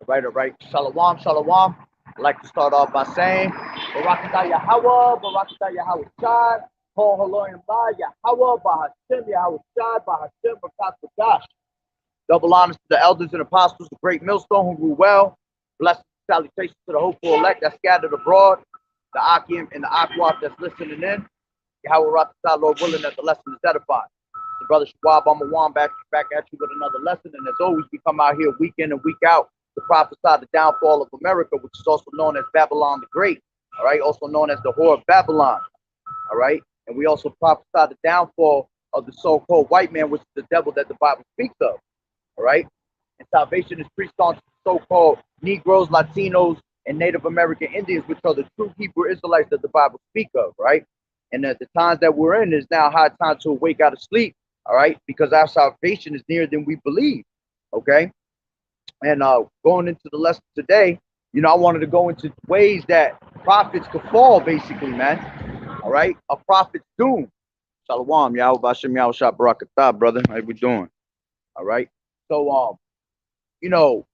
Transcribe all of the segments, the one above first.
All right. Shalom, shalom. I'd like to start off by saying, Barakatah Yahweh, Barakatah Yahweh Shai, Ho Haloyim Ba, Yahweh, Bahashem, Yahweh Shai, Bahashem, Bakat Badash. Double honors to the elders and apostles, the great millstone who rule well. Blessings and salutations to the hopeful elect that scattered abroad, the Akim and the Akwat that's listening in. Yahweh Rakatah, Lord willing, that the lesson is edified. The brother Shawab Amawan back at you with another lesson. And as always, we come out here week in and week out to prophesy the downfall of America, which is also known as Babylon the Great, all right, also known as the whore of Babylon, all right. And we also prophesy the downfall of the so-called white man, which is the devil that the Bible speaks of, all right. And salvation is preached on to the so-called Negroes, Latinos, and Native American Indians, which are the true Hebrew Israelites that the Bible speaks of, right? And at the times that we're in is now high time to awake out of sleep, all right, because our salvation is nearer than we believe, okay? And going into the lesson today, I wanted to go into ways that prophets could fall, basically, man. All right, a prophet's doom. Shalom, Yahweh Bashem, Yahweh Shah Barakatah, brother. How we doing? All right. So, you know,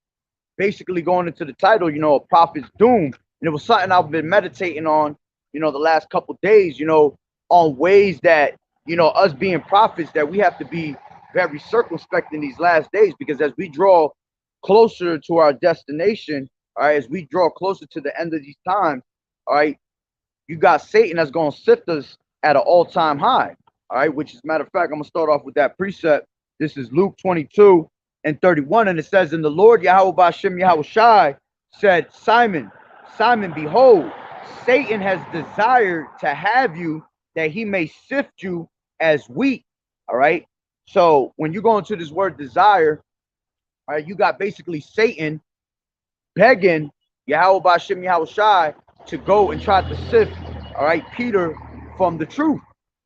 basically going into the title, a prophet's doom, and it was something I've been meditating on, the last couple days, on ways that, us being prophets, that we have to be very circumspect in these last days, because as we draw closer to our destination, all right, as we draw closer to the end of these times, all right, you got Satan that's going to sift us at an all-time high, all right, which is, matter of fact, I'm going to start off with that precept. This is Luke 22 and 31, and it says, "And the Lord Yahweh Bashem Yahweh Shai said, Simon, Simon, behold, Satan has desired to have you that he may sift you as wheat." All right. So when you go into this word desire, all right, you got basically Satan begging Yahweh Bashem Yahweh Shai to go and try to sift, all right, Peter from the truth.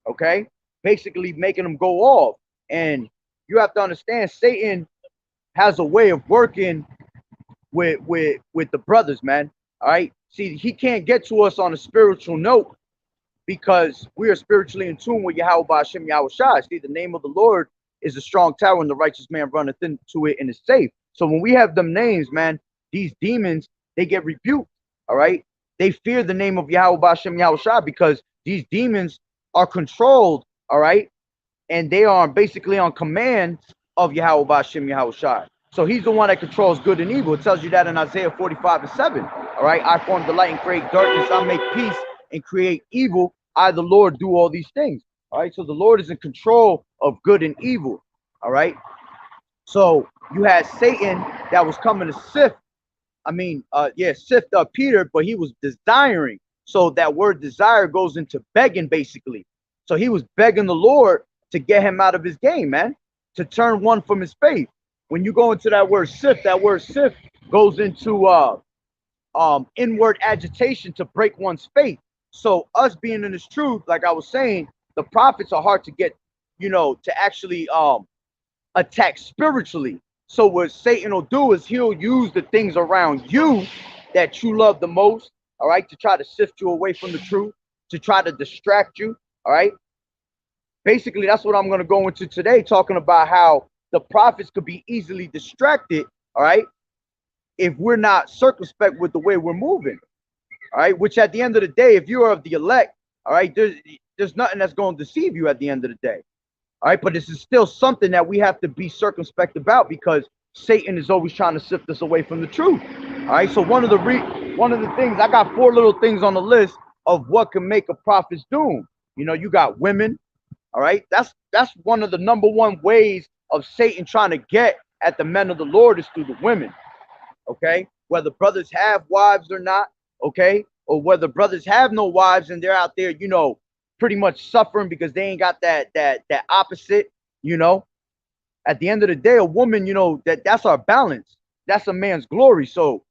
Okay. Basically making him go off. And you have to understand, Satan has a way of working with the brothers, man. All right. See, he can't get to us on a spiritual note because we are spiritually in tune with Yahweh Bashem Yahweh Shai. See, the name of the Lord is a strong tower, and the righteous man runneth into it and is safe. So when we have them names, man, these demons, they get rebuked. All right. They fear the name of Yahweh Bashem Yahweh Shai because these demons are controlled, all right, and they are basically on command of Yahweh Bashem Yahweh Shai. So he's the one that controls good and evil. It tells you that in Isaiah 45:7. All right. I form the light and create darkness. I make peace and create evil. I, the Lord, do all these things. All right. So the Lord is in control of good and evil. All right. So you had Satan that was coming to sift. Sift up Peter, but he was desiring. So that word desire goes into begging, basically. So he was begging the Lord to get him out of his game, man, to turn one from his faith. When you go into that word sift goes into inward agitation to break one's faith. So us being in this truth, like I was saying, the prophets are hard to get, to actually attack spiritually. So what Satan will do is he'll use the things around you that you love the most, all right, to try to sift you away from the truth, to try to distract you, all right. Basically, that's what I'm going to go into today, talking about how the prophets could be easily distracted, all right, if we're not circumspect with the way we're moving, all right, which at the end of the day, if you are of the elect, all right, there's nothing that's going to deceive you at the end of the day, all right, but this is still something that we have to be circumspect about because Satan is always trying to sift us away from the truth, all right. So one of the things, I got 4 little things on the list of what can make a prophet's doom. You got women, all right. That's one of the number one ways of Satan trying to get at the men of the Lord is through the women. Okay, whether brothers have wives or not, okay, or whether brothers have no wives and they're out there, pretty much suffering because they ain't got that opposite, At the end of the day, a woman, that's our balance. That's a man's glory. So,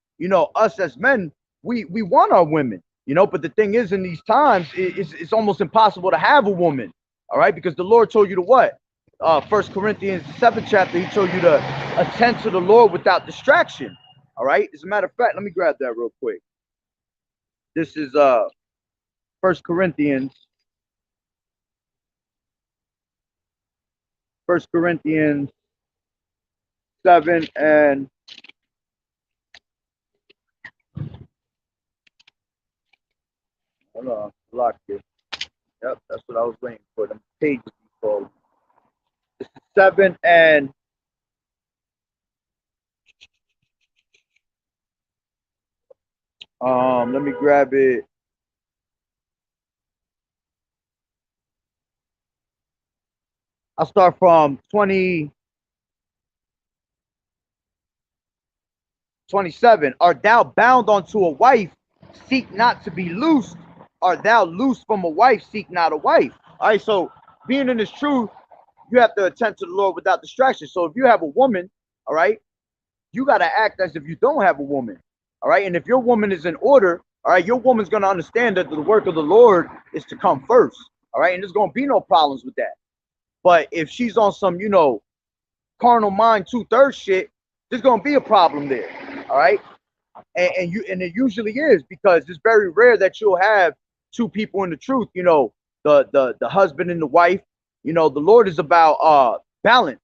us as men, we want our women, but the thing is, in these times, it's almost impossible to have a woman, all right, because the Lord told you to what? 1 Corinthians 7th chapter, he told you to attend to the Lord without distraction. All right. As a matter of fact, let me grab that real quick. This is 1 Corinthians 7 and Hold on, lock it. Yep, that's what I was waiting for. Them pages before. It's the 7 and let me grab it. I'll start from 27. Art thou bound unto a wife? Seek not to be loosed. Art thou loosed from a wife? Seek not a wife. All right, so being in this truth, you have to attend to the Lord without distraction. So if you have a woman, all right, you got to act as if you don't have a woman. All right. And if your woman is in order, all right, your woman's going to understand that the work of the Lord is to come first. All right. And there's going to be no problems with that. But if she's on some, carnal mind 2/3 shit, there's going to be a problem there. All right. And it usually is, because it's very rare that you'll have two people in the truth, the husband and the wife. The Lord is about balance,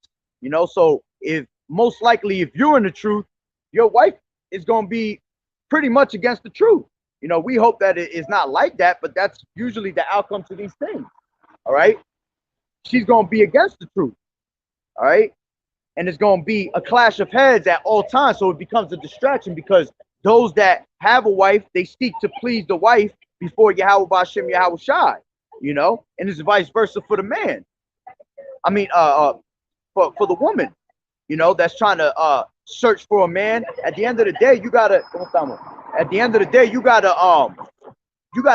so if most likely if you're in the truth, your wife is going to be pretty much against the truth. We hope that it is not like that, but that's usually the outcome to these things. All right. She's going to be against the truth. All right. And it's going to be a clash of heads at all times. So it becomes a distraction, because those that have a wife, they seek to please the wife before Yahweh B'Shem Yahweh Shai, and it's vice versa for the man. I mean, for the woman, that's trying to search for a man. At the end of the day, you gotta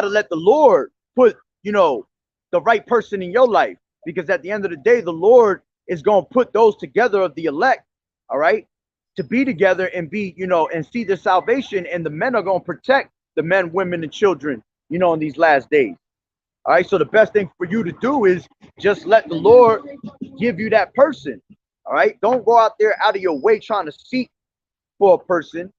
let the Lord put, the right person in your life, because at the end of the day, the Lord is going to put those together of the elect, all right, to be together and be, and see the salvation. And the men are going to protect the men, women, and children, in these last days. All right. So the best thing for you to do is just let the Lord give you that person. All right. Don't go out there out of your way trying to seek for a person,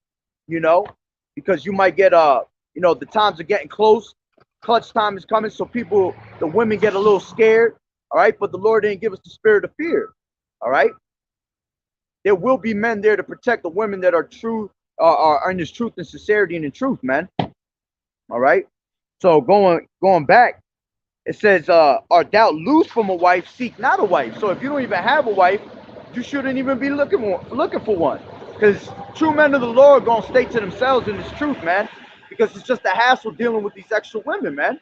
because you might get, the times are getting close. Clutch time is coming. So the women get a little scared. All right. But the Lord didn't give us the spirit of fear. All right. There will be men there to protect the women that are true, are in this truth and sincerity and in truth, man. All right. So going back, it says, art thou loose from a wife? Seek not a wife. So if you don't even have a wife, you shouldn't even be looking for one, because true men of the Lord are gonna stay to themselves in this truth, man. Because it's just a hassle dealing with these extra women, man.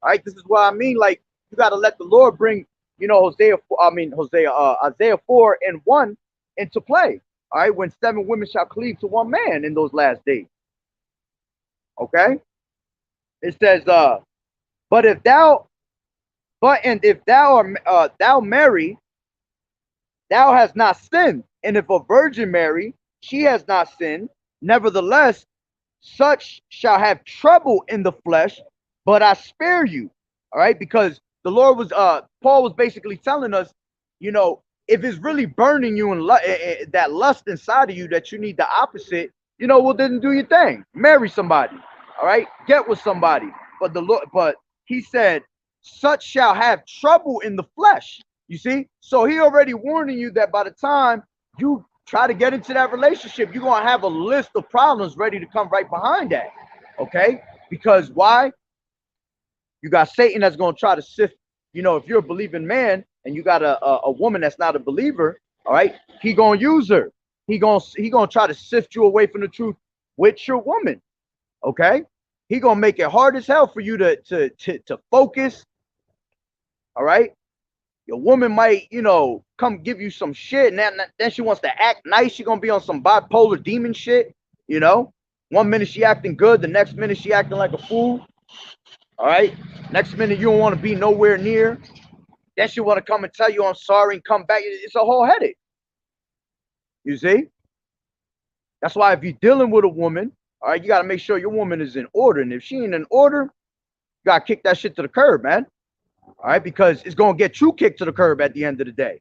All right. This is what I mean. Like, you got to let the Lord bring, Isaiah 4:1 into play. All right. When 7 women shall cleave to one man in those last days. Okay. It says, if thou marry, thou hast not sinned. And if a virgin marry, she has not sinned. Nevertheless, such shall have trouble in the flesh, but I spare you. All right. Because the Lord was, Paul was basically telling us, if it's really burning you and that lust inside of you that you need the opposite, well, then do your thing. Marry somebody. All right. Get with somebody. But he said, such shall have trouble in the flesh. You see? So he already warning you that by the time you try to get into that relationship, you're going to have a list of problems ready to come right behind that. Okay? Because why? You got Satan that's going to try to sift, if you're a believing man and you got a woman that's not a believer, all right, he going to use her. He going to try to sift you away from the truth with your woman. Okay? He going to make it hard as hell for you to focus. All right? Your woman might, come give you some shit, and then she wants to act nice. She's going to be on some bipolar demon shit, 1 minute she acting good, the next minute she acting like a fool. All right. Next minute you don't want to be nowhere near. Then she want to come and tell you I'm sorry and come back. It's a whole headache. You see? That's why if you're dealing with a woman, all right, you got to make sure your woman is in order. And if she ain't in order, you got to kick that shit to the curb, man. All right. Because it's going to get you kicked to the curb at the end of the day.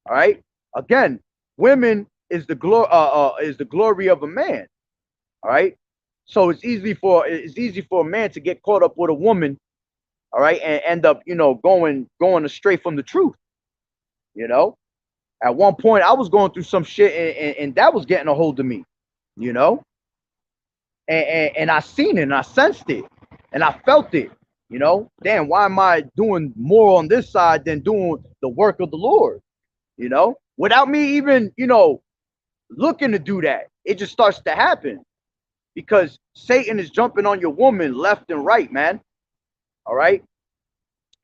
All right. Again, women is the glory of a man. All right. So it's easy for a man to get caught up with a woman, all right, and end up, going astray from the truth. At one point I was going through some shit and that was getting a hold of me, and I seen it and I sensed it. And I felt it, you know. Damn, why am I doing more on this side than doing the work of the Lord? You know, without me even, you know, looking to do that. It just starts to happen because Satan is jumping on your woman left and right, man. All right.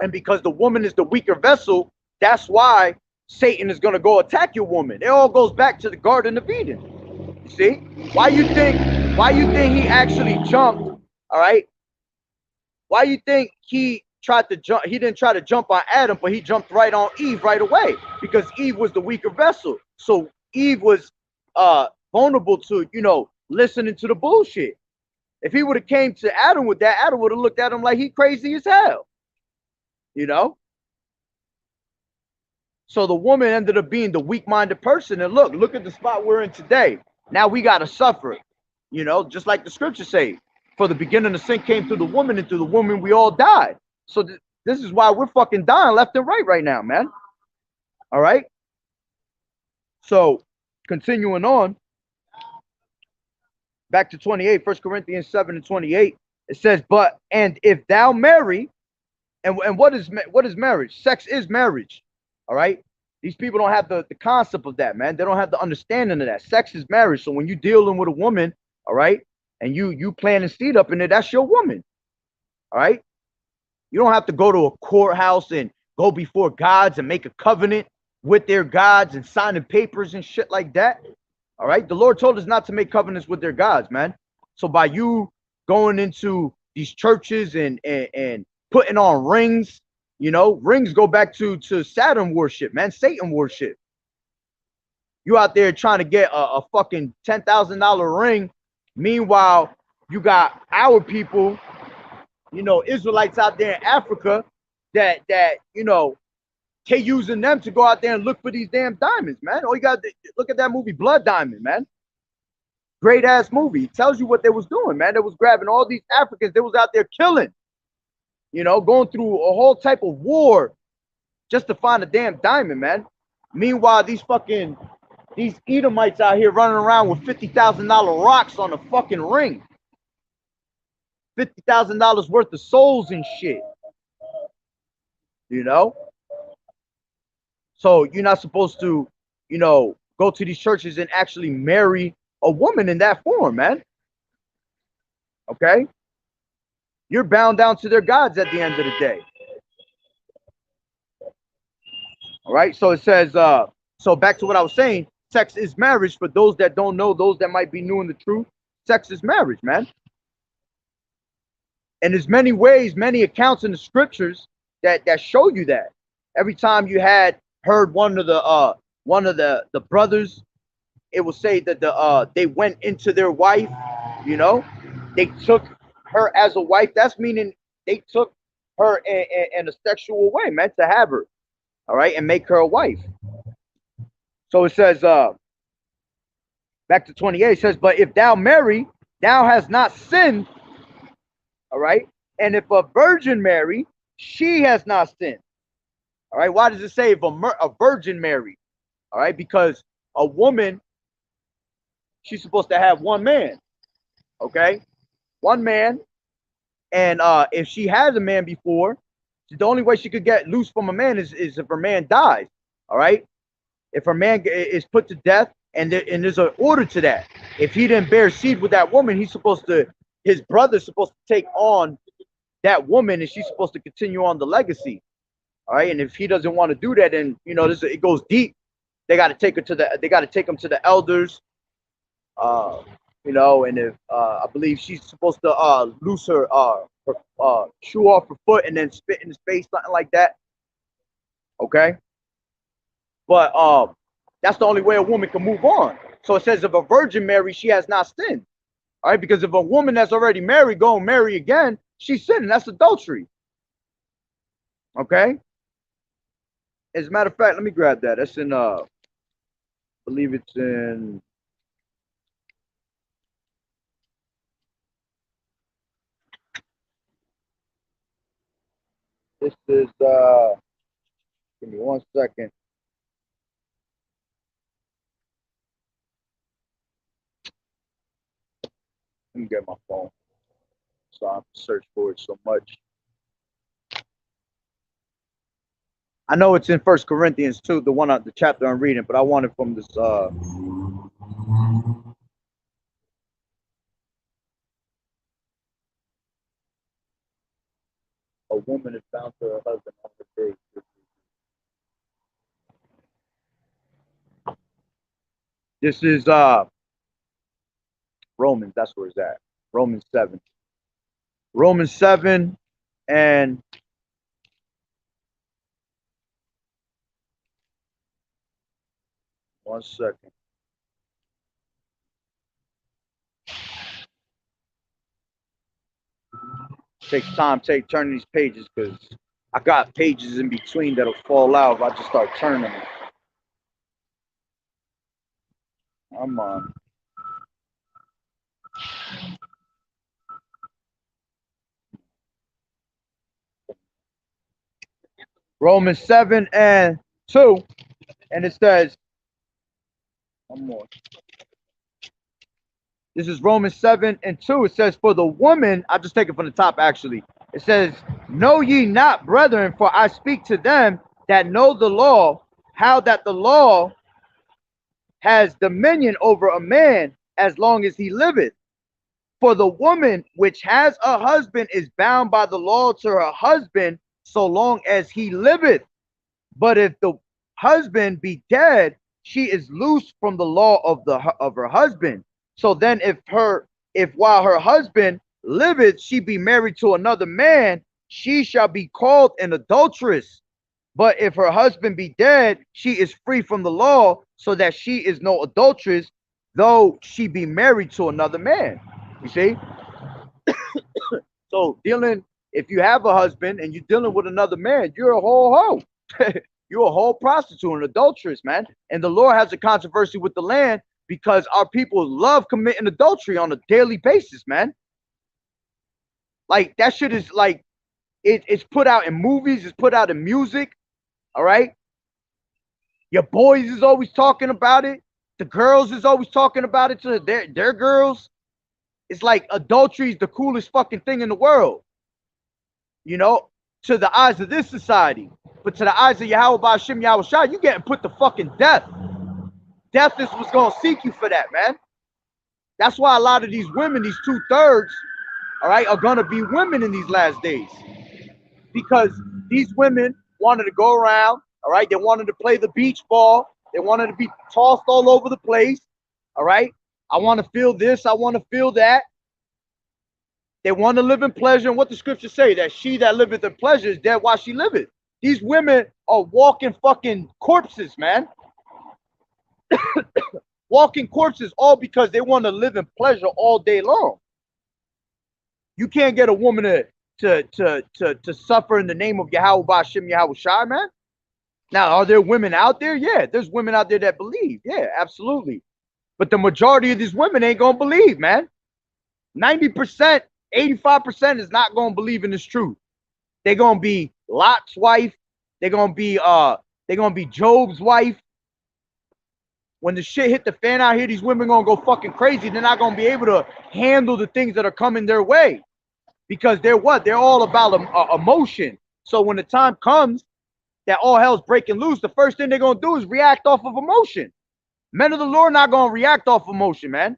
And because the woman is the weaker vessel, that's why Satan is going to go attack your woman. It all goes back to the Garden of Eden. You see? Why you think he actually jumped, all right? Why you think he tried to jump? He didn't try to jump on Adam, but he jumped right on Eve right away because Eve was the weaker vessel. So Eve was vulnerable to, you know, listening to the bullshit. If he would have came to Adam with that, Adam would have looked at him like he crazy as hell. You know? So the woman ended up being the weak-minded person. And look at the spot we're in today. Now we gotta suffer. You know, just like the scriptures say, for the beginning of sin came through the woman, and through the woman we all died. So this is why we're fucking dying left and right now, man. All right. So continuing on, back to 28, 1 Corinthians 7 and 28, it says, but and if thou marry, and what is marriage? Sex is marriage. All right. These people don't have the concept of that, man. They don't have the understanding of that. Sex is marriage. So when you're dealing with a woman, all right, and you planting seed up in it, that's your woman. All right. You don't have to go to a courthouse and go before gods and make a covenant with their gods and signing papers and shit like that. All right. The Lord told us not to make covenants with their gods, man. So by you going into these churches and putting on rings, you know, rings go back to Saturn worship, man, Satan worship. You out there trying to get a fucking $10,000 ring. Meanwhile, you got our people, you know, Israelites out there in Africa that you know, they using them to go out there and look for these damn diamonds, man. All you got to look at that movie Blood Diamond, man. Great ass movie. It tells you what they was doing, man. They was grabbing all these Africans. They was out there killing, you know, going through a whole type of war just to find a damn diamond, man. Meanwhile, these Edomites out here running around with $50,000 rocks on the fucking ring. $50,000 worth of souls and shit. You know? So you're not supposed to, you know, go to these churches and actually marry a woman in that form, man. Okay? You're bound down to their gods at the end of the day. All right? So it says, so back to what I was saying, sex is marriage. For those that don't know, those that might be new in the truth, sex is marriage, man. And there's many ways, many accounts in the scriptures that show you that. Every time you had heard one of the brothers, it will say that they went into their wife, you know, they took her as a wife. That's meaning they took her in a sexual way, meant to have her, all right, and make her a wife. So it says, back to 28, it says, but if thou marry, thou hast not sinned, all right, and if a virgin marry, she has not sinned. All right, why does it say if a virgin married? All right, because a woman, she's supposed to have one man, okay, one man, and if she has a man before, the only way she could get loose from a man is if her man dies. All right, if her man is put to death, and there's an order to that. If he didn't bear seed with that woman, his brother's supposed to take on that woman, and she's supposed to continue on the legacy. All right, and if he doesn't want to do that, then you know it goes deep. They got to take him to the elders. You know, and if I believe she's supposed to loose her shoe off her foot and then spit in his face, something like that. Okay, but that's the only way a woman can move on. So it says if a virgin marries, she has not sinned. All right, because if a woman that's already married go and marry again, she's sinning. That's adultery. Okay. As a matter of fact, let me grab that. That's in I believe it's in this is give me 1 second. Let me get my phone. So I have to search for it so much. I know it's in First Corinthians 2, the chapter I'm reading, but I want it from this a woman is bound to her husband on the day. This is Romans, that's where it's at. Romans 7. Romans 7 and one second. Takes time, turning these pages because I got pages in between that'll fall out if I just start turning them. I'm on. Romans 7 and 2, and it says, one more. This is Romans 7 and 2. It says, for the woman, I'll just take it from the top actually. It says, know ye not, brethren, for I speak to them that know the law, how that the law has dominion over a man as long as he liveth. For the woman which has a husband is bound by the law to her husband so long as he liveth. But if the husband be dead, she is loose from the law of her husband. So then if while her husband liveth she be married to another man, she shall be called an adulteress. But if her husband be dead, she is free from the law, so that she is no adulteress, though she be married to another man. You see? So if you have a husband and you're dealing with another man, you're a whole hoe. You're a whole prostitute, an adulteress, man. And the Lord has a controversy with the land because our people love committing adultery on a daily basis, man. Like that shit is like it's put out in movies, it's put out in music. All right. Your boys is always talking about it. The girls is always talking about it to their girls. It's like adultery is the coolest fucking thing in the world. You know, to the eyes of this society. But to the eyes of Yahweh Ba'Shem Yahweh Shai, you getting put to fucking death. Death is what's gonna seek you for that, man. That's why a lot of these women, these 2/3, all right, are gonna be women in these last days. Because these women wanted to go around, all right, they wanted to play the beach ball, they wanted to be tossed all over the place, all right. I want to feel this, I want to feel that. They want to live in pleasure. And what the scriptures say, that she that liveth in pleasure is dead while she liveth. These women are walking fucking corpses, man. Walking corpses, all because they want to live in pleasure all day long. You can't get a woman to suffer in the name of Yahweh Ba'Shem Yahweh Shai, man. Now, are there women out there? Yeah, there's women out there that believe. Yeah, absolutely. But the majority of these women ain't gonna believe, man. 90%, 85% is not gonna believe in this truth. They're gonna be Lot's wife. They're gonna be Job's wife. When the shit hit the fan out here, these women gonna go fucking crazy. They're not gonna be able to handle the things that are coming their way because they're what? They're all about emotion. So when the time comes that all hell's breaking loose, the first thing they're gonna do is react off of emotion. Men of the Lord not gonna react off emotion, man.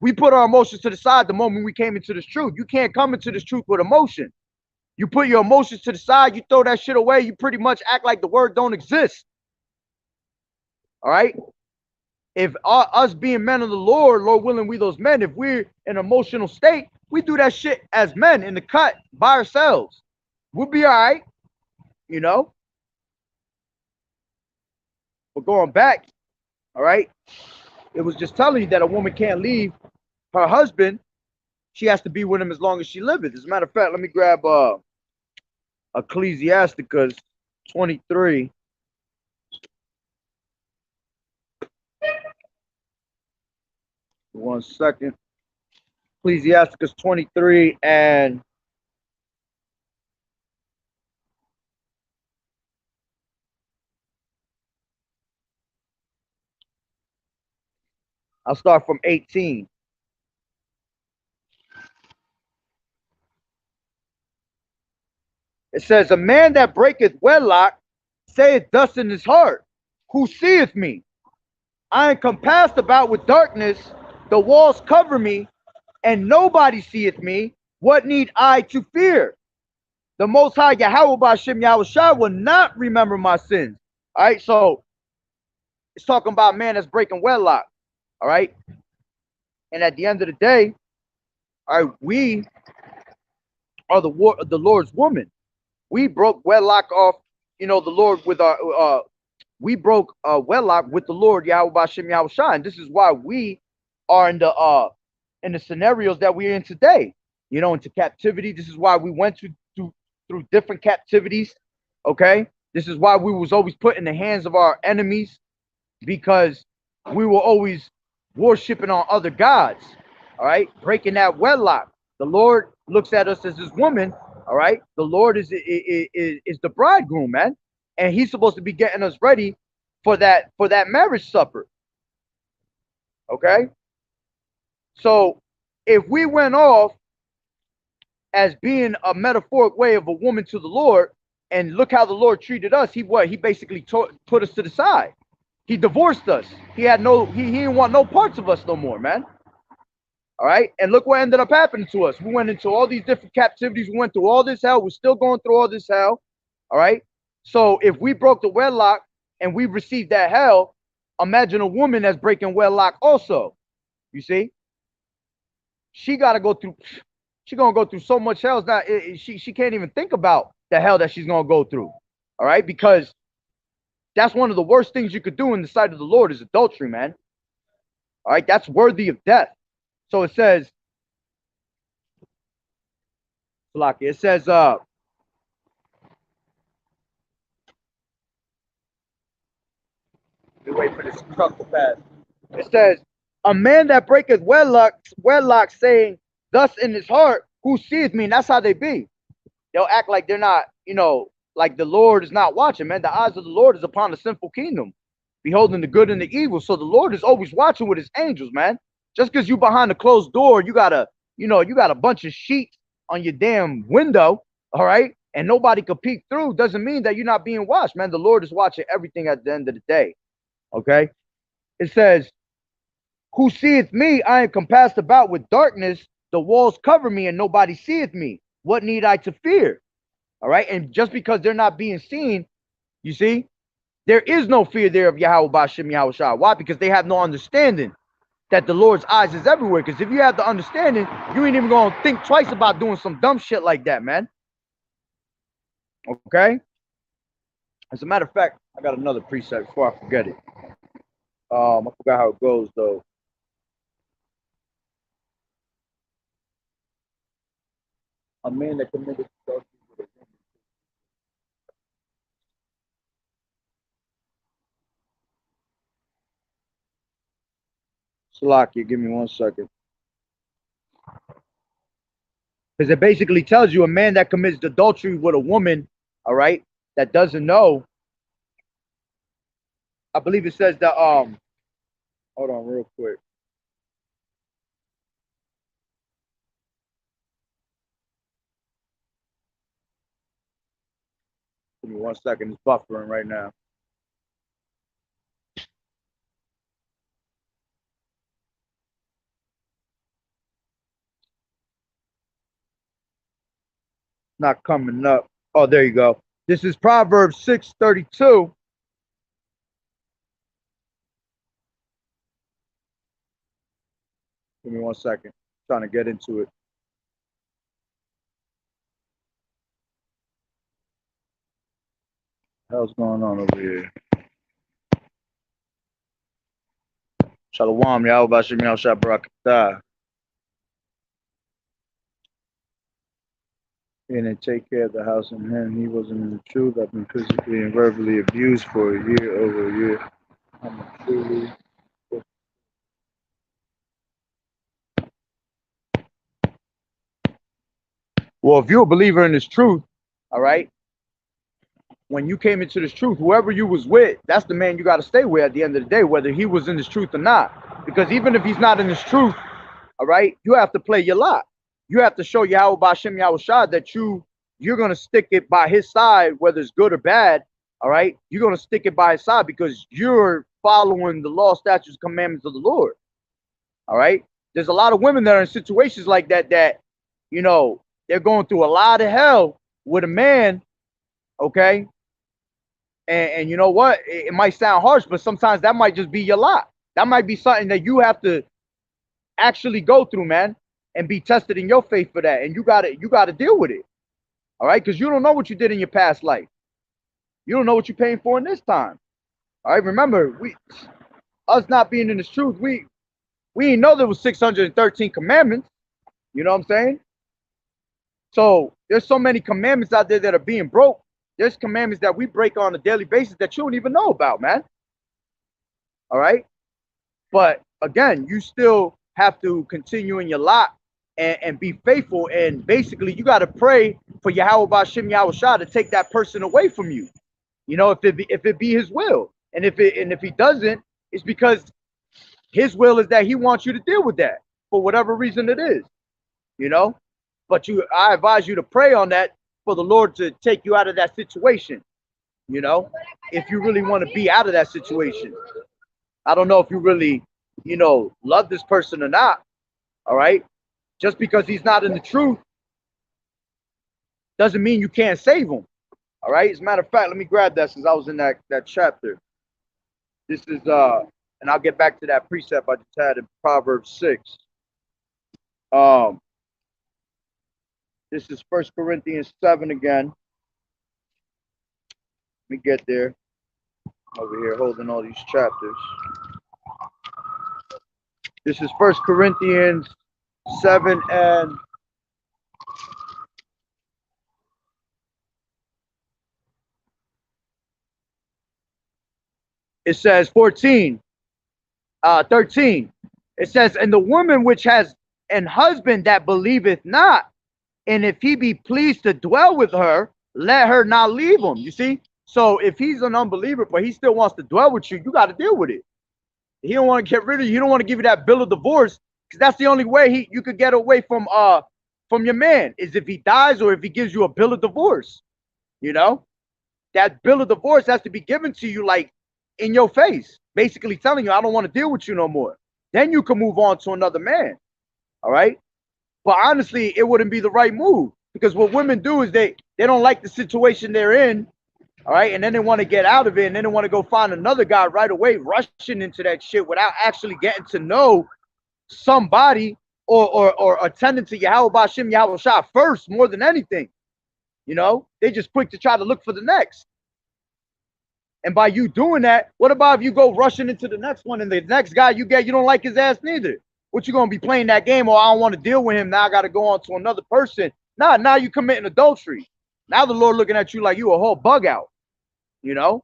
We put our emotions to the side the moment we came into this truth. You can't come into this truth with emotion. You put your emotions to the side, you throw that shit away, you pretty much act like the word don't exist. All right? If us being men of the Lord, Lord willing, we those men, if we're in an emotional state, we do that shit as men in the cut by ourselves. We'll be all right, you know? But going back, all right, it was just telling you that a woman can't leave her husband. She has to be with him as long as she liveth. As a matter of fact, let me grab Ecclesiasticus 23. One second. Ecclesiasticus 23 and I'll start from 18. It says, a man that breaketh wedlock saith thus in his heart, who seeth me? I am compassed about with darkness, the walls cover me, and nobody seeth me. What need I to fear? The Most High Yahweh B'Hashem Yahushua will not remember my sins. All right, so it's talking about man that's breaking wedlock. All right, and at the end of the day, all right, we are the Lord's woman. We broke wedlock off, the Lord with our we broke wedlock with the Lord Yahweh B'Hashem Yahushua, and this is why we are in the scenarios that we're in today. Into captivity. This is why we went through different captivities. Okay, this is why we was always put in the hands of our enemies, because we were always worshiping on other gods. All right, breaking that wedlock. The Lord looks at us as his woman. All right, the Lord is the bridegroom, man, and he's supposed to be getting us ready for that marriage supper. Okay, so if we went off as being a metaphoric way of a woman to the Lord, and look how the Lord treated us, he basically put us to the side. He divorced us. He didn't want no parts of us no more, man. All right, and look what ended up happening to us. We went into all these different captivities. We went through all this hell. We're still going through all this hell. All right, so if we broke the wedlock and we received that hell, imagine a woman that's breaking wedlock also. You see, she got to go through. She's gonna go through so much hell. Now she can't even think about the hell that she's gonna go through. All right, because that's one of the worst things you could do in the sight of the Lord is adultery, man. All right, that's worthy of death. So it says, we wait for this truck to pass. It says, a man that breaketh wedlock saying thus in his heart, who seeth me? And that's how they be. They'll act like they're not, like the Lord is not watching, man. The eyes of the Lord is upon the sinful kingdom, beholding the good and the evil. So the Lord is always watching with his angels, man. Just because you behind a closed door, you got a bunch of sheets on your damn window, all right, and nobody could peek through, doesn't mean that you're not being watched, man. The Lord is watching everything at the end of the day, okay? It says, who seeth me? I am compassed about with darkness. The walls cover me, and nobody seeth me. What need I to fear? All right, and just because they're not being seen, you see, there is no fear there of Yahweh B'Hashem Yahushua. Why? Because they have no understanding that the Lord's eyes is everywhere. Because if you have the understanding, you ain't even gonna think twice about doing some dumb shit like that, man. Okay. As a matter of fact, I got another precept before I forget it. I forgot how it goes though. A man that committed adultery with a woman. Salakia, give me 1 second. Because it basically tells you a man that commits adultery with a woman, all right, that doesn't know. I believe it says that, hold on real quick. Give me 1 second. It's buffering right now. Not coming up. Oh, there you go. This is Proverbs 6:32. Give me 1 second. I'm trying to get into it. What the hell's going on over here? Shalom, Yahweh B'Hashem Yahushua Barakatah. And then take care of the house and him. He wasn't in the truth. I've been physically and verbally abused for a year over a year. I'm truly. Well, if you're a believer in this truth, all right, when you came into this truth, whoever you was with, that's the man you got to stay with at the end of the day, whether he was in this truth or not. Because even if he's not in this truth, all right, you have to play your lot. You have to show Yahweh B'Hashem Yahushua that you you're going to stick it by his side, whether it's good or bad. All right. You're going to stick it by his side because you're following the law, statutes, commandments of the Lord. All right. There's a lot of women that are in situations like that, you know, they're going through a lot of hell with a man. Okay. And you know what? It might sound harsh, but sometimes that might just be your lot. That might be something that you have to actually go through, man, and be tested in your faith for that. And you gotta deal with it. All right, because you don't know what you did in your past life. You don't know what you're paying for in this time. All right, remember, us not being in this truth, we didn't know there was 613 commandments. You know what I'm saying? So there's so many commandments out there that are being broke. There's commandments that we break on a daily basis that you don't even know about, man. All right. But again, you still have to continue in your lot and be faithful. And basically, you got to pray for Yahweh Ba'Shem Yahushua to take that person away from you. You know, if it be his will. And if he doesn't, it's because his will is that he wants you to deal with that for whatever reason it is. You know? But I advise you to pray on that for the Lord to take you out of that situation. You know, if you really want to be out of that situation. I don't know if you really, you know, love this person or not. All right. Just because he's not in the truth doesn't mean you can't save him. All right. As a matter of fact, let me grab that since I was in that chapter. This is and I'll get back to that precept I just had in Proverbs 6. This is 1 Corinthians 7 again. Let me get there. I'm over here holding all these chapters. This is 1 Corinthians 7 and it says 13. It says, and the woman which has an husband that believeth not, and if he be pleased to dwell with her, let her not leave him. You see? So if he's an unbeliever, but he still wants to dwell with you, you got to deal with it. He don't want to get rid of you. He don't want to give you that bill of divorce, because that's the only way you could get away from your man, is if he dies or if he gives you a bill of divorce. You know? That bill of divorce has to be given to you like in your face, basically telling you, I don't want to deal with you no more. Then you can move on to another man. All right? But honestly, it wouldn't be the right move, because what women do is they don't like the situation they're in. All right. And then they want to get out of it. And then they want to go find another guy right away, rushing into that shit without actually getting to know somebody or attending to Yahweh Ba'Shem Yahushua first, more than anything. You know, they just quick to try to look for the next. And by you doing that, what about if you go rushing into the next one and the next guy you don't like his ass neither? What, you going to be playing that game? Or I don't want to deal with him. Now I got to go on to another person. Nah, now you committing adultery. Now the Lord looking at you like you a whole bug out. You know,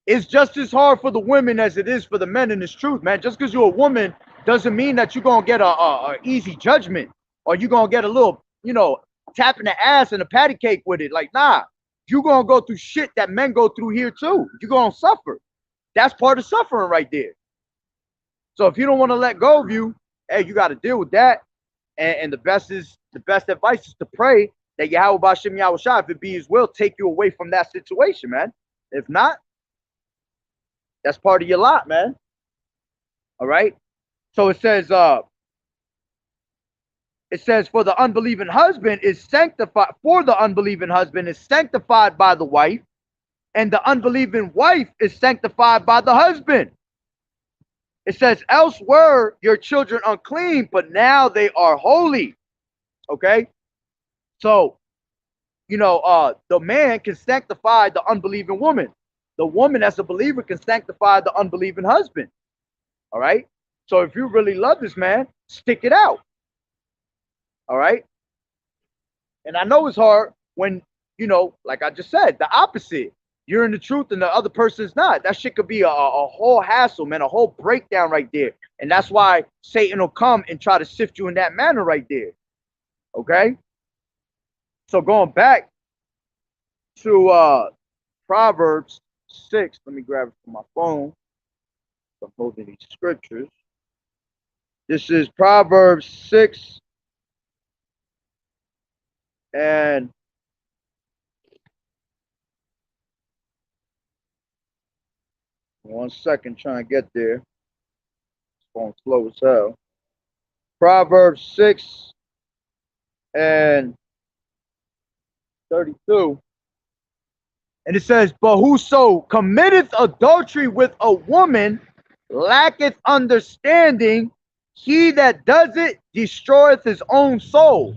it's just as hard for the women as it is for the men in this truth, man. Just because you're a woman doesn't mean that you're going to get a easy judgment, or you're going to get a little, you know, tap in the ass and a patty cake with it. Like, nah, you're going to go through shit that men go through here too. You're going to suffer. That's part of suffering right there. So if you don't want to let go of you, hey, you got to deal with that. And the best advice is to pray that Yahweh Ba'Shem Yahushua, if it be his will, take you away from that situation, man. If not, that's part of your lot, man. All right. So it says, for the unbelieving husband is sanctified by the wife, and the unbelieving wife is sanctified by the husband. It says, else were your children unclean, but now they are holy. Okay. So, you know, the man can sanctify the unbelieving woman. The woman as a believer can sanctify the unbelieving husband. All right. So if you really love this man, stick it out. All right. And I know it's hard when, you know, like I just said, the opposite. You're in the truth and the other person's not. That shit could be a whole hassle, man, a whole breakdown right there. And that's why Satan will come and try to sift you in that manner right there. Okay. So going back to Proverbs 6, let me grab it from my phone. I'm holding these scriptures. This is Proverbs 6 And one second, trying to get there. It's going slow as hell. Proverbs 6 and 32. And it says, but whoso committeth adultery with a woman lacketh understanding. He that does it destroyeth his own soul.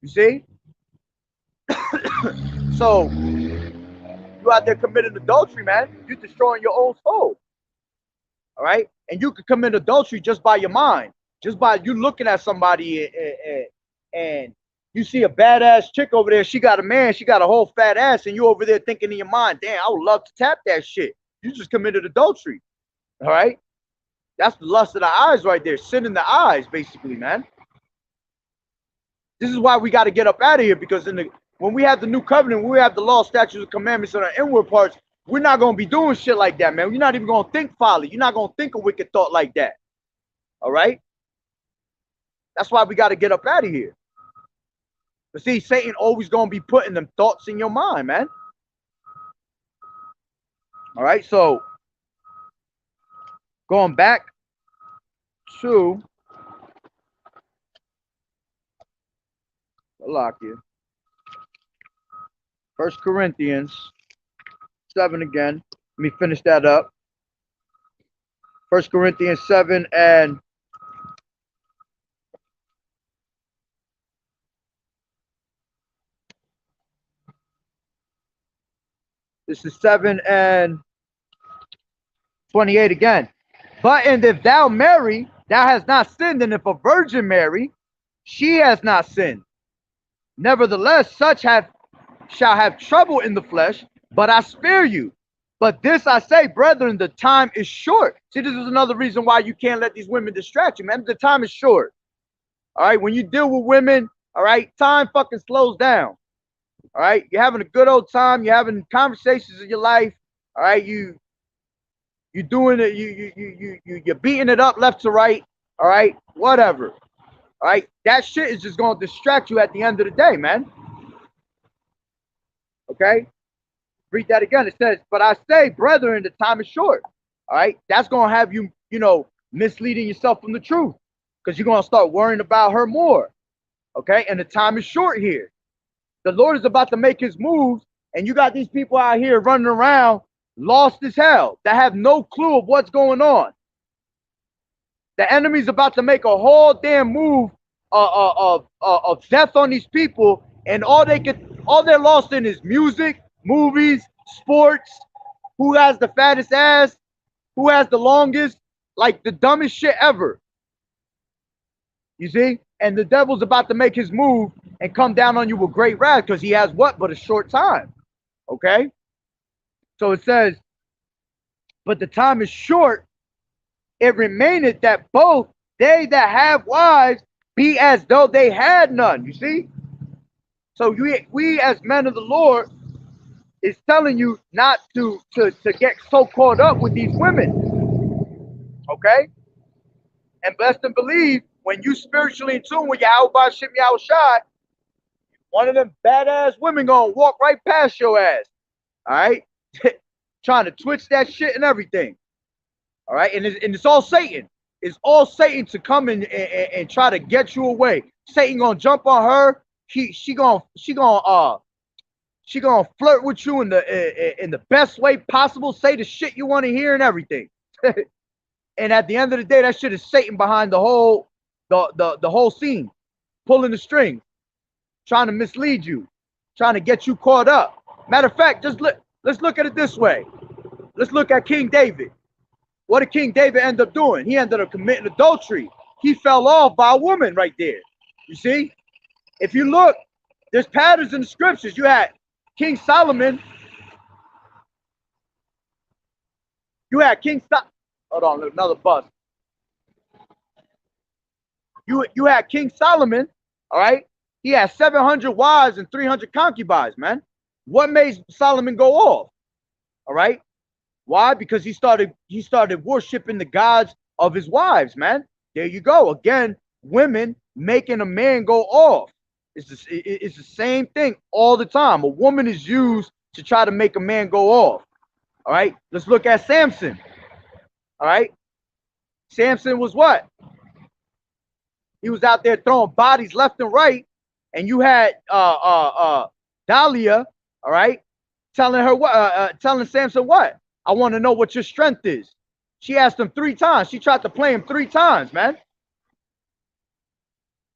You see? So you out there committing adultery, man. You're destroying your own soul. All right? And you can commit adultery just by your mind. Just by you looking at somebody and you see a badass chick over there. She got a man. She got a whole fat ass. And you over there thinking in your mind, damn, I would love to tap that shit. You just committed adultery. All right? That's the lust of the eyes right there. Sin in the eyes, basically, man. This is why we got to get up out of here, because when we have the new covenant, when we have the law, statutes, and commandments on our inward parts, we're not going to be doing shit like that, man. You're not even going to think folly. You're not going to think a wicked thought like that. All right? That's why we got to get up out of here. But see, Satan always going to be putting them thoughts in your mind, man. All right, so going back to Malachi, 1 Corinthians 7 again. Let me finish that up. 1 Corinthians 7 and this is 7 and 28 again. But and if thou marry, thou hast not sinned, and if a virgin marry, she has not sinned. Nevertheless, such shall have trouble in the flesh, but I spare you. But this I say, brethren, the time is short. See, this is another reason why you can't let these women distract you, man. The time is short. All right, when you deal with women, all right, time fucking slows down. All right, you're having a good old time. You're having conversations in your life. All right, you're doing it. You're beating it up left to right. All right, whatever. All right, that shit is just going to distract you at the end of the day, man. Okay, read that again. It says, but I say, brethren, the time is short. All right, that's going to have you, misleading yourself from the truth, because you're going to start worrying about her more. Okay, and the time is short here. The Lord is about to make his moves, and you got these people out here running around lost as hell that have no clue of what's going on. The enemy's about to make a whole damn move of death on these people, and all they're lost in is music, movies, sports, who has the fattest ass, who has the longest, like the dumbest shit ever. You see? And the devil's about to make his move and come down on you with great wrath, because he has what but a short time. Okay? So it says, but the time is short, it remaineth that both they that have wives be as though they had none. You see? So we as men of the Lord is telling you not to get so caught up with these women. Okay? And best and believe, when you spiritually in tune with Yahweh Shem Yahushai, one of them badass women gonna walk right past your ass. All right? Trying to twitch that shit and everything. All right? And it's all Satan. It's all Satan to come in and try to get you away. Satan gonna jump on her. She gonna flirt with you in the best way possible, say the shit you want to hear and everything. And at the end of the day, that shit is Satan behind the whole scene, pulling the string, trying to mislead you, trying to get you caught up. Matter of fact, let's look at it this way. Let's look at King David. What did King David end up doing? He ended up committing adultery. He fell off by a woman right there. You see? If you look, there's patterns in the scriptures. You had King Solomon. Hold on, another bus. You had King Solomon, all right? He had 700 wives and 300 concubines, man. What made Solomon go off? All right? Why? Because he started worshiping the gods of his wives, man. There you go. Again, women making a man go off. It's the same thing all the time. A woman is used to try to make a man go off. All right, let's look at Samson. All right, Samson was what? He was out there throwing bodies left and right, and you had Dahlia, all right, telling her what? Telling Samson what? I want to know what your strength is. She asked him 3 times. She tried to play him 3 times, man.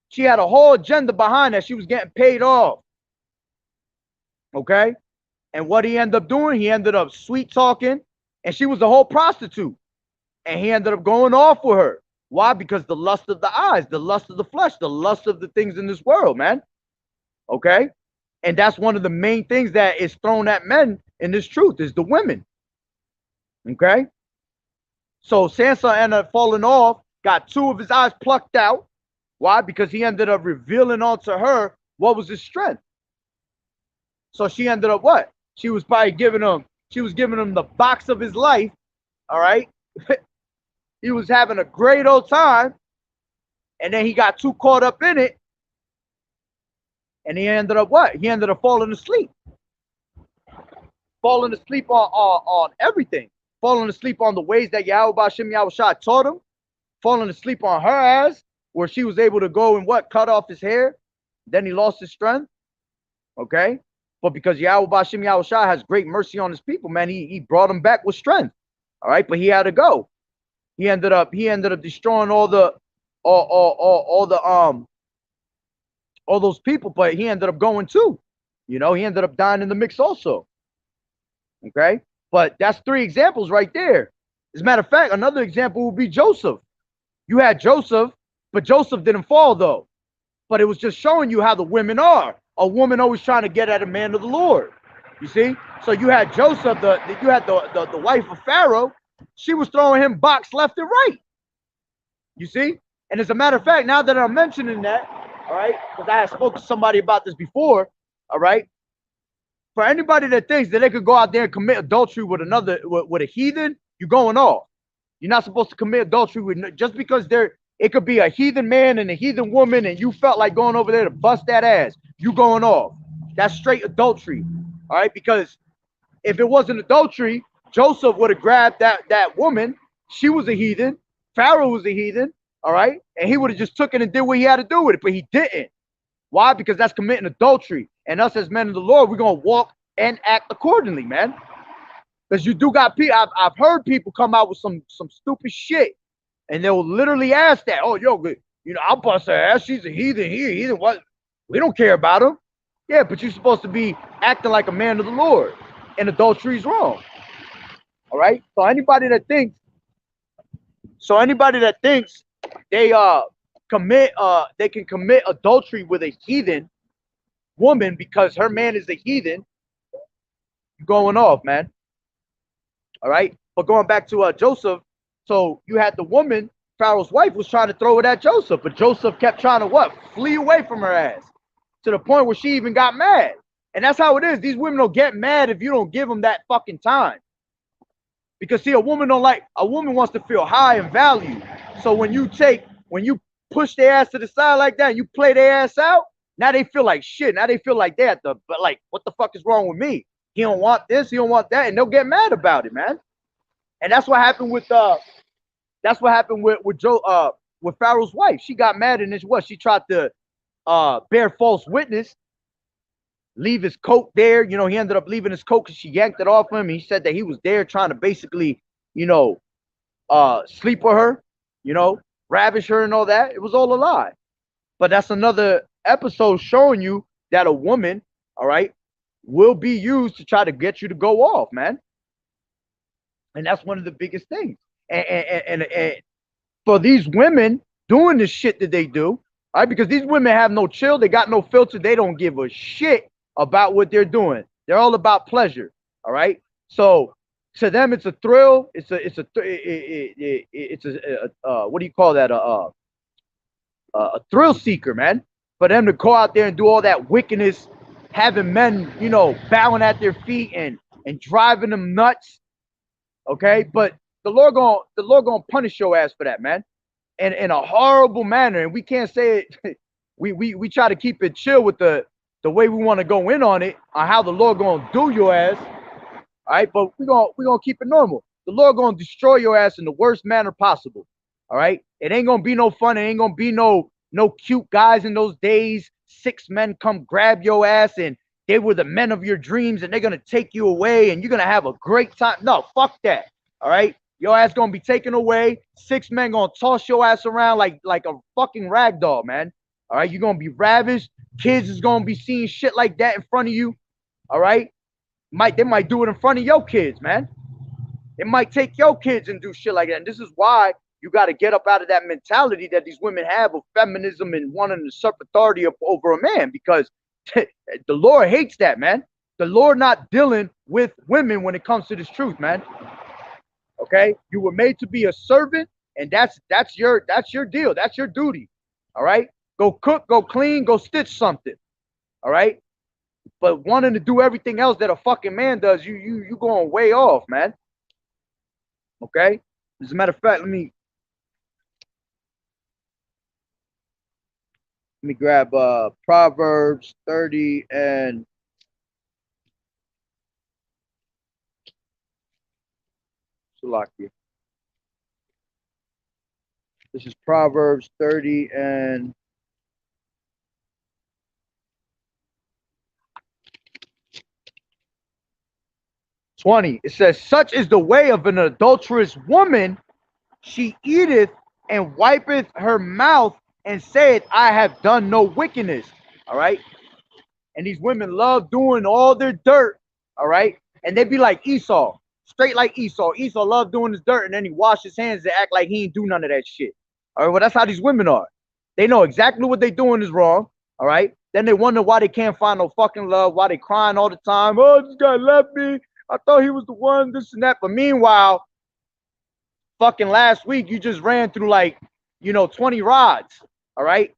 She had a whole agenda behind that. She was getting paid off. Okay? And what he ended up doing, he ended up sweet talking, and she was a whole prostitute. And he ended up going off with her. Why? Because the lust of the eyes, the lust of the flesh, the lust of the things in this world, man. Okay? And that's one of the main things that is thrown at men in this truth is the women. Okay? So Samson ended up falling off, got 2 of his eyes plucked out. Why? Because he ended up revealing onto her what was his strength. So she ended up what? She was probably giving him the box of his life. All right. He was having a great old time. And then he got too caught up in it. And he ended up what? He ended up falling asleep. Falling asleep on everything. Falling asleep on the ways that Yahweh Ba'Shem Yahushua taught him. Falling asleep on her ass, where she was able to go and what? Cut off his hair. Then he lost his strength. Okay. But because Yahweh Ba'Shem Yahushua has great mercy on his people, man, he brought him back with strength. All right. But he had to go. He ended up destroying all those people, but he ended up going too. You know, he ended up dying in the mix also. Okay. But that's 3 examples right there. As a matter of fact, another example would be Joseph. You had Joseph, but Joseph didn't fall though. But it was just showing you how the women are. A woman always trying to get at a man of the Lord. You see? So you had Joseph, you had the wife of Pharaoh. She was throwing him box left and right. You see? And as a matter of fact, now that I'm mentioning that, all right, because I had spoken to somebody about this before, all right, for anybody that thinks that they could go out there and commit adultery with with a heathen, you're going off. You're not supposed to commit adultery with, just because it could be a heathen man and a heathen woman, and you felt like going over there to bust that ass. You going off. That's straight adultery. All right, because if it wasn't adultery, Joseph would have grabbed that woman. She was a heathen. Pharaoh was a heathen. All right, and he would have just took it and did what he had to do with it, but he didn't. Why? Because that's committing adultery. And us as men of the Lord, we're gonna walk and act accordingly, man. Because you do got people. I've heard people come out with some stupid shit, and they'll literally ask that. Oh, yo, you know, I'll bust her ass. She's a heathen here. Heathen what? We don't care about him. Yeah, but you're supposed to be acting like a man of the Lord, and adultery is wrong. All right. So anybody that thinks they can commit adultery with a heathen woman because her man is a heathen, you're going off, man. All right. But going back to Joseph, so you had the woman, Pharaoh's wife, was trying to throw it at Joseph, but Joseph kept trying to what? Flee away from her ass, to the point where she even got mad. And that's how it is. These women don't get mad if you don't give them that fucking time. Because see, a woman wants to feel high and valued. So when you push their ass to the side like that and you play their ass out, now they feel like shit. Now they feel like but like, what the fuck is wrong with me? He don't want this, he don't want that, and they'll get mad about it, man. And that's what happened with with Pharaoh's wife. She got mad, and she tried to bear false witness, leave his coat there. You know, he ended up leaving his coat because she yanked it off him. He said that he was there trying to basically, you know, sleep with her, you know, ravish her and all that. It was all a lie. But that's another episode showing you that a woman, all right, will be used to try to get you to go off, man. And that's one of the biggest things. And for these women doing the shit that they do, all right, because these women have no chill, they got no filter, they don't give a shit about what they're doing. They're all about pleasure, all right. So to them, it's a thrill. It's a what do you call that? A thrill seeker, man. For them to go out there and do all that wickedness, having men, you know, bowing at their feet and driving them nuts. Okay, but the Lord gonna punish your ass for that, man, and in a horrible manner. And we can't say it. we try to keep it chill with the way we want to go in on it, on how the Lord gonna do your ass. All right, but we gonna keep it normal. The Lord gonna destroy your ass in the worst manner possible. All right, it ain't gonna be no fun. It ain't gonna be no cute guys in those days. 6 men come grab your ass and they were the men of your dreams and they're gonna take you away and you're gonna have a great time. No, fuck that. All right, your ass gonna be taken away. 6 men gonna toss your ass around like a fucking rag doll, man. All right, you're gonna be ravished. Kids is gonna be seeing shit like that in front of you. All right, they might do it in front of your kids, man. It might take your kids and do shit like that. And this is why you got to get up out of that mentality that these women have of feminism and wanting to usurp authority over a man, because the Lord hates that, man. The Lord not dealing with women when it comes to this truth, man. Okay, you were made to be a servant, and that's your deal. That's your duty. All right, go cook, go clean, go stitch something. All right, but wanting to do everything else that a fucking man does, you going way off, man. Okay, as a matter of fact, let me grab Proverbs 30 and Salakia. This is Proverbs 30 and 20. It says, such is the way of an adulterous woman. She eateth and wipeth her mouth and saith, I have done no wickedness. All right. And these women love doing all their dirt. All right. And they be like Esau, straight like Esau. Esau loved doing his dirt and then he washed his hands and act like he ain't do none of that shit. All right. Well, that's how these women are. They know exactly what they doing is wrong. All right. Then they wonder why they can't find no fucking love, why they crying all the time. Oh, this guy left me. I thought he was the one, this and that. But meanwhile, fucking last week, you just ran through 20 rods, all right?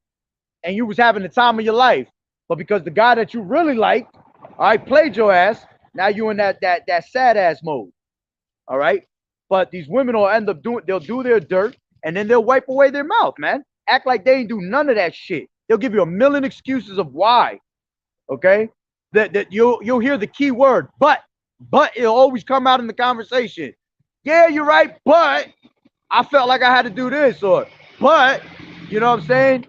And you was having the time of your life. But because the guy that you really liked, all right, played your ass, now you in that sad ass mode, all right? But these women will end up they'll do their dirt, and then they'll wipe away their mouth, man. Act like they ain't do none of that shit. They'll give you a million excuses of why, okay? That you'll hear the key word, but it'll always come out in the conversation. Yeah, you're right, but I felt like I had to do this, or but you know what I'm saying?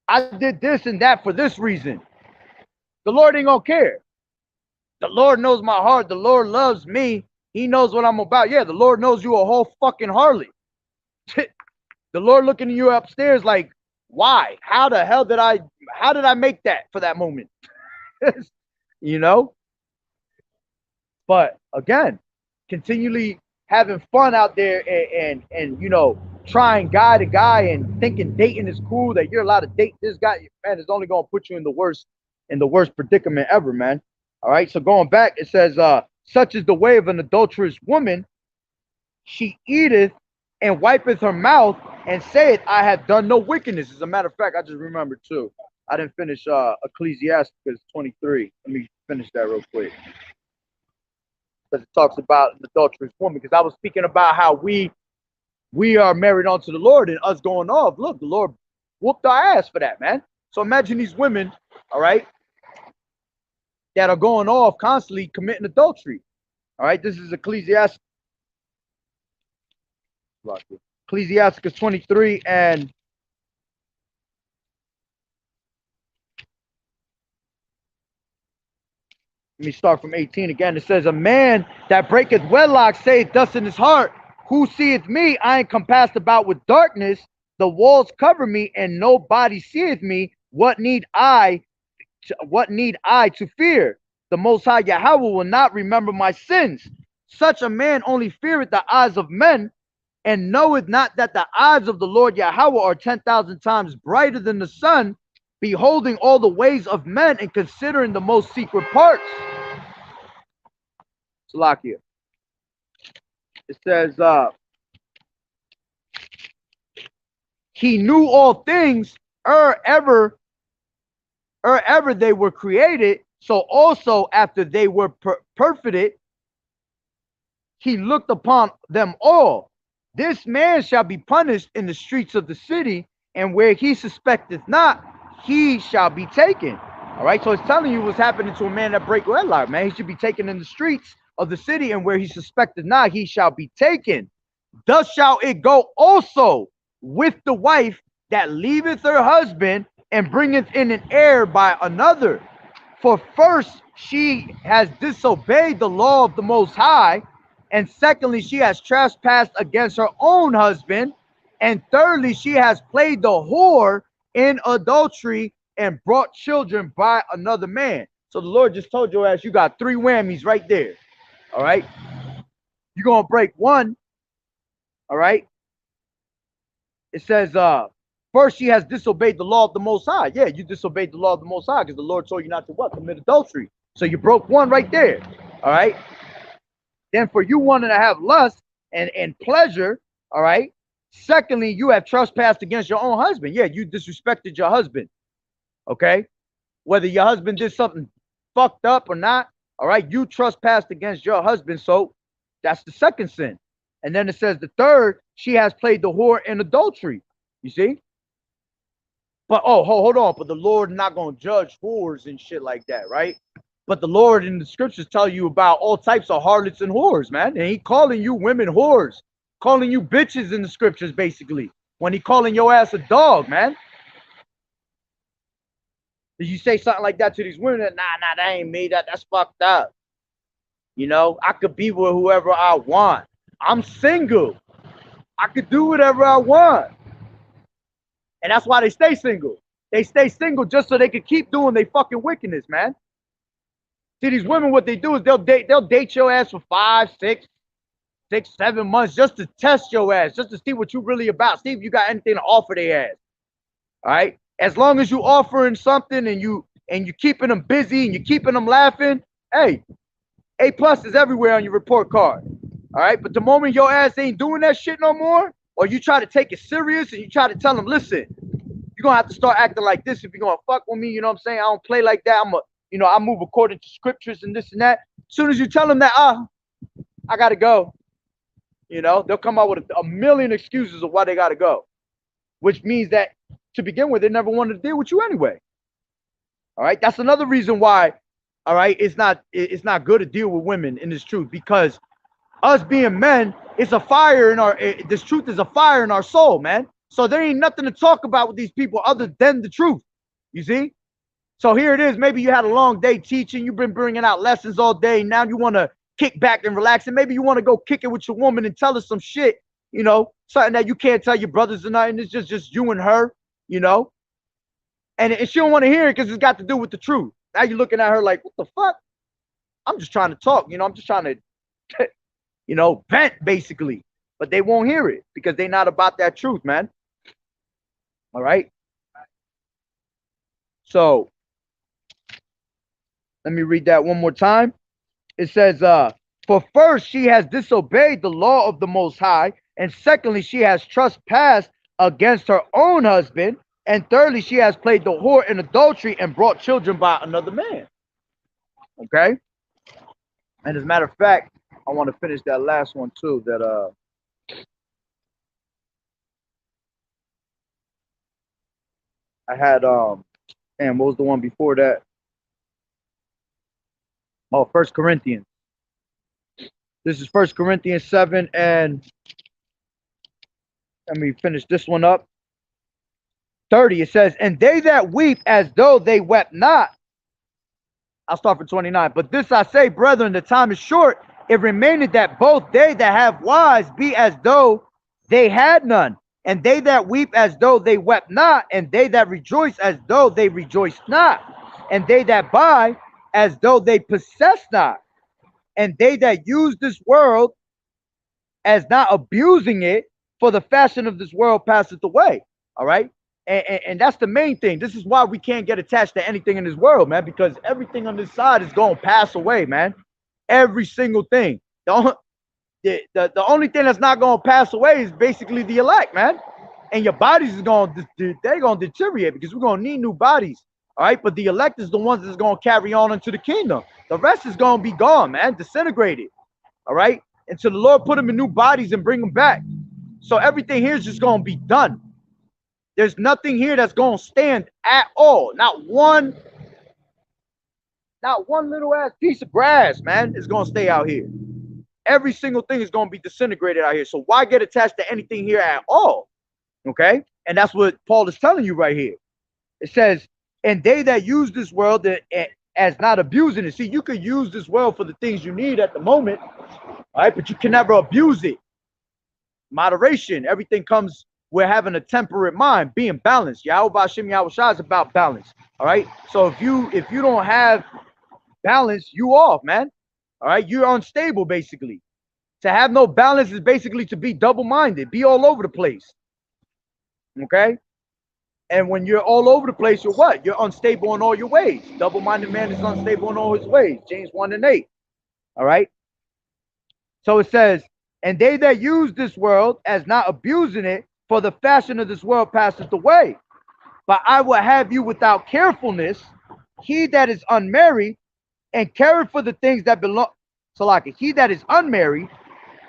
I did this and that for this reason. The Lord ain't gonna care. The Lord knows my heart. The Lord loves me. He knows what I'm about. Yeah, the Lord knows you a whole fucking harlot. The Lord looking at you upstairs like, why? How did I make that for that moment? You know? But again, continually having fun out there and trying guy to guy and thinking dating is cool, that you're allowed to date this guy, man, is only gonna put you in the worst predicament ever, man. All right. So going back, it says, such is the way of an adulterous woman. She eateth and wipeth her mouth and saith, I have done no wickedness. As a matter of fact, I just remembered too. I didn't finish Ecclesiastes 23. Let me finish that real quick. Because it talks about an adulterous woman. Because I was speaking about how we are married unto the Lord and us going off. Look, the Lord whooped our ass for that, man. So imagine these women, all right, that are going off constantly committing adultery. All right, this is Ecclesiastes 23 and let me start from 18 again. It says, a man that breaketh wedlock saith thus in his heart, who seeth me? I am compassed about with darkness. The walls cover me, and nobody seeth me. What need I to fear? The Most High Yahweh will not remember my sins. Such a man only feareth the eyes of men, and knoweth not that the eyes of the Lord Yahweh are 10,000 times brighter than the sun, beholding all the ways of men and considering the most secret parts. Salakia. It says, he knew all things ever they were created. So also after they were perfected, he looked upon them all. This man shall be punished in the streets of the city, and where he suspecteth not, he shall be taken. All right, so it's telling you what's happening to a man that break wedlock, man. He should be taken in the streets of the city, and where he suspected not, he shall be taken. Thus shall it go also with the wife that leaveth her husband and bringeth in an heir by another. For first she has disobeyed the law of the Most High, and secondly she has trespassed against her own husband, and thirdly she has played the whore in adultery and brought children by another man. So the Lord just told your ass you got 3 whammies right there. All right, you're gonna break one. All right, it says first she has disobeyed the law of the Most High. Yeah, you disobeyed the law of the Most High because the Lord told you not to what? Commit adultery. So you broke one right there. All right, then for you wanting to have lust and pleasure, all right, secondly you have trespassed against your own husband. Yeah, you disrespected your husband. Okay, whether your husband did something fucked up or not, all right, you trespassed against your husband, so that's the second sin. And then it says the third, she has played the whore in adultery. You see? But hold on, but the Lord not gonna judge whores and shit like that, right? But the Lord in the scriptures tell you about all types of harlots and whores, man. And he calling you women whores, calling you bitches in the scriptures, basically. When he calling your ass a dog, man. Did you say something like that to these women? Nah, that ain't me. That's fucked up. You know, I could be with whoever I want. I'm single. I could do whatever I want. And that's why they stay single. They stay single just so they can keep doing their fucking wickedness, man. See, these women, what they do is they'll date your ass for 5, 6, 7 months just to test your ass, just to see what you really about. See if you got anything to offer their ass. All right. As long as you offering something and you keeping them busy and you keeping them laughing, hey, A+ is everywhere on your report card. All right. But the moment your ass ain't doing that shit no more, or you try to take it serious and you try to tell them, listen, you're gonna have to start acting like this if you're gonna fuck with me. You know what I'm saying? I don't play like that. I move according to scriptures and this and that. As soon as you tell them that, I gotta go. You know, they'll come out with a million excuses of why they gotta go, which means that to begin with, they never wanted to deal with you anyway. All right, that's another reason why. All right, it's not good to deal with women in this truth, because us being men, it's a fire in our. This truth is a fire in our soul, man. So there ain't nothing to talk about with these people other than the truth. You see? So here it is. Maybe you had a long day teaching. You've been bringing out lessons all day. Now you want to kick back and relax, and maybe you want to go kick it with your woman and tell her some shit. You know, something that you can't tell your brothers or nothing. It's just you and her. You know, and she don't want to hear it because it's got to do with the truth. Now you're looking at her like, what the fuck? I'm just trying to talk. You know, I'm just trying to, you know, vent basically. But they won't hear it because they're not about that truth, man. All right. So let me read that one more time. It says, for first she has disobeyed the law of the Most High, and secondly she has trespassed against her own husband, and thirdly she has played the whore in adultery and brought children by another man. Okay. And as a matter of fact, I want to finish that last one too, that I had and what was the one before that? Oh, 1 Corinthians. This is 1 Corinthians 7, and let me finish this one up. 30, it says, and they that weep as though they wept not. I'll start from 29. But this I say, brethren, the time is short. It remaineth that both they that have wives be as though they had none, and they that weep as though they wept not, and they that rejoice as though they rejoiced not, and they that buy as though they possess not, and they that use this world as not abusing it, for the fashion of this world passeth away. All right. And that's the main thing. This is why we can't get attached to anything in this world, man, because everything on this side is going to pass away, man. Every single thing. The only thing that's not going to pass away is basically the elect, man. And your bodies is going to, they're going to deteriorate because we're going to need new bodies. All right. But the elect is the ones that's going to carry on into the kingdom. The rest is going to be gone, man, disintegrated. All right. Until the Lord put them in new bodies and bring them back. So everything here is just going to be done. There's nothing here that's going to stand at all. Not one little ass piece of grass, man, is going to stay out here. Every single thing is going to be disintegrated out here. So why get attached to anything here at all? Okay? And that's what Paul is telling you right here. It says, and they that use this world as not abusing it. See, you could use this world for the things you need at the moment, all right? But you can never abuse it. Moderation. Everything comes with having a temperate mind, being balanced. Yahweh Bashim Yahweh Shah is about balance. All right. So if you don't have balance, you off, man. All right. You're unstable, basically. To have no balance is basically to be double-minded, be all over the place. Okay. And when you're all over the place, you're what? You're unstable in all your ways. Double-minded man is unstable in all his ways. James 1:8. All right. So it says, and they that use this world as not abusing it, for the fashion of this world passeth away. But I will have you without carefulness, he that is unmarried, and careth for the things that belong. So like he that is unmarried,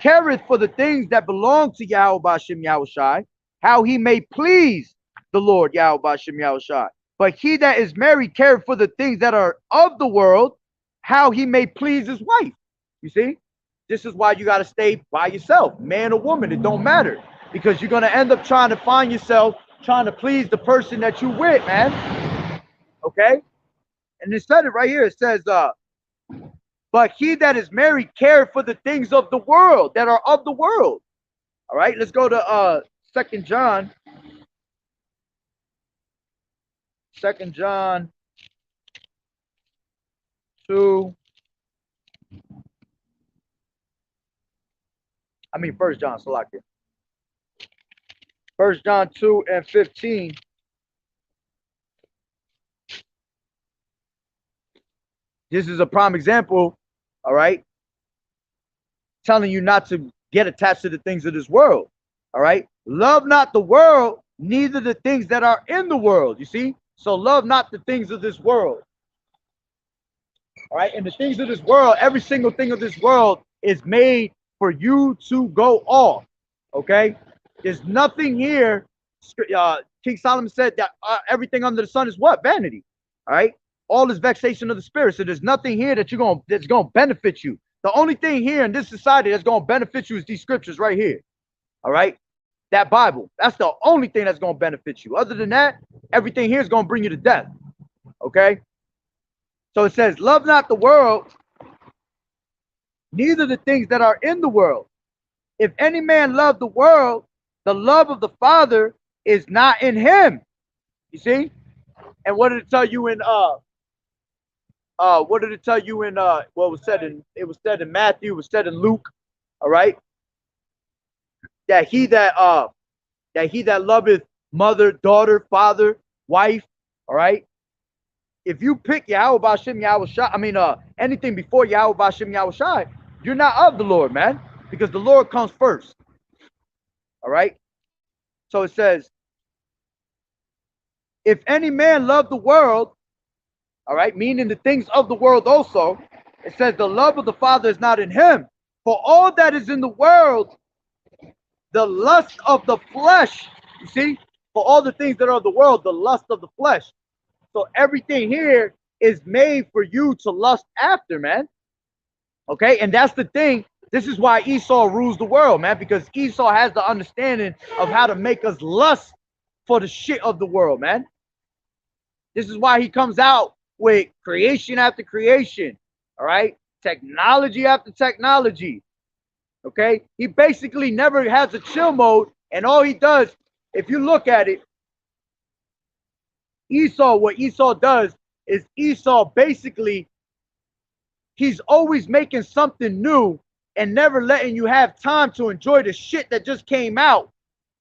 careth for the things that belong to Yahweh Bashim Yahweh Shai, how he may please the Lord Yahweh Bashim Yahweh Shai. But he that is married careth for the things that are of the world, how he may please his wife. You see? This is why you got to stay by yourself, man or woman. It don't matter, because you're going to end up trying to find yourself trying to please the person that you with, man. Okay? And it said it right here. It says, but he that is married careth for the things of the world, that are of the world. All right, let's go to 2 John. 2 John 2. 1 John, Salakia. 1 John 2:15. This is a prime example, all right, telling you not to get attached to the things of this world, all right? Love not the world, neither the things that are in the world, you see? So love not the things of this world, all right? And the things of this world, every single thing of this world is made for you to go off, okay? There's nothing here. King Solomon said that everything under the sun is what? Vanity, all right? All is vexation of the spirit. So there's nothing here that's gonna benefit you. The only thing here in this society that's gonna benefit you is these scriptures right here, all right? That Bible. That's the only thing that's gonna benefit you. Other than that, everything here is gonna bring you to death, okay? So it says, love not the world, neither the things that are in the world. If any man love the world, the love of the Father is not in him. You see? And what did it tell you in what did it tell you in what was said in Matthew, it was said in Luke, all right? That he that loveth mother, daughter, father, wife, all right? If you pick Yahweh Bashim Yahweh Shai, anything before Yahweh Bashim Yahweh Shai, you're not of the Lord, man, because the Lord comes first. All right. So it says, if any man love the world, all right, meaning the things of the world also, it says the love of the Father is not in him. For all that is in the world, the lust of the flesh, you see, for all the things that are of the world, the lust of the flesh. So everything here is made for you to lust after, man. Okay, and that's the thing. This is why Esau rules the world, man, because Esau has the understanding of how to make us lust for the shit of the world, man. This is why he comes out with creation after creation, all right? Technology after technology, okay? He basically never has a chill mode, and all he does, if you look at it, what Esau does is Esau basically, he's always making something new and never letting you have time to enjoy the shit that just came out.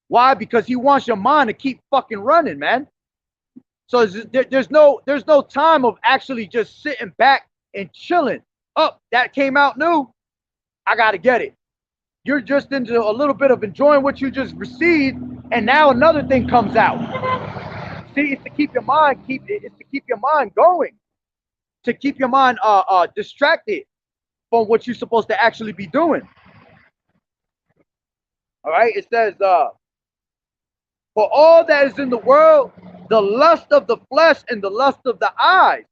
Why? Because he wants your mind to keep fucking running, man. So there's no time of actually just sitting back and chilling. Oh, that came out new. I gotta get it. You're just into a little bit of enjoying what you just received, and now another thing comes out. See, it's to keep your mind going, to keep your mind distracted from what you're supposed to actually be doing. All right, it says For all that is in the world, the lust of the flesh and the lust of the eyes.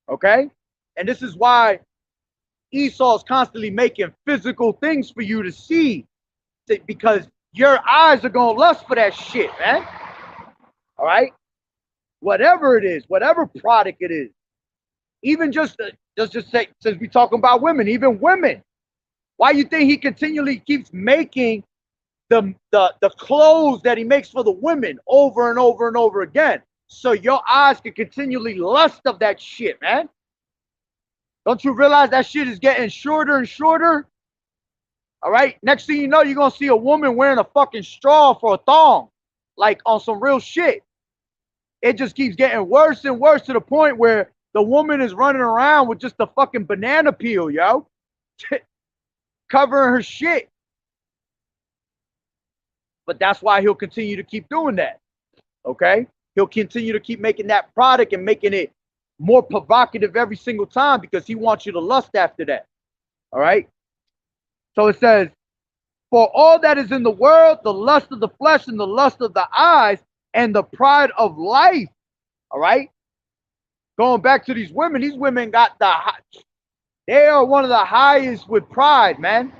Okay? And this is why Esau is constantly making physical things for you to see, because your eyes are going to lust for that shit, man. All right? Whatever it is, whatever product it is. Even just say, since we're talking about women, even women. Why you think he continually keeps making the clothes that he makes for the women over and over and over again? So your eyes can continually lust of that shit, man. Don't you realize that shit is getting shorter and shorter? All right. Next thing you know, you're going to see a woman wearing a fucking straw for a thong, like on some real shit. It just keeps getting worse and worse to the point where the woman is running around with just a fucking banana peel, yo, covering her shit. But that's why he'll continue to keep doing that. Okay? He'll continue to keep making that product and making it more provocative every single time because he wants you to lust after that. All right? So it says, for all that is in the world, the lust of the flesh and the lust of the eyes and the pride of life. All right? Going back to these women got they are one of the highest with pride, man.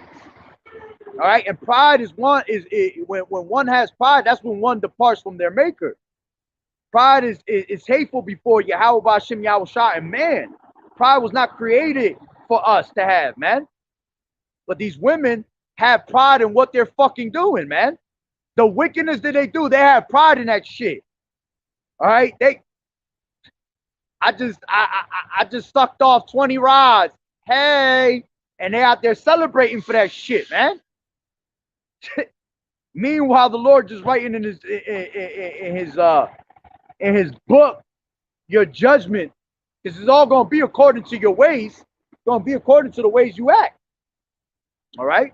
All right? And pride is when one has pride, that's when one departs from their maker. Pride is hateful before Yahweh B'Shem Yahushua and man. Pride was not created for us to have, man. But these women have pride in what they're fucking doing, man. The wickedness that they do, they have pride in that shit. All right? I just sucked off 20 rods. Hey, and they out there celebrating for that shit, man. Meanwhile, the Lord just writing in his book, your judgment. This is all going to be according to your ways. It's going to be according to the ways you act. All right?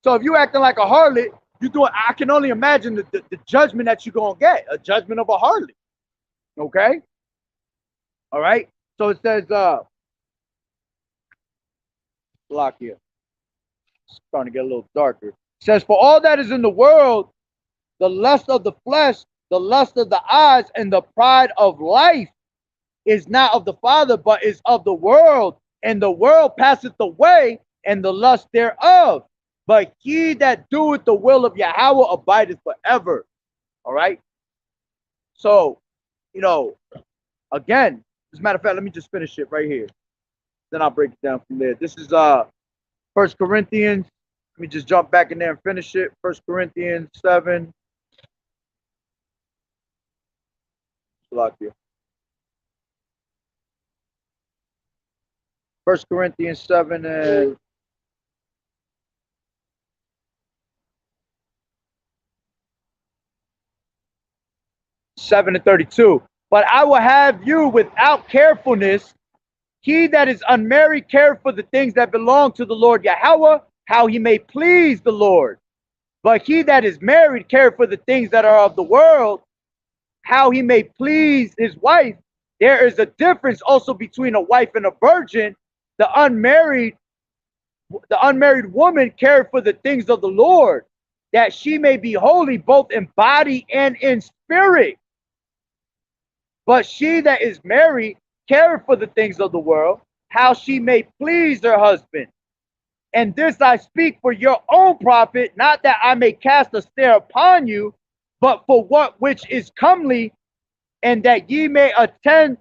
So if you acting like a harlot, I can only imagine the judgment that you're going to get. A judgment of a harlot. Okay? All right? So it says, block here. It's starting to get a little darker. It says, for all that is in the world, the lust of the flesh, the lust of the eyes, and the pride of life is not of the Father, but is of the world. And the world passeth away, and the lust thereof. But he that doeth the will of Yahweh abideth forever. All right? So, again, as a matter of fact, let me just finish it right here. Then I'll break it down from there. This is 1 Corinthians. Let me just jump back in there and finish it. 1 Corinthians 7. Block here. 1 Corinthians 7 and 32. But I will have you without carefulness. He that is unmarried care for the things that belong to the Lord Yahweh, how he may please the Lord. But he that is married care for the things that are of the world, how he may please his wife. There is a difference also between a wife and a virgin. The unmarried woman cared for the things of the Lord, that she may be holy both in body and in spirit. But she that is married cared for the things of the world, how she may please her husband. And this I speak for your own profit, not that I may cast a snare upon you, but for what which is comely, and that ye may attend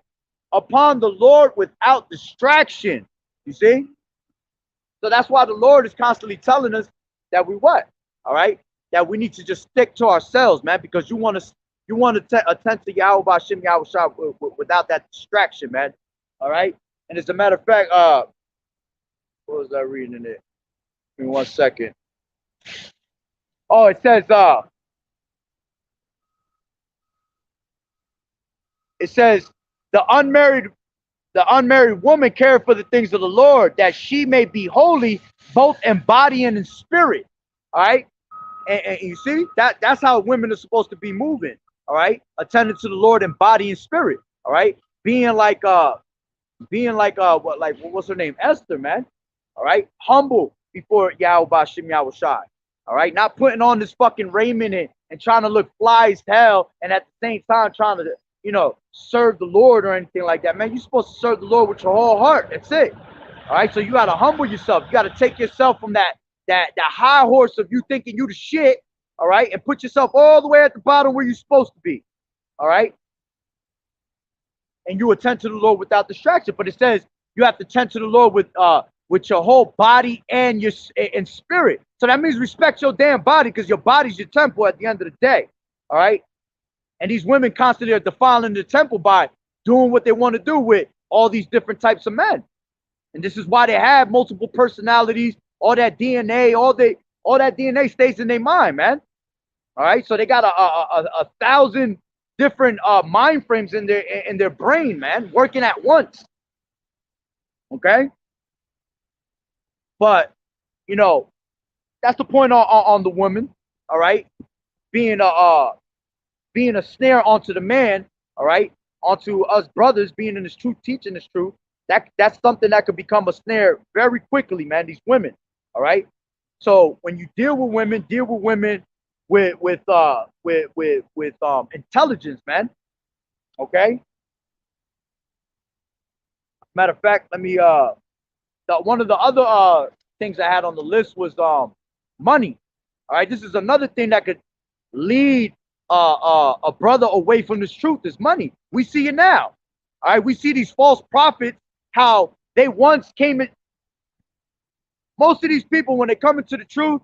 upon the Lord without distraction. You see? So that's why the Lord is constantly telling us that we what? All right? That we need to just stick to ourselves, man, because you want to attend to Yahweh B'Shem Yahushua without that distraction, man. All right? And as a matter of fact, what was I reading in it? Give me 1 second. Oh, it says, the unmarried woman care for the things of the Lord, that she may be holy both in body and in spirit. All right? And you see, that's how women are supposed to be moving. All right? Attending to the Lord in body and spirit. All right? Being like what's her name? Esther, man. All right? Humble before Yahweh B'Shem Yahushua. All right, not putting on this fucking raiment and trying to look fly as hell, and at the same time trying to, serve the Lord or anything like that. Man, you're supposed to serve the Lord with your whole heart. That's it. All right, so you gotta humble yourself. You gotta take yourself from that high horse of you thinking you the shit. All right, and put yourself all the way at the bottom where you're supposed to be. All right, and you attend to the Lord without distraction. But it says you have to tend to the Lord with your whole body and your and spirit. So that means respect your damn body, because your body's your temple at the end of the day. All right, and these women constantly are defiling the temple by doing what they want to do with all these different types of men. And this is why they have multiple personalities, all that DNA, all that DNA stays in their mind, man. All right, so they got a thousand different mind frames in their brain, man, working at once. Okay, but that's the point on the woman. All right, being a snare onto the man. All right, onto us brothers being in this truth, teaching this truth. That's something that could become a snare very quickly, man. These women. All right, so when you deal with women with intelligence, man. Okay. Matter of fact, let me one of the other things I had on the list was money. All right, this is another thing that could lead a brother away from this truth, is money. We see it now. All right, we see these false prophets, how they once came in. Most of these people, when they come into the truth,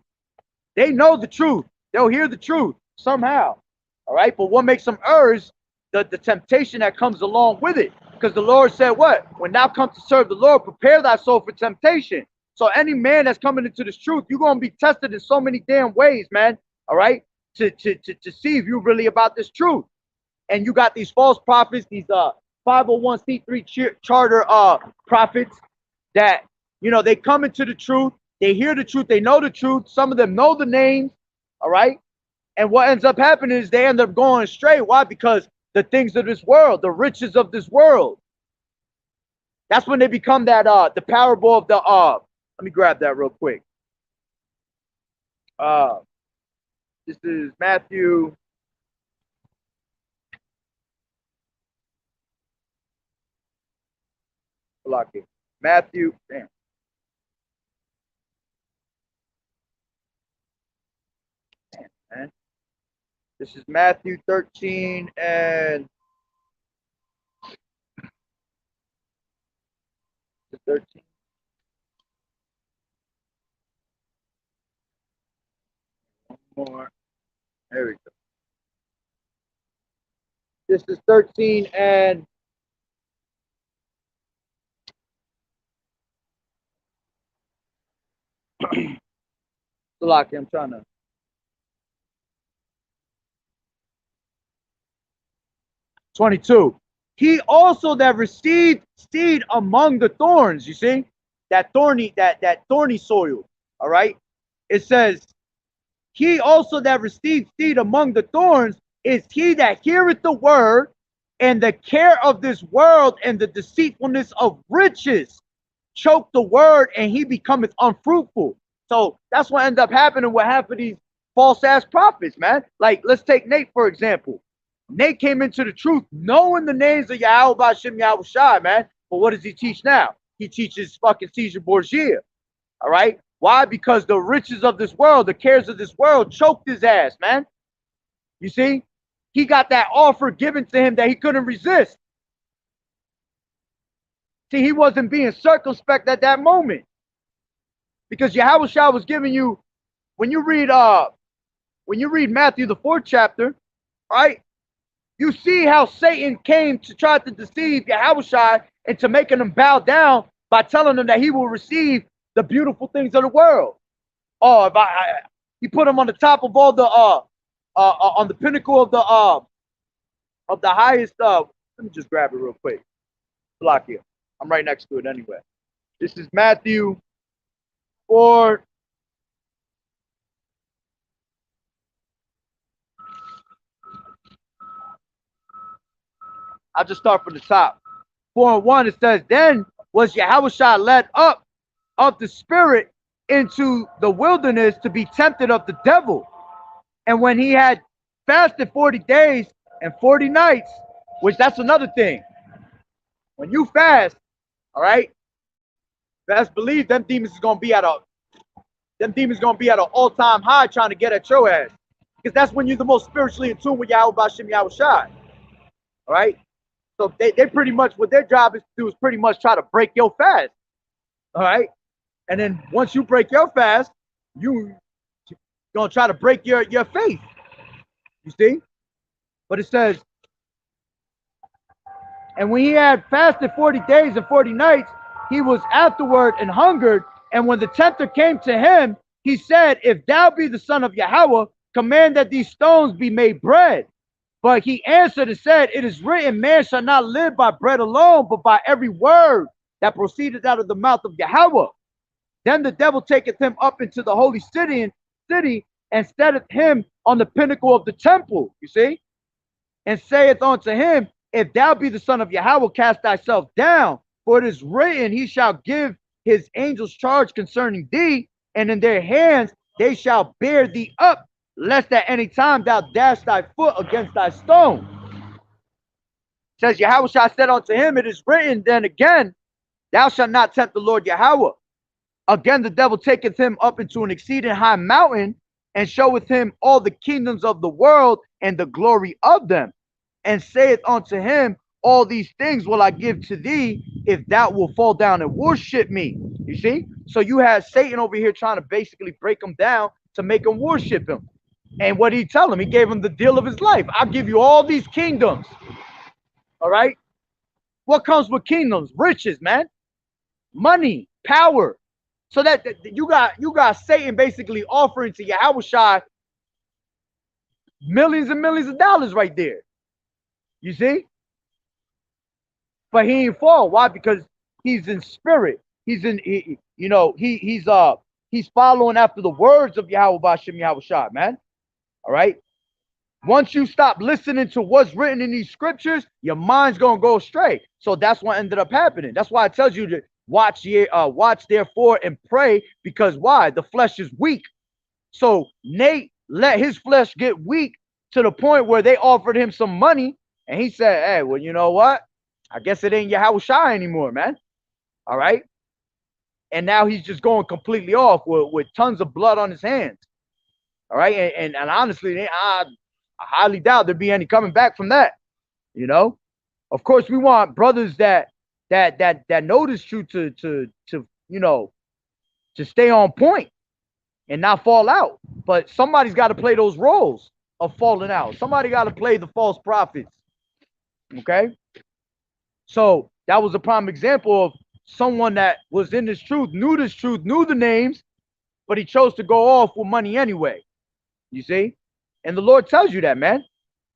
they know the truth. They'll hear the truth somehow. All right, but what makes them err is the temptation that comes along with it. Because the Lord said what? When thou come to serve the Lord, prepare thy soul for temptation. So any man that's coming into this truth, you're going to be tested in so many damn ways, man. All right, to see if you're really about this truth. And you got these false prophets, these 501c3 charter prophets that, they come into the truth, they hear the truth, they know the truth. Some of them know the names. All right, and what ends up happening is they end up going astray. Why? Because the things of this world, the riches of this world. That's when they become that the parable of the let me grab that real quick. This is Matthew. Matthew, damn. Damn, man. This is Matthew 13 and 13. One more. There we go. This is 13 and Salaki, I'm trying to. "22. He also that received seed among the thorns," you see, that thorny soil. All right. It says, "He also that received seed among the thorns is he that heareth the word, and the care of this world and the deceitfulness of riches choke the word, and he becometh unfruitful." So that's what ended up happening with half of these false ass prophets, man. Like, let's take Nate, for example. Nate came into the truth knowing the names of Yahweh Bashim Yahweh Shai, man. But what does he teach now? He teaches fucking Caesar Borgia. All right. Why? Because the riches of this world, the cares of this world choked his ass, man. You see? He got that offer given to him that he couldn't resist. See, he wasn't being circumspect at that moment. Because Yahweh Shai was giving you, when you read Matthew the 4th chapter, right? You see how Satan came to try to deceive Yahweh Shai into making him bow down by telling him that he will receive the beautiful things of the world. Oh, he put him on the top of all the on the pinnacle of the highest. Let me just grab it real quick. Block here. I'm right next to it anyway. This is Matthew 4. I'll just start from the top. 4:1, it says, "Then was Yahweh Shai led up of the spirit into the wilderness to be tempted of the devil. And when he had fasted 40 days and 40 nights, which that's another thing. When you fast, all right, best believe them demons is gonna be at an all-time high trying to get at your ass. Because that's when you're the most spiritually in tune with Yahweh Bashem Yahweh Shai. All right? So they pretty much, what their job is to do is pretty much try to break your fast. All right? And then once you break your fast, you gonna try to break your faith. You see? But it says, and when he had fasted 40 days and 40 nights, he was afterward and hungered. And when the tempter came to him, he said, if thou be the son of Yahweh, command that these stones be made bread. But he answered and said, it is written, man shall not live by bread alone, but by every word that proceeded out of the mouth of Yahweh. Then the devil taketh him up into the holy city and setteth him on the pinnacle of the temple, you see, and saith unto him, if thou be the son of Yahweh, cast thyself down, for it is written, he shall give his angels charge concerning thee, and in their hands they shall bear thee up, lest at any time thou dash thy foot against thy stone. It says, Yahweh shall said unto him, it is written, then again, thou shalt not tempt the Lord Yahweh. Again, the devil taketh him up into an exceeding high mountain, and showeth him all the kingdoms of the world and the glory of them, and saith unto him, all these things will I give to thee if thou wilt fall down and worship me. You see? So you have Satan over here trying to basically break him down to make him worship him. And what did he tell him? He gave him the deal of his life. I'll give you all these kingdoms. All right? What comes with kingdoms? Riches, man. Money, power. So that you got Satan basically offering to Yahweh Shai millions and millions of dollars right there. You see? But he ain't fall. Why? Because he's in spirit. He's following after the words of Yahweh Bashem Yahweh Shai, man. All right. Once you stop listening to what's written in these scriptures, your mind's gonna go astray. So that's what ended up happening. That's why it tells you to watch therefore and pray, because why? The flesh is weak. So Nate let his flesh get weak to the point where they offered him some money, and he said, hey, well, you know what? I guess it ain't Yahweh Shai anymore, man. All right. And now he's just going completely off with tons of blood on his hands. All right. And honestly, I highly doubt there'd be any coming back from that. You know, of course, we want brothers that know this truth to stay on point and not fall out. But somebody's got to play those roles of falling out. Somebody got to play the false prophets. Okay. So that was a prime example of someone that was in this truth, knew the names, but he chose to go off with money anyway. You see? And the Lord tells you that, man.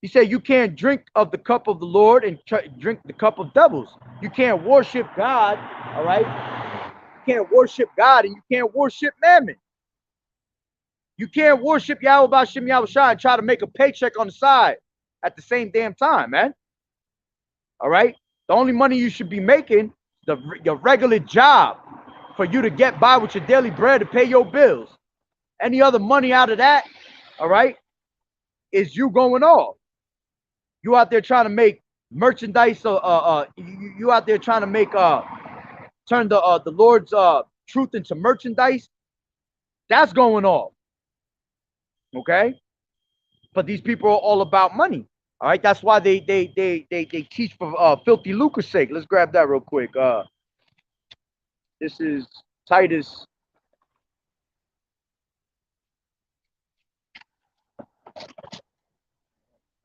He said you can't drink of the cup of the Lord and drink the cup of devils. You can't worship God, all right? You can't worship God and you can't worship mammon. You can't worship Yahweh Bashem Yahweh Shai and try to make a paycheck on the side at the same damn time, man. All right? The only money you should be making, your regular job for you to get by with your daily bread to pay your bills. Any other money out of that, all right, is you going off. You out there trying to make merchandise. You out there trying to make turn the Lord's truth into merchandise. That's going off. Okay, but these people are all about money. All right, that's why they teach for filthy lucre's sake. Let's grab that real quick. This is Titus.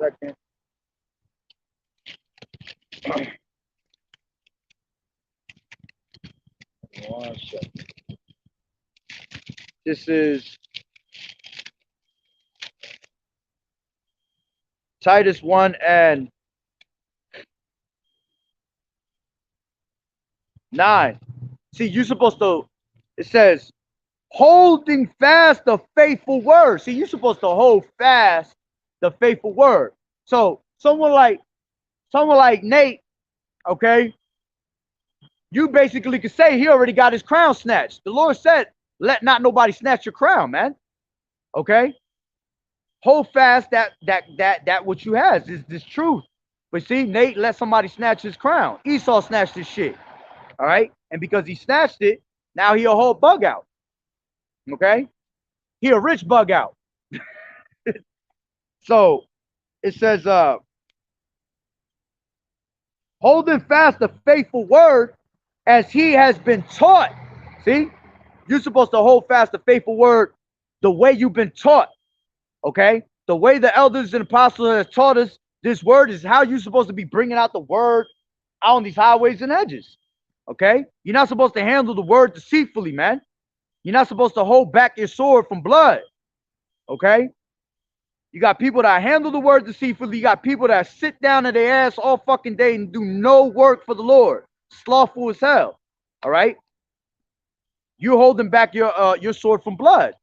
Second. One second. This is Titus 1 and 9. See, you're supposed to, it says, holding fast the faithful word. See, you're supposed to hold fast the faithful word. So someone like Nate, okay, you basically could say he already got his crown snatched. The Lord said, Let not nobody snatch your crown, man. Okay? Hold fast that what you has is this truth. But see, Nate let somebody snatch his crown. Esau snatched his shit. All right? And because he snatched it, now he a whole bug out. Okay? He a rich bug out. So it says, holding fast the faithful word as he has been taught. See, you're supposed to hold fast the faithful word the way you've been taught. Okay, the way the elders and apostles have taught us this word is how you're supposed to be bringing out the word out on these highways and edges. Okay, you're not supposed to handle the word deceitfully, man. You're not supposed to hold back your sword from blood. Okay, you got people that handle the word deceitfully. You got people that sit down at their ass all fucking day and do no work for the Lord. Slothful as hell. All right. You're holding back your sword from blood.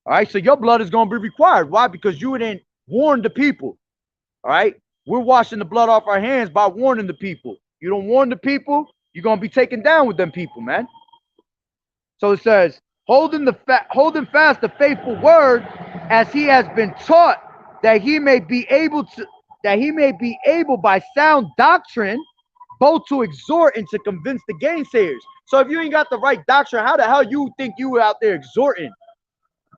All right. So your blood is going to be required. Why? Because you didn't warn the people. All right. We're washing the blood off our hands by warning the people. You don't warn the people, you're going to be taken down with them people, man. So it says, holding fast the faithful word as he has been taught, that he may be able by sound doctrine both to exhort and to convince the gainsayers. So if you ain't got the right doctrine, how the hell you think you out there exhorting?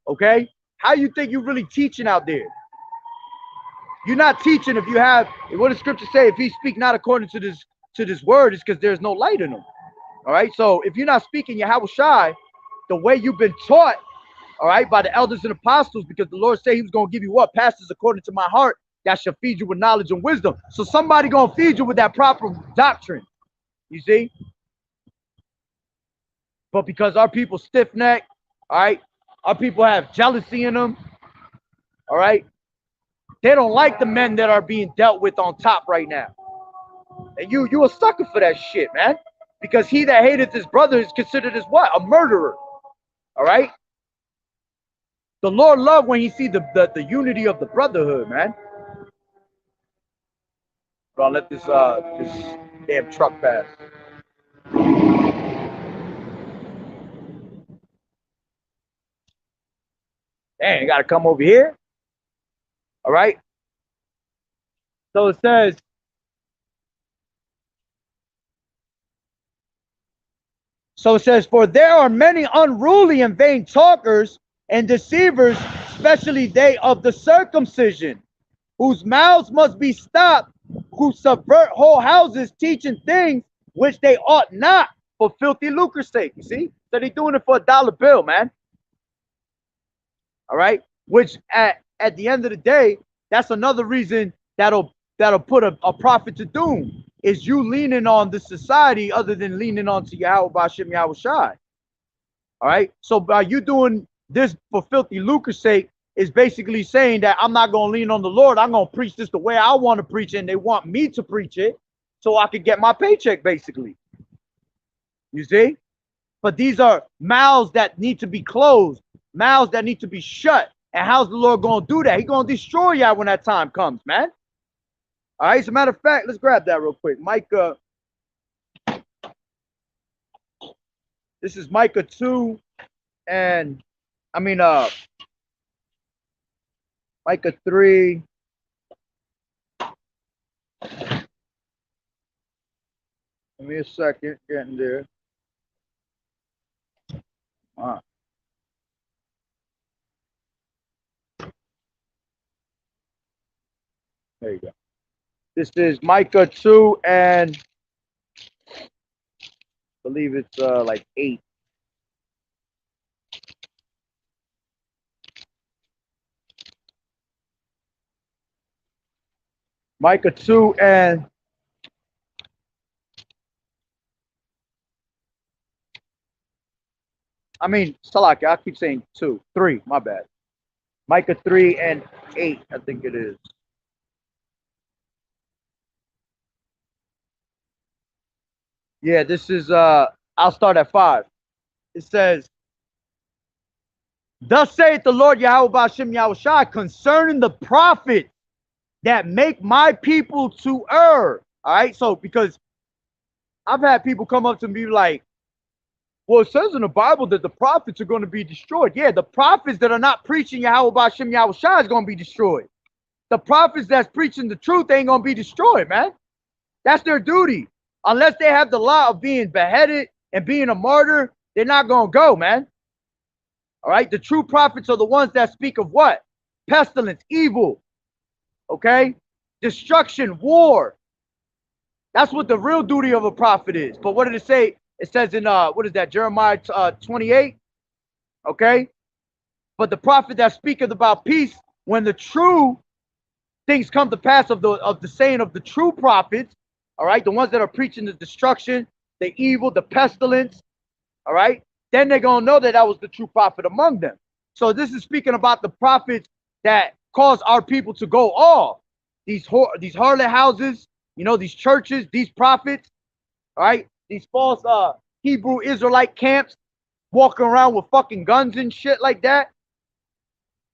Okay, how you think you really teaching out there? You're not teaching if you have, what does scripture say? If he speak not according to this word, it's because there's no light in him. All right, so if you're not speaking Yahweh Shai the way you've been taught, all right, by the elders and apostles, because the Lord said he was going to give you what? Pastors according to my heart, that shall feed you with knowledge and wisdom. So somebody going to feed you with that proper doctrine, you see? But because our people stiff-necked, all right, our people have jealousy in them, all right, they don't like the men that are being dealt with on top right now. And you a sucker for that shit, man. Because he that hateth his brother is considered as what? A murderer. All right? The Lord love when he see the unity of the brotherhood, man. But I'll let this damn truck pass. Dang, you gotta come over here. All right. So it says, for there are many unruly and vain talkers and deceivers, especially they of the circumcision, whose mouths must be stopped, who subvert whole houses, teaching things which they ought not, for filthy lucre's sake. You see? So they're doing it for a dollar bill, man. All right? Which at the end of the day, that's another reason that'll put a prophet to doom, is you leaning on the society other than leaning on to Yahweh B'Shem Yahweh Shai. All right? So by you doing this for filthy lucre's sake is basically saying that I'm not going to lean on the Lord. I'm going to preach this the way I want to preach it, and they want me to preach it so I could get my paycheck, basically. You see? But these are mouths that need to be closed, mouths that need to be shut. And how's the Lord going to do that? He's going to destroy y'all when that time comes, man. All right, as a matter of fact, let's grab that real quick. Micah. This is Micah 2 and, Micah 3. Give me a second, getting there. All right. There you go. This is Micah 2 and I believe it's like 8. Micah 2 and Salaki, I keep saying 2, 3, my bad. Micah 3 and 8, I think it is. Yeah, this is, I'll start at 5. It says, thus saith the Lord Yahweh B'Shem Yahweh Shai concerning the prophets that make my people to err. All right, so because I've had people come up to me like, Well, it says in the Bible that the prophets are going to be destroyed. Yeah, the prophets that are not preaching Yahweh B'Shem Yahweh Shai is going to be destroyed. The prophets that's preaching the truth ain't going to be destroyed, man. That's their duty. Unless they have the law of being beheaded and being a martyr, they're not going to go, man. All right? The true prophets are the ones that speak of what? Pestilence, evil, okay? Destruction, war. That's what the real duty of a prophet is. But what did it say? It says in, what is that, Jeremiah 28, okay? But the prophet that speaketh about peace, when the true things come to pass of the saying of the true prophets, all right, the ones that are preaching the destruction, the evil, the pestilence, all right, then they're going to know that that was the true prophet among them. So this is speaking about the prophets that cause our people to go off. These harlot houses, you know, these churches, these prophets, all right, these false Hebrew Israelite camps walking around with fucking guns and shit like that.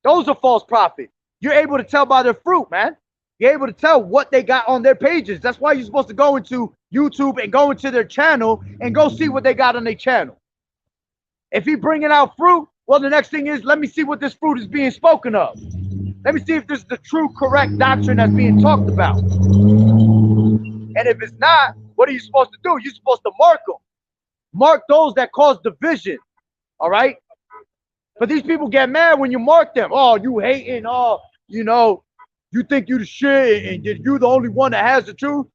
Those are false prophets. You're able to tell by their fruit, man. You're able to tell what they got on their pages. That's why you're supposed to go into YouTube and go into their channel and go see what they got on their channel. If he's bringing out fruit, well, the next thing is, let me see what this fruit is being spoken of. Let me see if this is the true, correct doctrine that's being talked about. And if it's not, what are you supposed to do? You're supposed to mark them. Mark those that cause division, all right? But these people get mad when you mark them. Oh, you hating, oh, you know, you think you the shit and you the only one that has the truth.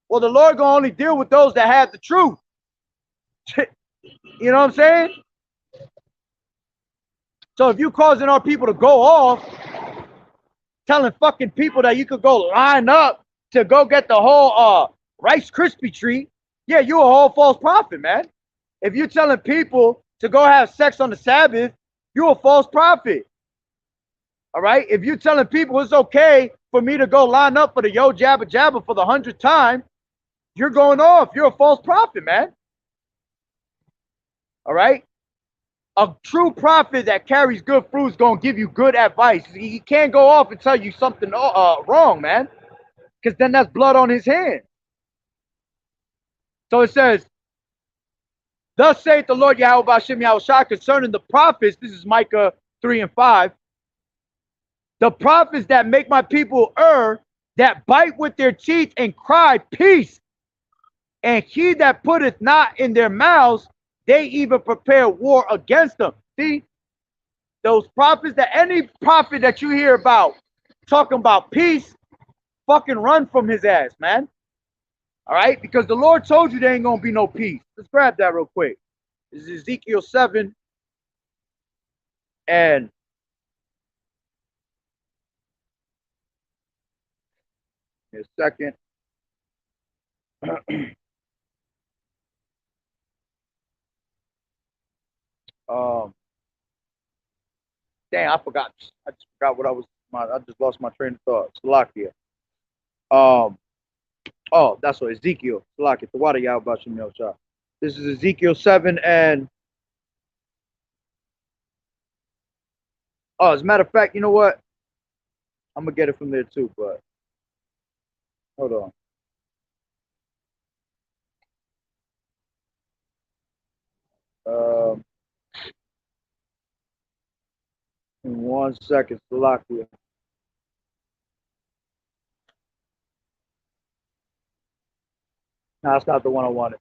Well, the Lord gonna only deal with those that have the truth. You know what I'm saying? So if you causing our people to go off, telling fucking people that you could go line up to go get the whole Rice Krispie treat, yeah, you're a whole false prophet, man. If you're telling people to go have sex on the Sabbath, you're a false prophet. All right? If you're telling people it's okay for me to go line up for the yo jabba jabba for the 100th time, you're going off. You're a false prophet, man. All right? A true prophet that carries good fruit is going to give you good advice. He can't go off and tell you something wrong, man, because then that's blood on his hands. So it says, thus saith the Lord Yahweh B'Shem Yahweh Shai concerning the prophets, this is Micah 3 and 5, the prophets that make my people err, that bite with their teeth and cry, peace, and he that putteth not in their mouths, they even prepare war against them. See, those prophets, that any prophet that you hear about talking about peace, fucking run from his ass, man. All right, because the Lord told you there ain't gonna be no peace. Let's grab that real quick. This is Ezekiel 7 and a second. Dang, I forgot. I just forgot what I was. I just lost my train of thought. Salakia. Oh, that's what Ezekiel. Salakia. The water Yahweh B'Shem Yahweh Shai. This is Ezekiel 7 and. Oh, as a matter of fact, you know what? I'm gonna get it from there too, but hold on. In 1 second, Salakia. No, that's not the one I wanted.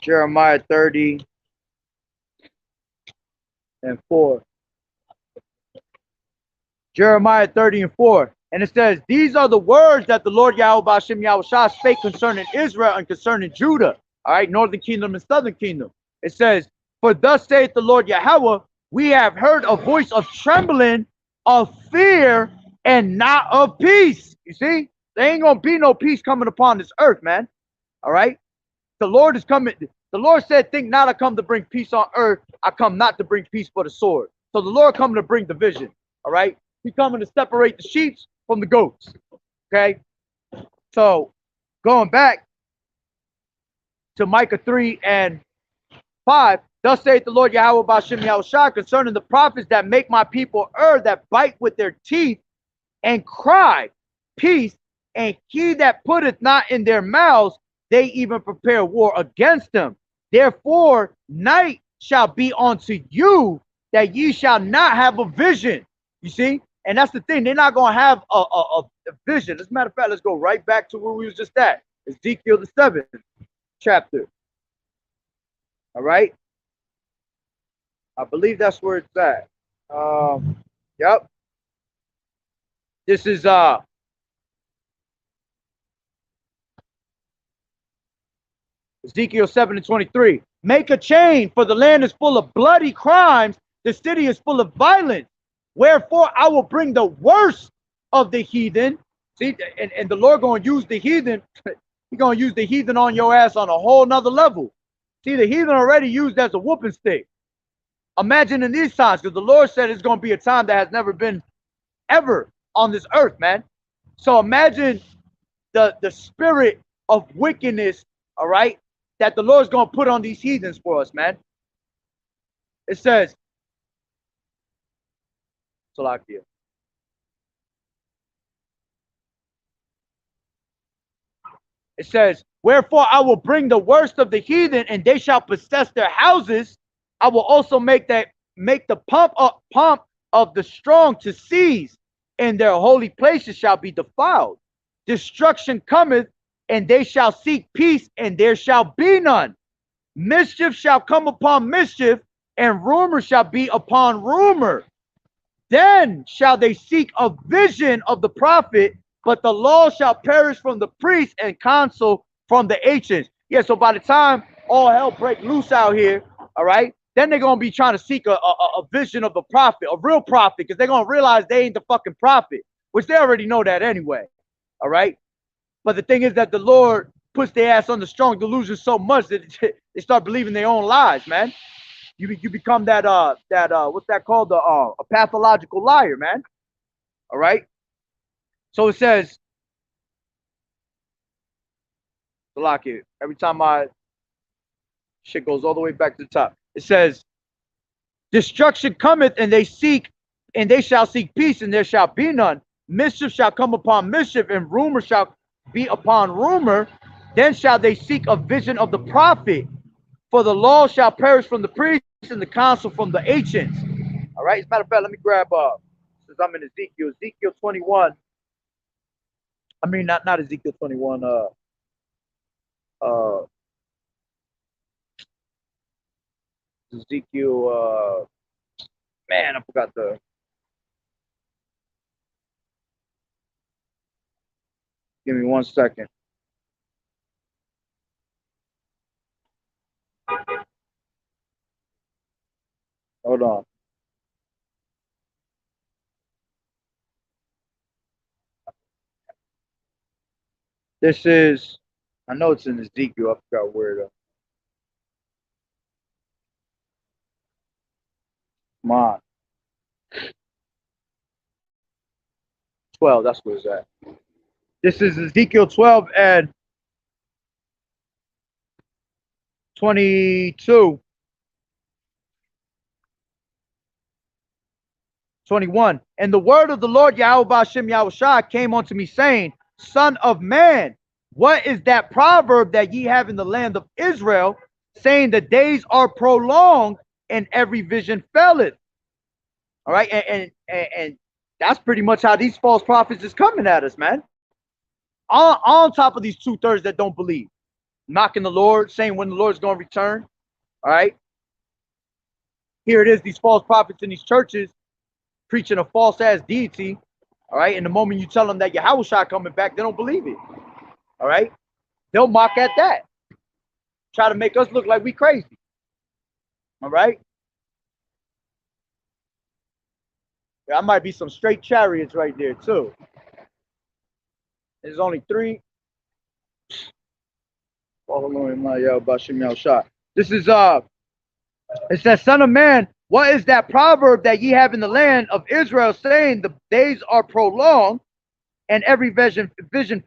Jeremiah 30 and 4. Jeremiah 30 and 4. And it says, these are the words that the Lord Yahweh B'Shem Yahweh Shai spake concerning Israel and concerning Judah. All right, northern kingdom and southern kingdom. It says, for thus saith the Lord Yahweh, we have heard a voice of trembling, of fear, and not of peace. You see, there ain't gonna be no peace coming upon this earth, man. All right, the Lord is coming. The Lord said, think not I come to bring peace on earth. I come not to bring peace but a sword. So the Lord coming to bring division. All right, He coming to separate the sheep from the goats. Okay, so going back to Micah 3 and 5, Thus saith the Lord Yahweh Bashem Yahushua concerning the prophets that make my people err, that bite with their teeth and cry, peace, and he that putteth not in their mouths, they even prepare war against them. Therefore, night shall be unto you, that ye shall not have a vision. You see? And that's the thing. They're not going to have a vision. As a matter of fact, let's go right back to where we was just at. Ezekiel the 7th chapter. All right? I believe that's where it's at. Yep. This is Ezekiel 7:23. Make a chain, for the land is full of bloody crimes. The city is full of violence. Wherefore I will bring the worst of the heathen. See, and the Lord going to use the heathen. He's going to use the heathen on your ass on a whole nother level. See, the heathen already used as a whooping stick. Imagine in these times, because the Lord said it's going to be a time that has never been ever on this earth, man. So imagine the spirit of wickedness, all right, that the Lord's going to put on these heathens for us, man. It says, Salakia. It says, wherefore I will bring the worst of the heathen, and they shall possess their houses. I will also make the pomp of the strong to cease, and their holy places shall be defiled. Destruction cometh, and they shall seek peace, and there shall be none. Mischief shall come upon mischief, and rumor shall be upon rumor. Then shall they seek a vision of the prophet, but the law shall perish from the priest and counsel from the ancients. Yeah, so by the time all hell break loose out here, all right, then they're going to be trying to seek a vision of the prophet, a real prophet, because they're going to realize they ain't the fucking prophet, which they already know that anyway, all right? But the thing is that the Lord puts their ass under strong delusion so much that they start believing their own lies, man. You become that what's that called, a pathological liar, man. All right. So it says, Salaki, every time my shit goes all the way back to the top, it says, destruction cometh, and they shall seek peace, and there shall be none. Mischief shall come upon mischief, and rumor shall be upon rumor. Then shall they seek a vision of the prophet, for the law shall perish from the priests, and the counsel from the ancients. All right. As a matter of fact, let me grab since I'm in Ezekiel 21. I mean, not Ezekiel 21. Ezekiel. Man, I forgot the. Give me 1 second. Hold on. This is, I know it's in Ezekiel. I forgot where though. Come on. 12, that's where it's at. This is Ezekiel 12 and 22. 21. And the word of the Lord Yahweh Bashem Yahushua came unto me, saying, Son of man, what is that proverb that ye have in the land of Israel, saying the days are prolonged and every vision faileth? All right, and that's pretty much how these false prophets is coming at us, man. On top of these 2/3 that don't believe, mocking the Lord, saying when the Lord's going to return. All right, here it is, these false prophets in these churches preaching a false ass deity. All right, and the moment you tell them that Yahushua coming back, they don't believe it. All right, they'll mock at that, try to make us look like we crazy. All right, yeah, I might be some straight chariots right there too. There's only 3. This is it says, Son of man, what is that proverb that ye have in the land of Israel, saying the days are prolonged and every vision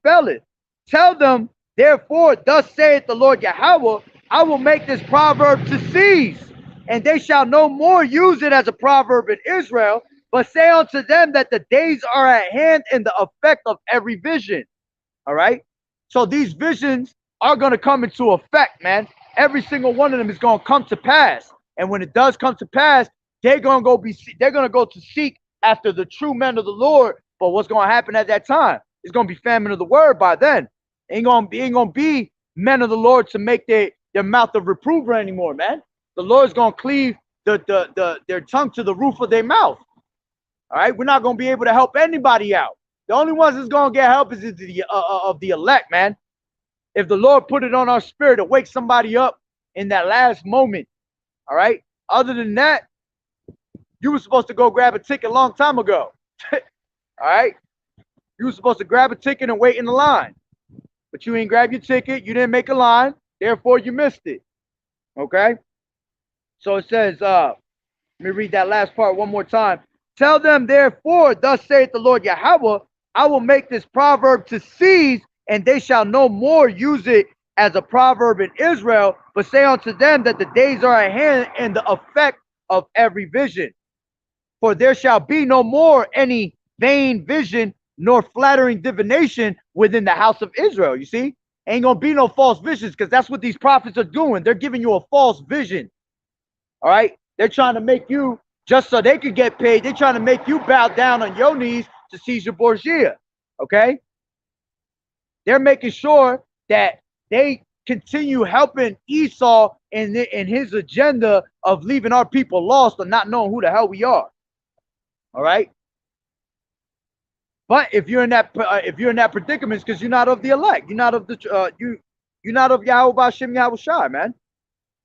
faileth? Tell them, therefore, thus saith the Lord Yahweh, I will make this proverb to cease. and they shall no more use it as a proverb in Israel, but say unto them that the days are at hand in the effect of every vision. All right. So these visions are going to come into effect, man. Every single one of them is going to come to pass. And when it does come to pass, they're going to go to seek after the true men of the Lord. But what's going to happen at that time? It's going to be famine of the word by then. Ain't going to be men of the Lord to make their mouth of reprover anymore, man. The Lord's going to cleave their tongue to the roof of their mouth. All right. We're not going to be able to help anybody out. The only ones that's going to get help is of the elect, man. If the Lord put it on our spirit to wake somebody up in that last moment, all right? Other than that, you were supposed to go grab a ticket a long time ago, all right? You were supposed to grab a ticket and wait in the line, but you ain't grab your ticket. You didn't make a line. Therefore, you missed it, okay? So it says, let me read that last part one more time. Tell them, therefore, thus saith the Lord Yahweh, I will make this proverb to cease, and they shall no more use it as a proverb in Israel, but say unto them that the days are at hand in the effect of every vision. For there shall be no more any vain vision nor flattering divination within the house of Israel. You see, ain't gonna be no false visions, because that's what these prophets are doing. They're giving you a false vision. All right, they're trying to make you, just so they could get paid, they're trying to make you bow down on your knees to Caesar Borgia, okay? They're making sure that they continue helping Esau in his agenda of leaving our people lost and not knowing who the hell we are. All right? But if you're in that predicament, it's because you're not of the elect. You're not of the you're not of Yahweh B'Shem Yahweh Shai, man.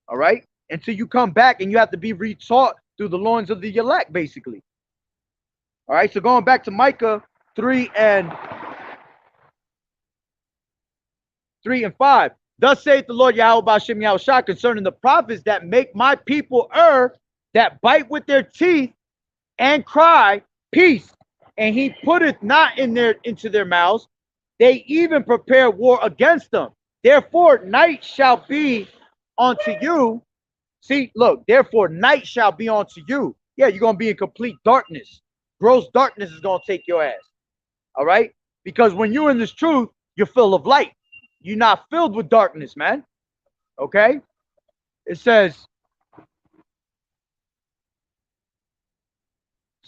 All right? Until you come back and you have to be retaught through the loins of the elect, basically. All right, so going back to Micah 3 and 5. Thus saith the Lord Yahweh B'Shem Yahweh Shai concerning the prophets that make my people err, that bite with their teeth and cry, peace, and he putteth not into their mouths. They even prepare war against them. Therefore, night shall be unto you. See, look, therefore, night shall be unto you. Yeah, you're going to be in complete darkness. Gross darkness is going to take your ass. All right? Because when you're in this truth, you're full of light. You're not filled with darkness, man. Okay? It says,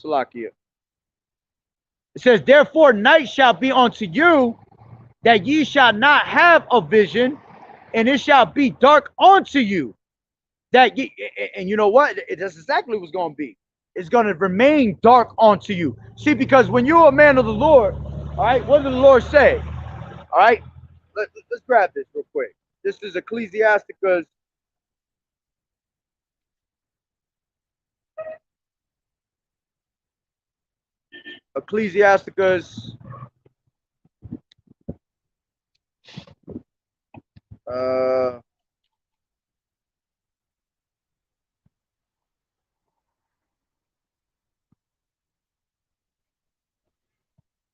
Salakia. It says, therefore, night shall be unto you, that ye shall not have a vision, and it shall be dark unto you. That ye, and you know what? That's exactly what's going to be. It's going to remain dark unto you. See, because when you're a man of the Lord, all right, what did the Lord say? All right, let's grab this real quick. This is Ecclesiasticus. Ecclesiasticus.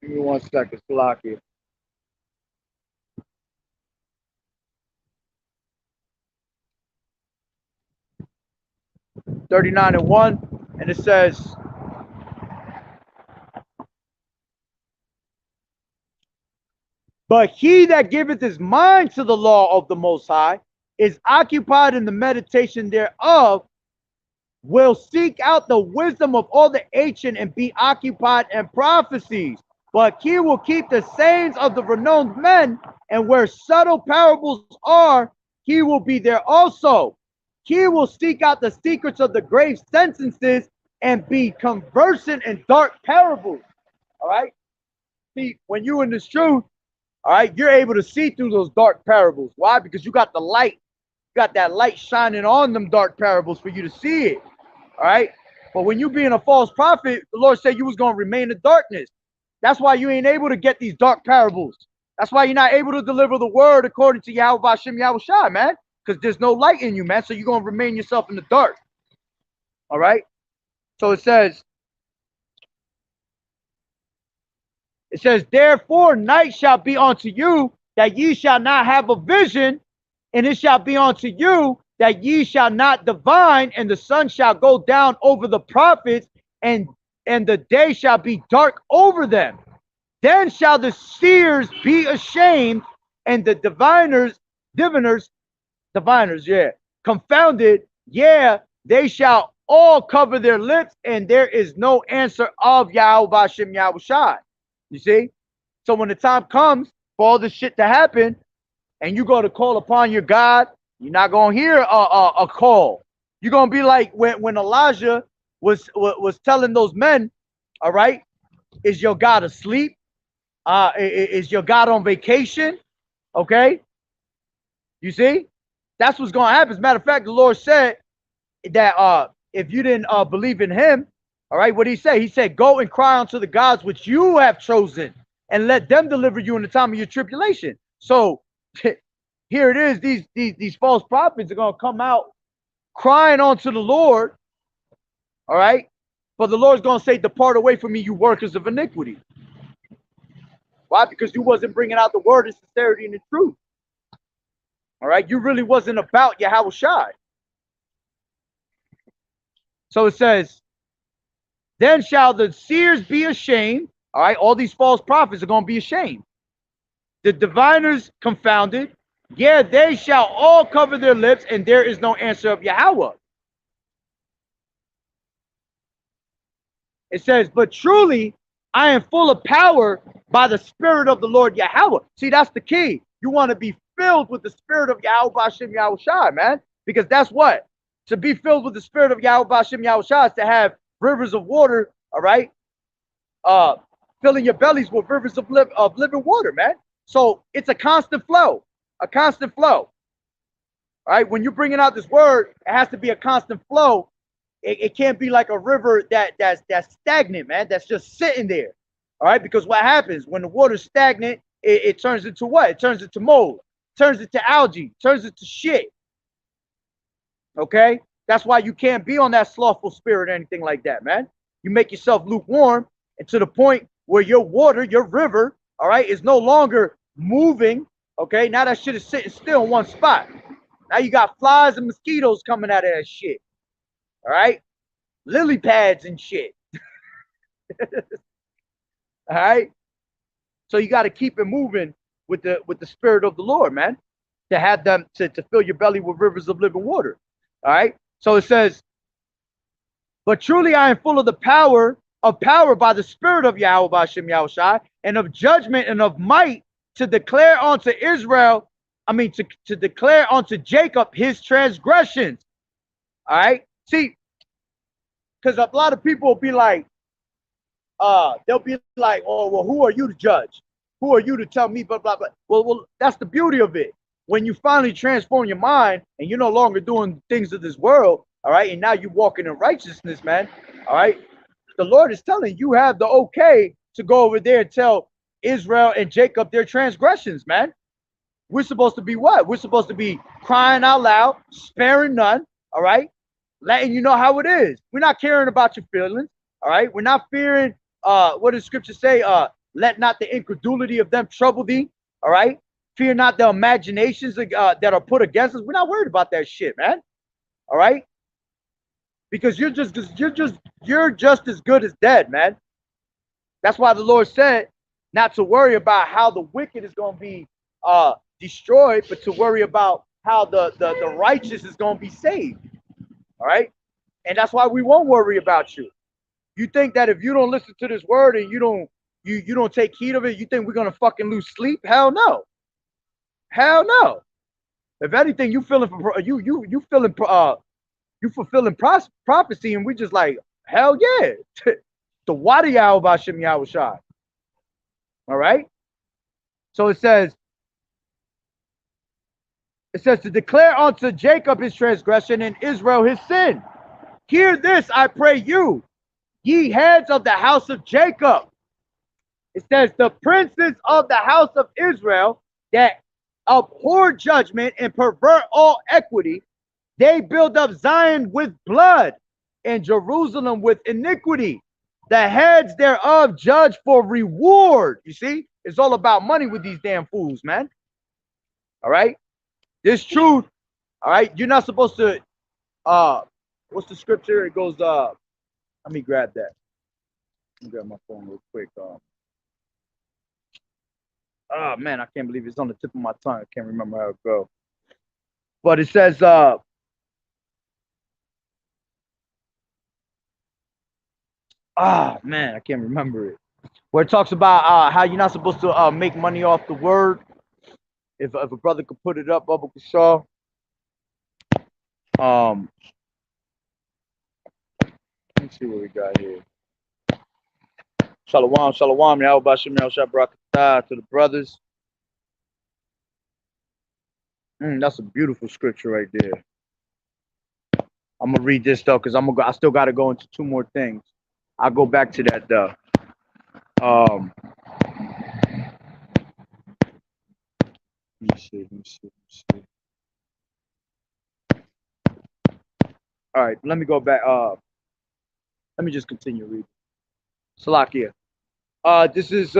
Give me 1 second, Salakia. (39 and 1), and it says, but he that giveth his mind to the law of the Most High is occupied in the meditation thereof, will seek out the wisdom of all the ancient and be occupied in prophecies. But he will keep the sayings of the renowned men, and where subtle parables are, he will be there also. He will seek out the secrets of the grave sentences and be conversant in dark parables. All right? See, when you're in this truth, all right, you're able to see through those dark parables. Why? Because you got the light. You got that light shining on them dark parables for you to see it. All right? But when you being a false prophet, the Lord said you was going to remain in darkness. That's why you ain't able to get these dark parables. That's why you're not able to deliver the word according to Yahweh B'Shem Yahweh Shai, man. Because there's no light in you, man. So you're going to remain yourself in the dark. All right? So it says, therefore night shall be unto you, that ye shall not have a vision, and it shall be unto you that ye shall not divine, and the sun shall go down over the prophets, and the day shall be dark over them. Then shall the seers be ashamed, and the diviners, confounded. Yeah, they shall all cover their lips, and there is no answer of Yahweh Bashem Yahushai. You see? So when the time comes for all this shit to happen, and you go to call upon your God, you're not going to hear a call. You're going to be like when Elijah was telling those men, all right, is your God asleep? Is your God on vacation? Okay? You see? That's what's going to happen. As a matter of fact, the Lord said that if you didn't believe in him, all right, what did he say? He said, go and cry unto the gods which you have chosen, and let them deliver you in the time of your tribulation. So here it is. These false prophets are going to come out crying unto the Lord. All right. But the Lord's going to say, depart away from me, you workers of iniquity. Why? Because you wasn't bringing out the word in sincerity and the truth. All right. You really wasn't about Yahweh Shai. So it says, then shall the seers be ashamed. All right. All these false prophets are going to be ashamed. The diviners confounded. Yeah, they shall all cover their lips, and there is no answer of Yahweh. It says, but truly I am full of power by the Spirit of the Lord Yahweh. See, that's the key. You want to be filled with the Spirit of Yahweh Bashem Yahushai, man. Because that's what? To be filled with the Spirit of Yahweh Bashem Yahushai is to have rivers of water, all right? Filling your bellies with rivers of living water, man. So it's a constant flow. A constant flow. All right. When you're bringing out this word, it has to be a constant flow. It can't be like a river that's stagnant, man. That's just sitting there. All right. Because what happens when the water's stagnant, it turns into what? It turns into mold, turns into algae, turns into shit. Okay. That's why you can't be on that slothful spirit or anything like that, man. You make yourself lukewarm, and to the point where your water, your river, all right, is no longer moving. Okay, now that shit is sitting still in one spot. Now you got flies and mosquitoes coming out of that shit. All right, lily pads and shit. All right, so you got to keep it moving with the Spirit of the Lord, man, to have them to fill your belly with rivers of living water. All right, so it says, but truly I am full of the power by the Spirit of Yahweh Bashem Yahushai, and of judgment and of might, to declare unto Israel, to declare unto Jacob his transgressions. All right. See, because a lot of people will be like, they'll be like, oh, well, who are you to judge? Who are you to tell me, blah, blah, blah. Well, that's the beauty of it. When you finally transform your mind and you're no longer doing things of this world, all right, and now you're walking in righteousness, man, all right, the Lord is telling you have the okay to go over there and tell Israel and Jacob their transgressions, man. We're supposed to be what? We're supposed to be crying out loud, sparing none, all right? Letting you know how it is. We're not caring about your feelings, all right? We're not fearing, what does scripture say? Let not the incredulity of them trouble thee, all right? Fear not the imaginations that are put against us. We're not worried about that shit, man, all right? Because you're just as good as dead, man. That's why the Lord said not to worry about how the wicked is going to be destroyed, but to worry about how the righteous is going to be saved. All right. And that's why we won't worry about you. You think that if you don't listen to this word and you don't take heed of it, you think we're going to fucking lose sleep? Hell no. Hell no. If anything, you feeling you fulfilling prophecy, and we just like, hell yeah. The Wadi Yahweh Bashem Yahushai. All right. So it says to declare unto Jacob his transgression and Israel his sin. Hear this, I pray you, ye heads of the house of Jacob. It says the princes of the house of Israel that abhor judgment and pervert all equity, they build up Zion with blood and Jerusalem with iniquity. The heads thereof judge for reward. You see, it's all about money with these damn fools, man. All right. This truth All right, you're not supposed to. What's the scripture? It goes. Let me grab that. Let me grab my phone real quick. Oh man, I can't believe it's on the tip of my tongue. I can't remember how it goes. But it says. Man, I can't remember it. Where it talks about how you're not supposed to make money off the word. If a brother could put it up, Bubba Kashaw. Let me see what we got here. Shalom, shalom, Yahweh Shemel Shabrakatah to the brothers. That's a beautiful scripture right there. I'm gonna read this though, because I still gotta go into two more things. I'll go back to that though. Let me see. All right, let me go back. Let me just continue reading. Salakia. This is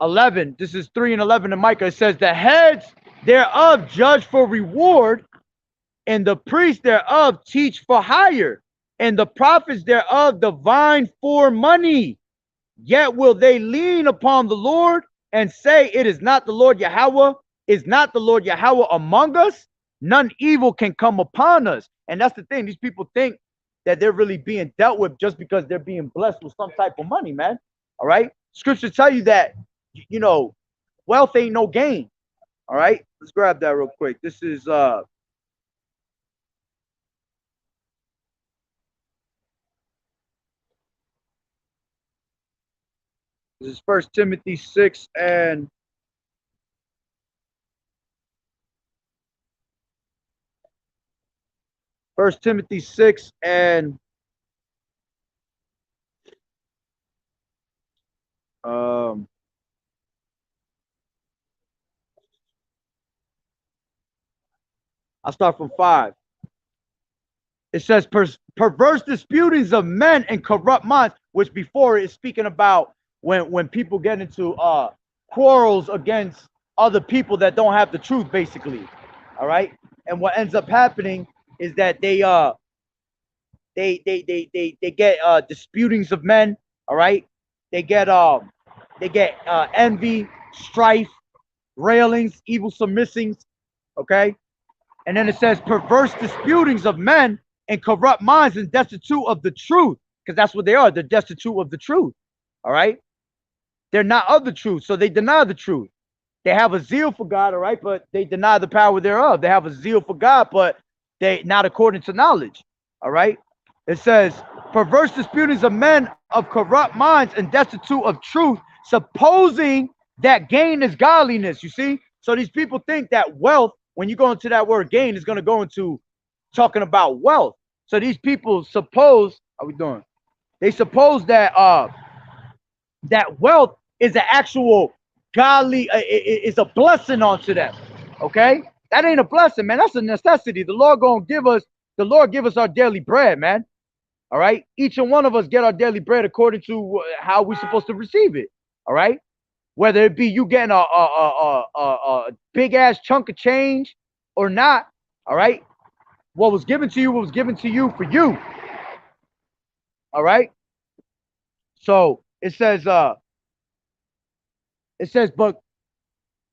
11. This is 3 and 11 in Micah. It says, the heads thereof judge for reward, and the priests thereof teach for hire, and the prophets thereof divine for money. Yet will they lean upon the Lord and say, it is not the Lord Yahweh, is not the Lord Yahweh among us? None evil can come upon us. And that's the thing. These people think that they're really being dealt with just because they're being blessed with some type of money, man. All right. Scripture tell you that, wealth ain't no gain. All right. Let's grab that real quick. This is this is 1 Timothy 6 and 1 Timothy 6 and I'll start from 5. It says perverse disputings of men and corrupt minds, which before is speaking about when people get into quarrels against other people that don't have the truth, basically. All right. And what ends up happening is that they get disputings of men. All right. They get envy, strife, railings, evil submissings. Okay. And then it says perverse disputings of men and corrupt minds and destitute of the truth, because that's what they are. They're destitute of the truth. All right. They're not of the truth, so they deny the truth. They have a zeal for God, all right, but they deny the power thereof. They have a zeal for God, but they not according to knowledge. All right. It says perverse disputings of men of corrupt minds and destitute of truth, supposing that gain is godliness. You see, so these people think that wealth, when you go into that word gain, is going to go into talking about wealth. So these people suppose, how we doing? They suppose that that wealth is an actual godly, is a blessing onto them. Okay, that ain't a blessing, man. That's a necessity. The Lord give us our daily bread, man. All right, each and one of us get our daily bread according to how we're supposed to receive it. All right, whether it be you getting a big ass chunk of change or not. All right, what was given to you for you. All right. So it says, but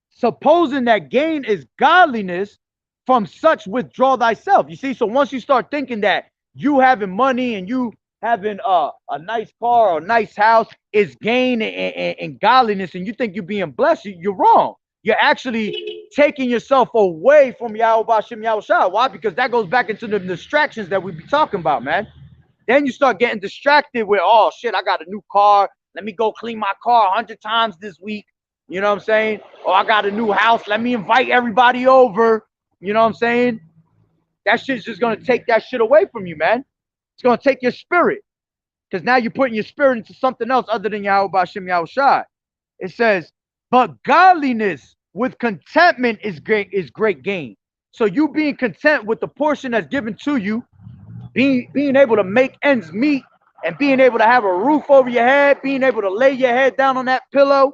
supposing that gain is godliness, from such withdraw thyself. You see, so once you start thinking that you having money and you having a nice car or a nice house is gain and godliness, and you think you're being blessed, you're wrong. You're actually taking yourself away from Yahweh Hashem Yahushua. Why? Because that goes back into the distractions that we be talking about, man. Then you start getting distracted with, oh shit, I got a new car. Let me go clean my car 100 times this week. You know what I'm saying? Oh, I got a new house. Let me invite everybody over. You know what I'm saying? That shit's just going to take that shit away from you, man. It's going to take your spirit. Because now you're putting your spirit into something else other than Yahweh Hashem Yahushua. It says, but godliness with contentment is great gain. So you being content with the portion that's given to you, being able to make ends meet, and being able to have a roof over your head, being able to lay your head down on that pillow,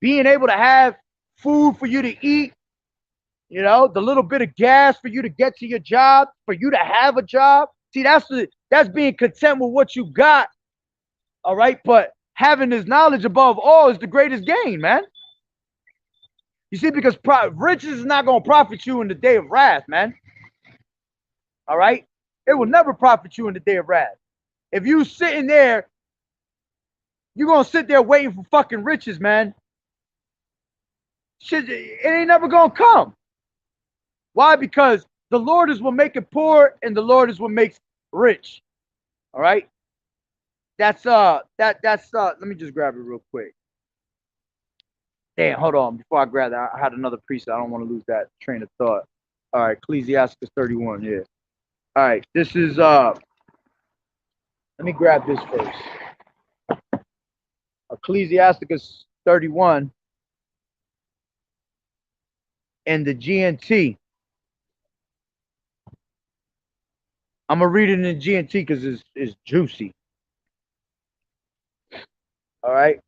being able to have food for you to eat, You know, the little bit of gas for you to get to your job, for you to have a job. See, that's being content with what you got. All right. But having this knowledge above all is the greatest gain, man. You see, because riches is not going to profit you in the day of wrath, man. All right. It will never profit you in the day of wrath. If you sitting there, you're going to sit there waiting for fucking riches, man. Shit, it ain't never going to come. Why? Because the Lord is what makes it poor and the Lord is what makes rich. All right. That's let me just grab it real quick. Damn, hold on. Before I grab that, I had another precept. I don't want to lose that train of thought. All right, Ecclesiastes 31, yeah. All right, this is let me grab this first. Ecclesiasticus 31 and the GNT. I'm gonna read it in the GNT because it's juicy. All right.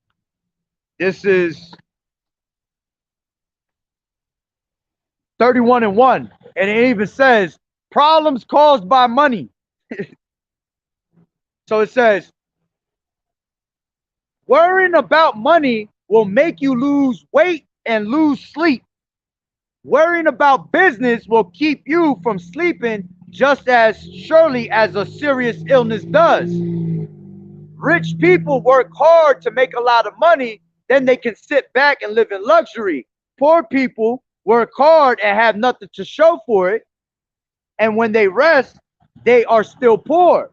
This is 31:1. And it even says problems caused by money. So it says, worrying about money will make you lose weight and lose sleep. Worrying about business will keep you from sleeping just as surely as a serious illness does. Rich people work hard to make a lot of money, then they can sit back and live in luxury. Poor people work hard and have nothing to show for it, and when they rest, they are still poor.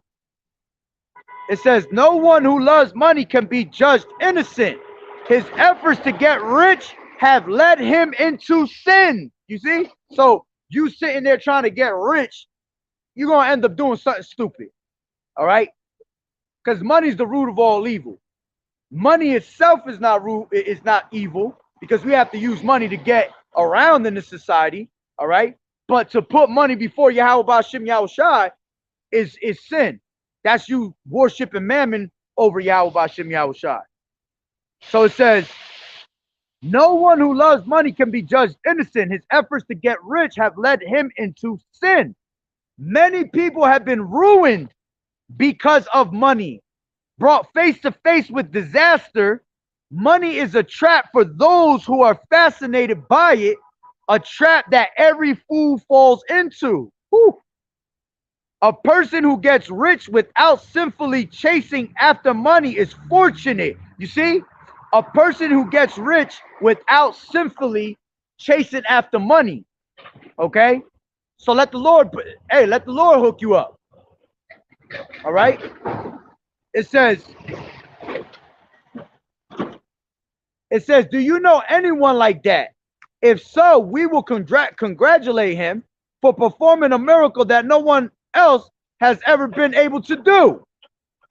It says, no one who loves money can be judged innocent. His efforts to get rich have led him into sin. You see? So you sitting there trying to get rich, you're going to end up doing something stupid. All right? Because money is the root of all evil. Money itself is not evil, because we have to use money to get around in this society. All right? But to put money before Yahweh Ba'ashem Yahushai is sin. That's you worshiping mammon over Yahweh Ba'ashem Yahushai. So it says, no one who loves money can be judged innocent. His efforts to get rich have led him into sin. Many people have been ruined because of money, brought face to face with disaster. Money is a trap for those who are fascinated by it, a trap that every fool falls into. Whew. A person who gets rich without sinfully chasing after money is fortunate. You see? A person who gets rich without sinfully chasing after money. Okay? So let the Lord hook you up. All right? It says, do you know anyone like that? If so, we will congratulate him for performing a miracle that no one else has ever been able to do.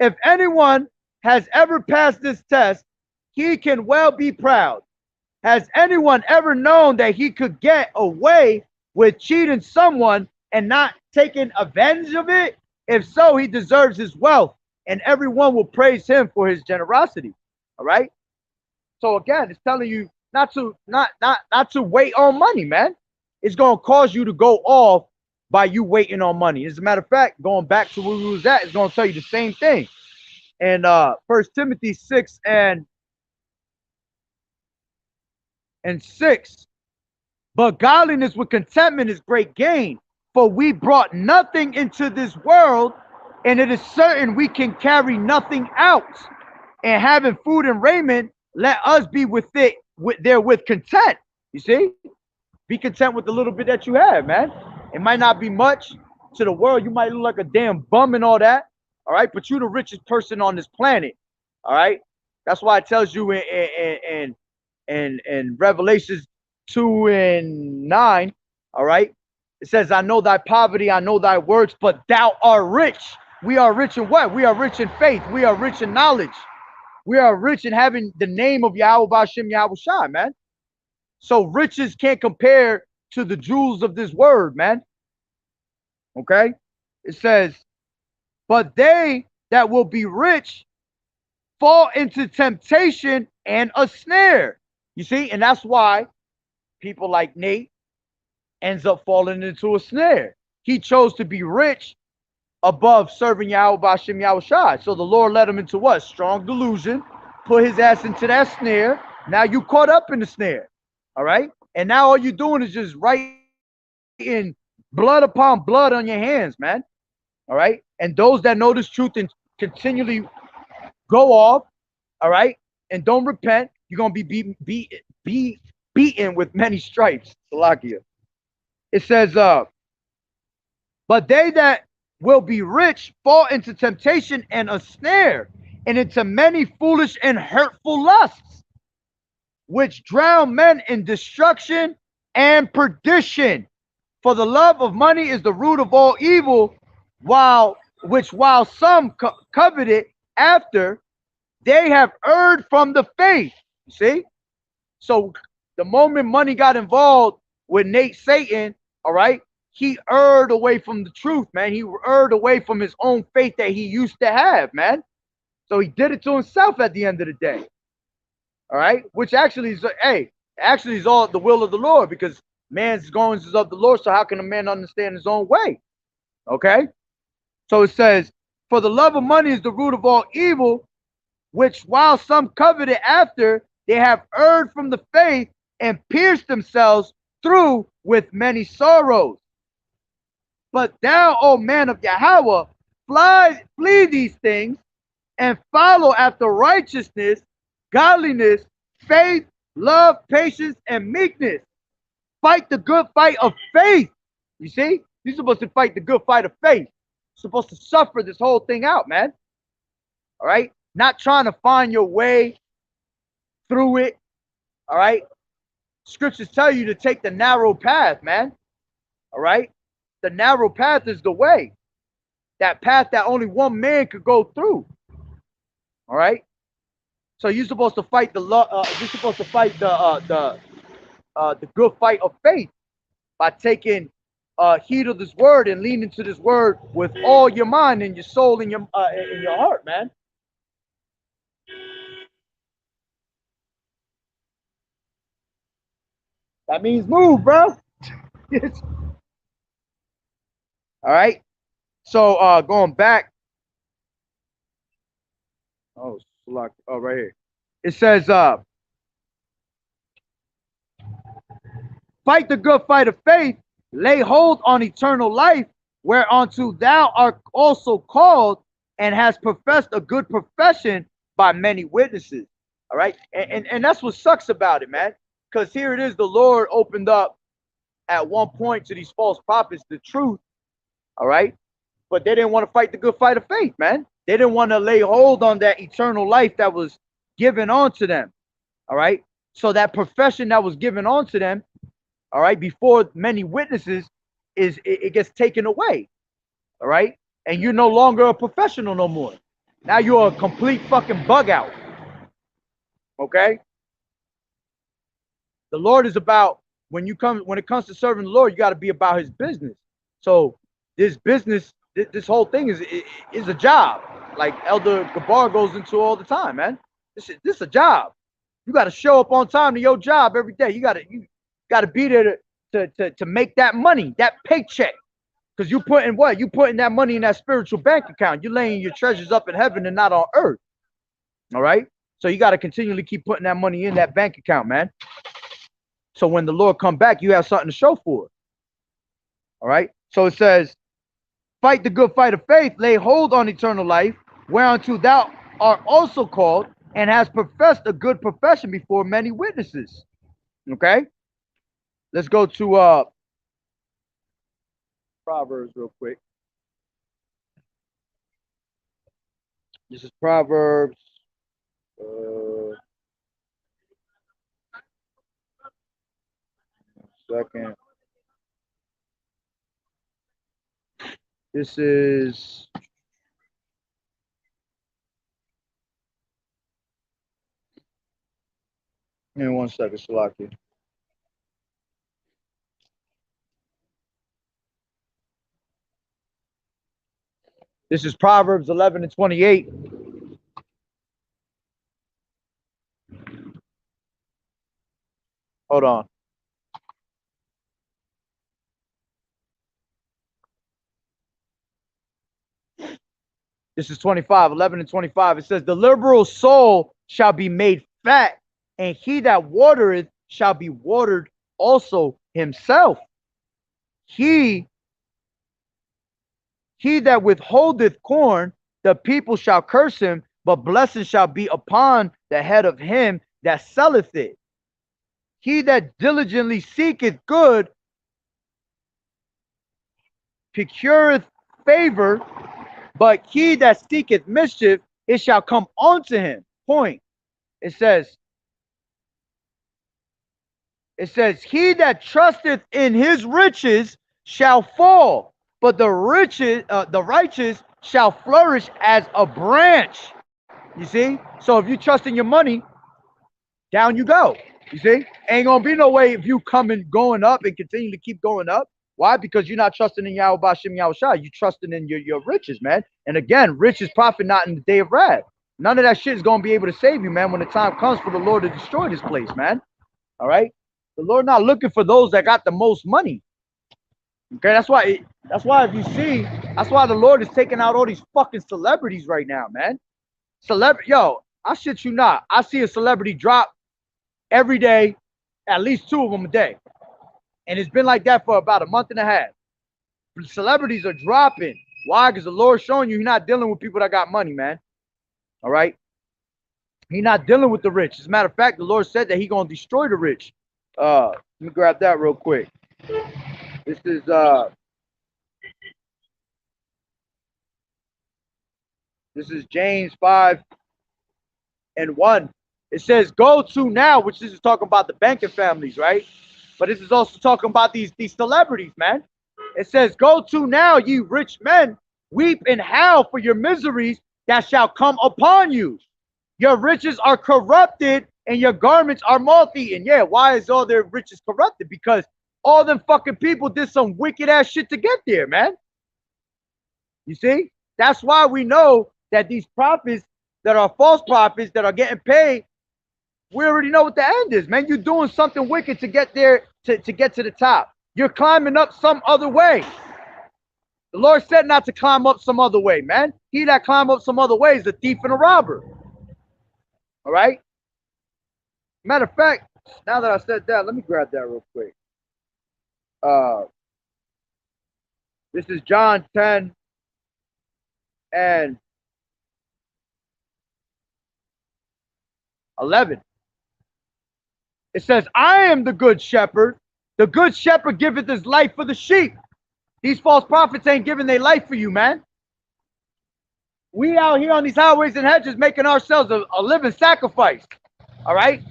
If anyone has ever passed this test, he can well be proud. Has anyone ever known that he could get away with cheating someone and not taking advantage of it? If so, he deserves his wealth, and everyone will praise him for his generosity. All right. So again, it's telling you not to wait on money, man. It's gonna cause you to go off by you waiting on money. As a matter of fact, going back to where we was at, it's gonna tell you the same thing. And 1 Timothy 6:6. But godliness with contentment is great gain. For we brought nothing into this world, and it is certain we can carry nothing out. And having food and raiment, let us be with content. You see? Be content with the little bit that you have, man. It might not be much to the world. You might look like a damn bum and all that. All right. But you're the richest person on this planet. All right. That's why it tells you in Revelations 2:9. All right. It says, I know thy poverty, I know thy works, but thou art rich. We are rich in what? We are rich in faith. We are rich in knowledge. We are rich in having the name of Yahweh Ba'ashem Yahushai, man. So riches can't compare to the jewels of this word, man. Okay? It says, but they that will be rich fall into temptation and a snare. You see? And that's why people like Nate, ends up falling into a snare. He chose to be rich above serving Yahweh Bashim Yahushai. So the Lord led him into what? Strong delusion, put his ass into that snare. Now you caught up in the snare. All right. And now all you're doing is just writing blood upon blood on your hands, man. All right. And those that know this truth and continually go off, all right, and don't repent, you're gonna be beaten with many stripes. Salakia. It says, but they that will be rich fall into temptation and a snare, and into many foolish and hurtful lusts, which drown men in destruction and perdition. For the love of money is the root of all evil, while some covet it after, they have erred from the faith. You see? So the moment money got involved with Nate Satan, all right, he erred away from the truth, man. He erred away from his own faith that he used to have, man. So he did it to himself at the end of the day. All right, which actually is, actually is all the will of the Lord, because man's goings is of the Lord. So how can a man understand his own way? Okay. So it says, for the love of money is the root of all evil, which while some coveted after, they have erred from the faith and pierced themselves through with many sorrows. But thou, O man of Yahweh, flee these things and follow after righteousness, godliness, faith, love, patience, and meekness. Fight the good fight of faith. You see? You're supposed to fight the good fight of faith. You're supposed to suffer this whole thing out, man. All right? Not trying to find your way through it. All right? Scriptures tell you to take the narrow path, man. All right? The narrow path is the way. That path that only one man could go through. All right? So you're supposed to fight you're supposed to fight the good fight of faith by taking heed of this word and leaning to this word with all your mind and your soul and your heart, man. That means move, bro. All right. So going back. Oh, right here. It says, fight the good fight of faith, lay hold on eternal life, whereunto thou art also called, and has professed a good profession by many witnesses. All right. And that's what sucks about it, man. Because here it is, the Lord opened up at one point to these false prophets the truth. All right. But they didn't want to fight the good fight of faith, man. They didn't want to lay hold on that eternal life that was given onto them. All right. So that profession that was given onto them, all right, before many witnesses, it gets taken away. All right. And you're no longer a professional no more. Now you're a complete fucking bug out. Okay. The Lord is about, when it comes to serving the Lord, you got to be about his business. So this business, this whole thing is a job. Like Elder Gabar goes into all the time, man. This is a job. You got to show up on time to your job every day. You got to be there to make that money, that paycheck. Because you putting what? You putting that money in that spiritual bank account. You're laying your treasures up in heaven and not on earth. All right. So you got to continually keep putting that money in that bank account, man. So when the Lord come back, you have something to show for it. All right. So it says, fight the good fight of faith, lay hold on eternal life, whereunto thou art also called, and has professed a good profession before many witnesses. Okay. Let's go to Proverbs real quick. This is Proverbs. Second. This is give me 1 second, Salaki. This is Proverbs 11:28. Hold on. This is 25, 11 and 25. It says, the liberal soul shall be made fat, and he that watereth shall be watered also himself. He that withholdeth corn, the people shall curse him, but blessing shall be upon the head of him that selleth it. He that diligently seeketh good procureth favor, but he that seeketh mischief, it shall come unto him. Point. It says, he that trusteth in his riches shall fall, but the righteous shall flourish as a branch. You see? So if you trust in your money, down you go. You see? Ain't gonna be no way if you going up and continue to keep going up. Why? Because you're not trusting in Yahweh Bashim Yahushua. You trusting in your riches, man. And again, riches profit not in the day of wrath. None of that shit is gonna be able to save you, man, when the time comes for the Lord to destroy this place, man. All right? The Lord not looking for those that got the most money. Okay, that's why if you see, that's why the Lord is taking out all these fucking celebrities right now, man. Yo, I shit you not. I see a celebrity drop every day, at least 2 of them a day. And it's been like that for about a month and a half. Celebrities are dropping. Why? Because the Lord's showing you he's not dealing with people that got money, man. All right? He's not dealing with the rich. As a matter of fact, the Lord said that he's going to destroy the rich. Let me grab that real quick. This is James 5 and 1. It says, go to now, which this is talking about the banking families, right? But this is also talking about these celebrities, man. It says, go to now, ye rich men, weep and howl for your miseries that shall come upon you. Your riches are corrupted and your garments are moth-eaten. Yeah, why is all their riches corrupted? Because all them fucking people did some wicked ass shit to get there, man. You see? That's why we know that these prophets that are false prophets that are getting paid, we already know what the end is, man. You're doing something wicked to get there, to get to the top. You're climbing up some other way. The Lord said not to climb up some other way, man. He that climb up some other way is a thief and a robber. All right? Matter of fact, now that I said that, let me grab that real quick. This is John 10 and 11. It says, I am the good shepherd. The good shepherd giveth his life for the sheep. These false prophets ain't giving their life for you, man. We out here on these highways and hedges making ourselves a living sacrifice. All right?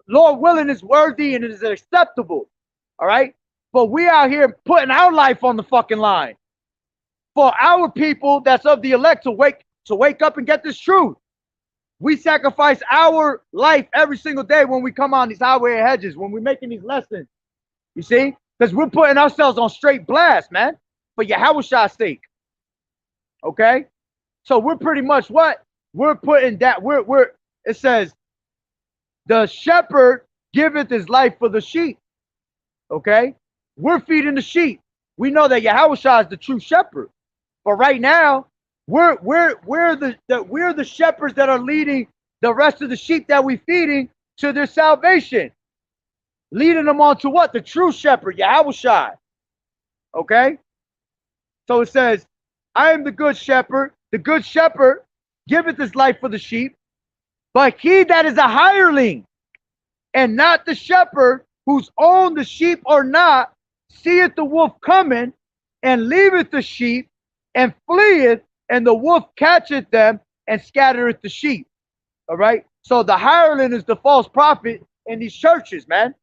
Lord willing is worthy and it is acceptable. All right? But we out here putting our life on the fucking line for our people that's of the elect to wake up and get this truth. We sacrifice our life every single day when we come on these highway hedges, when we're making these lessons. You see? Because we're putting ourselves on straight blast, man, for Yahushua's sake. Okay? So we're pretty much what? We're putting that, it says, the shepherd giveth his life for the sheep. Okay? We're feeding the sheep. We know that Yahushua is the true shepherd. But right now, we're the shepherds that are leading the rest of the sheep that we're feeding to their salvation. Leading them on to what? The true shepherd, Yahushua. Okay? So it says, I am the good shepherd. The good shepherd giveth his life for the sheep. But he that is a hireling and not the shepherd, whose own the sheep are not, seeth the wolf coming and leaveth the sheep and fleeth, and the wolf catcheth them and scattereth the sheep. All right? So the hireling is the false prophet in these churches, man.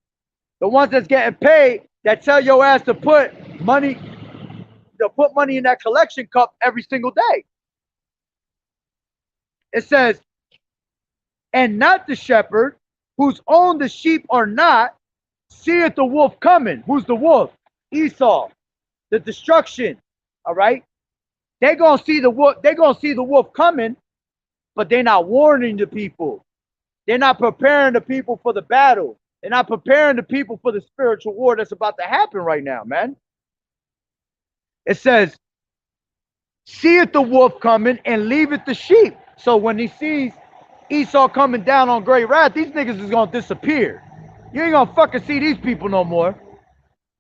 The ones that's getting paid that tell your ass to put money in that collection cup every single day. It says, and not the shepherd, whose own the sheep are not, seeth the wolf coming. Who's the wolf? Esau. The destruction. All right? They're gonna see the wolf coming, but they're not warning the people. They're not preparing the people for the battle. They're not preparing the people for the spiritual war that's about to happen right now, man. It says, seeth the wolf coming and leaveth the sheep. So when he sees Esau coming down on great wrath, these niggas is gonna disappear. You ain't gonna fucking see these people no more.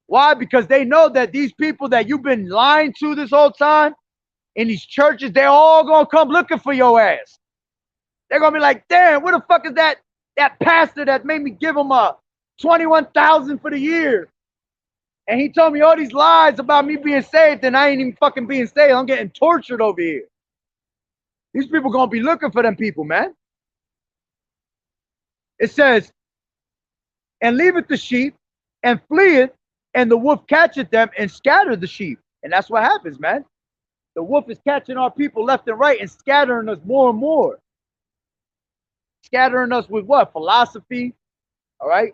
Why? Because they know that these people that you've been lying to this whole time in these churches, they're all gonna come looking for your ass. They're gonna be like, damn, where the fuck is that pastor that made me give him a 21,000 for the year? And he told me all these lies about me being saved, and I ain't even fucking being saved. I'm getting tortured over here. These people gonna be looking for them people, man. It says, and leaveth the sheep and fleeth, and the wolf catcheth them and scattereth the sheep. And that's what happens, man. The wolf is catching our people left and right and scattering us more and more. Scattering us with what? Philosophy, all right?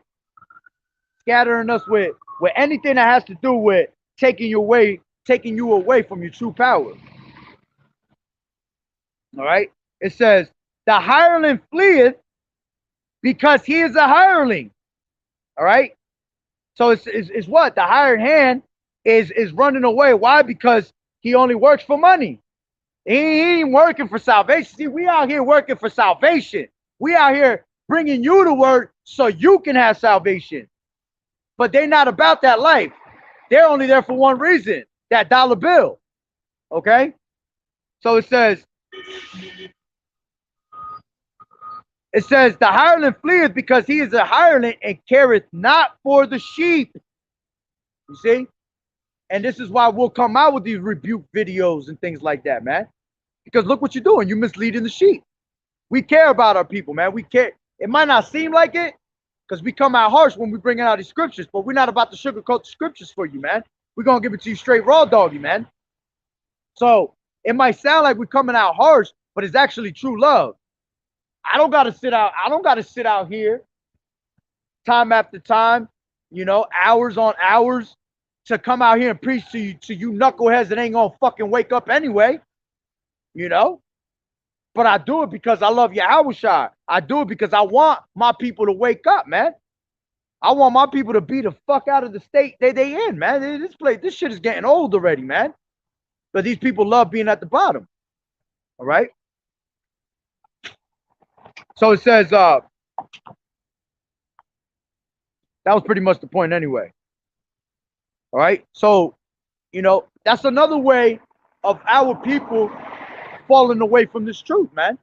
Scattering us with anything that has to do with taking you away from your true power. All right? It says, the hireling fleeth because he is a hireling. All right? So it's what? The hired hand is running away. Why? Because he only works for money. He ain't working for salvation. See, we out here working for salvation. We out here bringing you the word so you can have salvation. But they're not about that life. They're only there for one reason, that dollar bill. Okay? So it says, the hireling fleeth because he is a hireling and careth not for the sheep. You see? And this is why we'll come out with these rebuke videos and things like that, man. Because look what you're doing. You're misleading the sheep. We care about our people, man. We care. It might not seem like it because we come out harsh when we bring out these scriptures, but we're not about to sugarcoat the scriptures for you, man. We're going to give it to you straight raw doggy, man. So it might sound like we're coming out harsh, but it's actually true love. I don't got to sit out here time after time, hours on hours to come out here and preach to you knuckleheads that ain't going to fucking wake up anyway, But I do it because I love Yahushua. I do it because I want my people to wake up, man. I want my people to be the fuck out of the state they in, man. This shit is getting old already, man. But these people love being at the bottom. All right. So it says, that was pretty much the point anyway. All right. So, that's another way of our people falling away from this truth, man.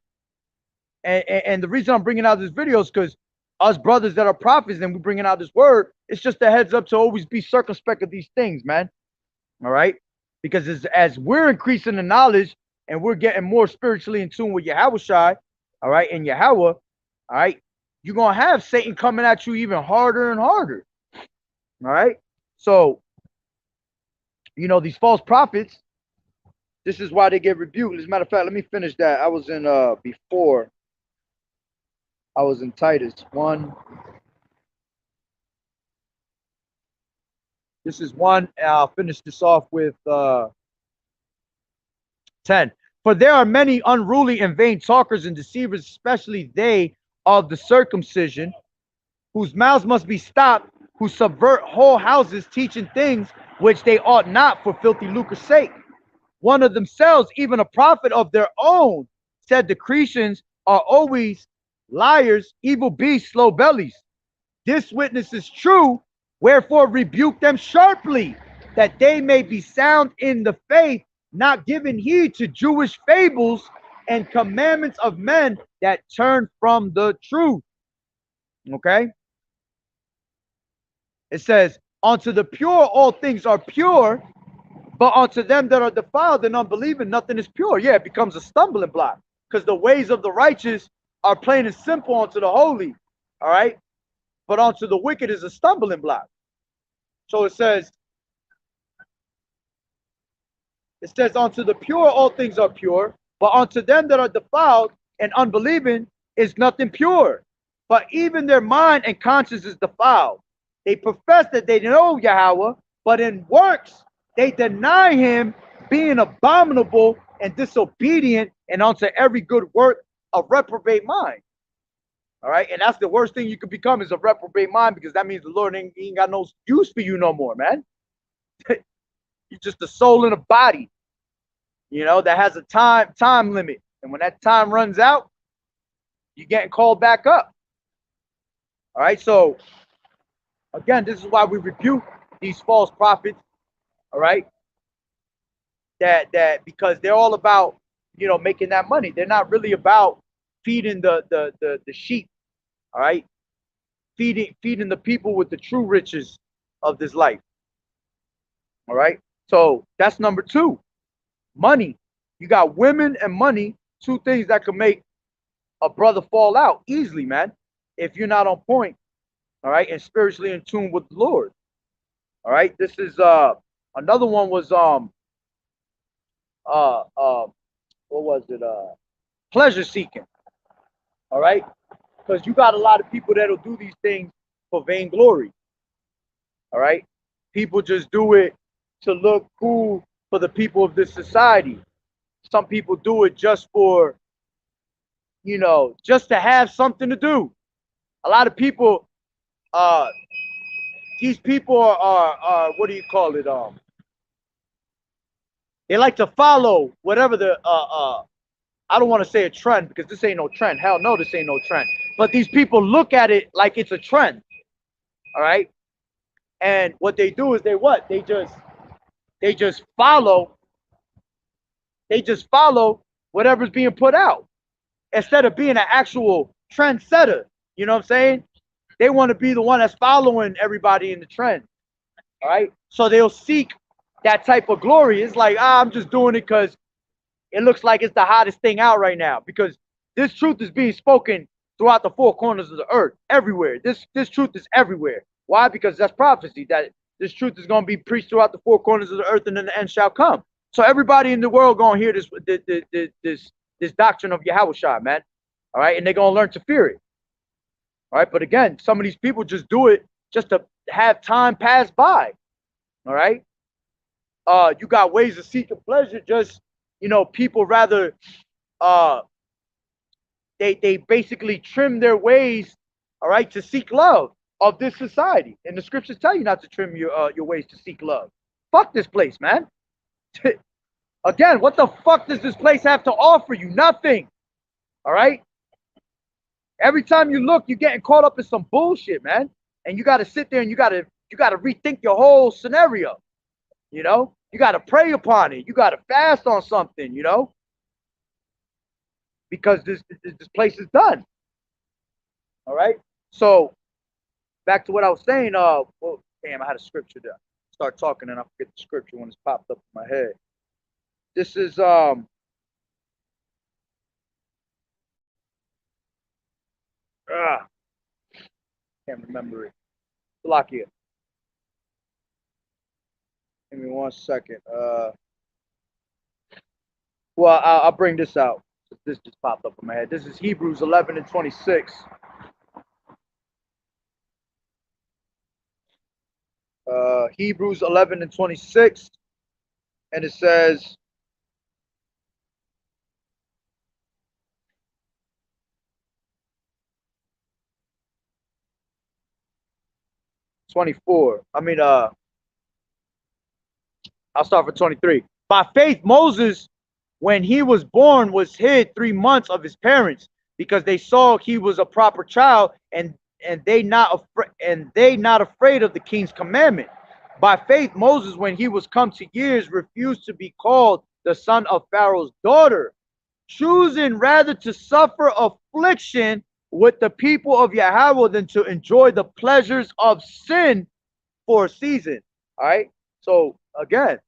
And the reason I'm bringing out this video is because us brothers that are prophets and we're bringing out this word, it's just a heads up to always be circumspect of these things, man. All right. Because as we're increasing the knowledge and we're getting more spiritually in tune with Yahushua, all right, and Yahweh, all right, you're going to have Satan coming at you even harder and harder. All right. So, these false prophets, this is why they get rebuked. As a matter of fact, let me finish that. I was in before. I was in Titus 1. This is 1. I'll finish this off with 10. For there are many unruly and vain talkers and deceivers, especially they of the circumcision, whose mouths must be stopped, who subvert whole houses, teaching things which they ought not for filthy lucre's sake. One of themselves, even a prophet of their own, said the Cretans are always liars, evil beasts, slow bellies. This witness is true, wherefore rebuke them sharply, that they may be sound in the faith, not giving heed to Jewish fables and commandments of men that turn from the truth. Okay? It says, unto the pure all things are pure, but unto them that are defiled and unbelieving nothing is pure. Yeah, it becomes a stumbling block because the ways of the righteous are plain and simple unto the holy. All right? But unto the wicked is a stumbling block. So it says, unto the pure all things are pure, but unto them that are defiled and unbelieving is nothing pure. But even their mind and conscience is defiled. They profess that they know Yahweh, but in works they deny him, being abominable and disobedient, and unto every good work a reprobate mind. All right, and that's the worst thing you could become is a reprobate mind, because that means the Lord ain't got no use for you no more, man. You're just a soul in a body. you know, that has a time limit. And when that time runs out, you're getting called back up. All right. So again, this is why we rebuke these false prophets. All right. That because they're all about, you know, making that money. They're not really about feeding the sheep. All right. Feeding the people with the true riches of this life. All right. So that's number two. Money. You got women and money, two things that could make a brother fall out easily, man, if you're not on point. All right, and spiritually in tune with the Lord. All right. This is another one was uh uh what was it? Pleasure seeking. All right. Because you got a lot of people that'll do these things for vainglory. All right. People just do it to look cool for the people of this society. Some people do it just for, you know, just to have something to do. A lot of people, uh, these people are what do you call it? They like to follow whatever the I don't want to say a trend because this ain't no trend. Hell no, this ain't no trend. But these people look at it like it's a trend. All right. And what they do is they what? They just follow. They just follow whatever's being put out instead of being an actual trendsetter. You know what I'm saying? They want to be the one that's following everybody in the trend. All right. So they'll seek that type of glory. It's like, I'm just doing it because it looks like it's the hottest thing out right now. Because this truth is being spoken throughout the four corners of the earth, everywhere. This truth is everywhere. Why? Because that's prophecy, that this truth is going to be preached throughout the four corners of the earth, and then the end shall come. So everybody in the world going to hear this doctrine of Yahushua, man. All right, and they're going to learn to fear it. All right, but again, some of these people just do it just to have time pass by. All right, you got ways of seeking pleasure. Just, you know, people rather they basically trim their ways, all right, to seek love of this society. And the scriptures tell you not to trim your ways to seek love. Fuck this place, man. Again, what the fuck does this place have to offer you? Nothing. All right. Every time you look, you're getting caught up in some bullshit, man. And you got to sit there and you got to rethink your whole scenario. You know, you got to pray upon it. You got to fast on something, you know, because this place is done. All right. So back to what I was saying. Well, damn, I had a scripture there. Start talking and I forget the scripture when it's popped up in my head. This is can't remember it. Salakia. Give me 1 second. Well, I'll bring this out. This just popped up in my head. This is Hebrews 11 and 26. Hebrews 11 and 26. And it says, I'll start for 23. By faith, Moses, when he was born, was hid 3 months of his parents because they saw he was a proper child, and they not afraid of the king's commandment. By faith, Moses, when he was come to years, refused to be called the son of Pharaoh's daughter, choosing rather to suffer affliction with the people of Yahweh than to enjoy the pleasures of sin for a season. All right. So again,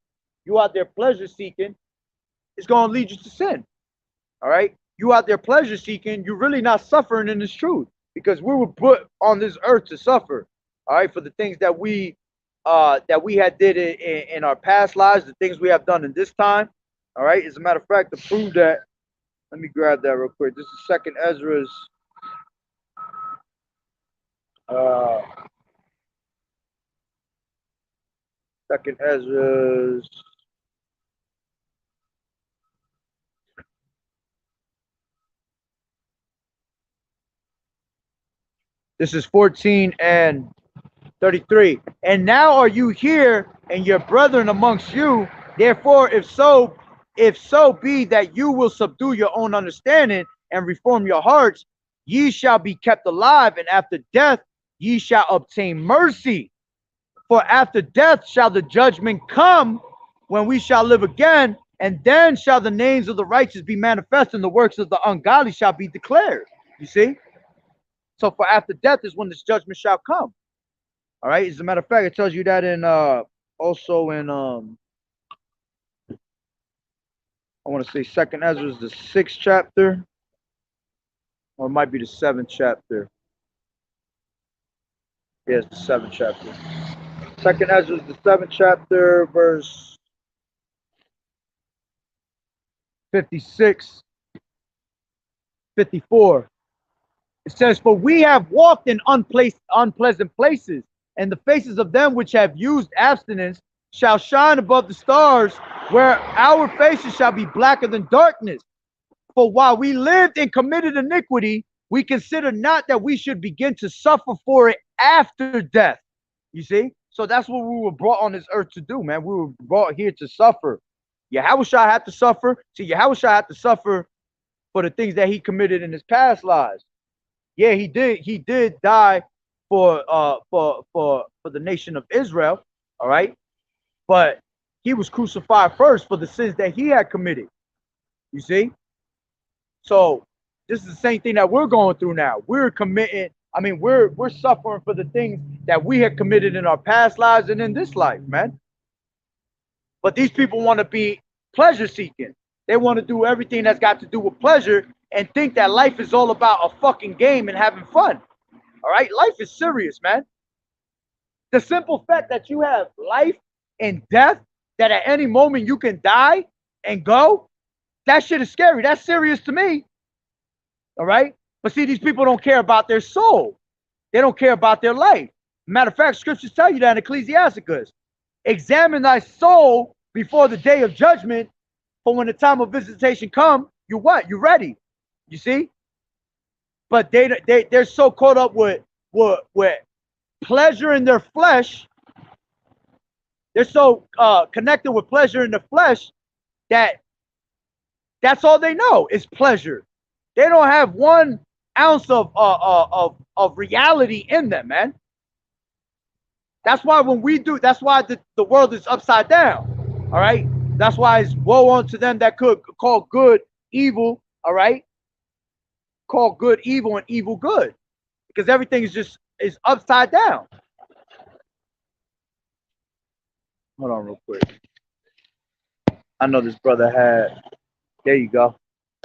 you out there pleasure seeking, it's going to lead you to sin. All right. You out there pleasure seeking, you're really not suffering in this truth, because we were put on this earth to suffer. All right. For the things that we had did in our past lives, the things we have done in this time. All right. As a matter of fact, to prove that, let me grab that real quick. This is Second Ezra's. Second Ezra's. This is 14 and 33. And now are you here and your brethren amongst you? Therefore, if so, if so be that you will subdue your own understanding and reform your hearts, ye shall be kept alive, and after death ye shall obtain mercy. For after death shall the judgment come, when we shall live again, and then shall the names of the righteous be manifest, and the works of the ungodly shall be declared. You see? So for after death is when this judgment shall come. All right. As a matter of fact, it tells you that in also in I want to say Second Ezra is the 6th chapter, or it might be the 7th chapter. Yes, the 7th chapter. Second Ezra is the 7th chapter, verse 56, 54. It says, "For we have walked in unpleasant places, and the faces of them which have used abstinence shall shine above the stars, where our faces shall be blacker than darkness. For while we lived and committed iniquity, we consider not that we should begin to suffer for it after death." You see? So that's what we were brought on this earth to do, man. We were brought here to suffer. Yahushua had to suffer. See, Yahushua had to suffer for the things that he committed in his past lives. Yeah, he did. He did die for the nation of Israel. All right, but he was crucified first for the sins that he had committed. You see? So this is the same thing that we're going through now. We're committing. I mean, we're suffering for the things that we had committed in our past lives and in this life, man. But these people want to be pleasure seeking. They want to do everything that's got to do with pleasure and think that life is all about a fucking game and having fun. All right, life is serious, man. The simple fact that you have life and death, that at any moment you can die and go, that shit is scary. That's serious to me. All right, but see, these people don't care about their soul. They don't care about their life. Matter of fact, scriptures tell you that in Ecclesiasticus. Examine thy soul before the day of judgment, for when the time of visitation come, you what? You ready. You see? But they're so caught up with pleasure in their flesh. They're so connected with pleasure in the flesh that that's all they know is pleasure. They don't have 1 ounce of reality in them, man. That's why when we do, that's why the world is upside down. All right. That's why it's woe unto them that could call good evil. All right. Call good evil and evil good, because everything is upside down. Hold on real quick. I know this brother had. There you go.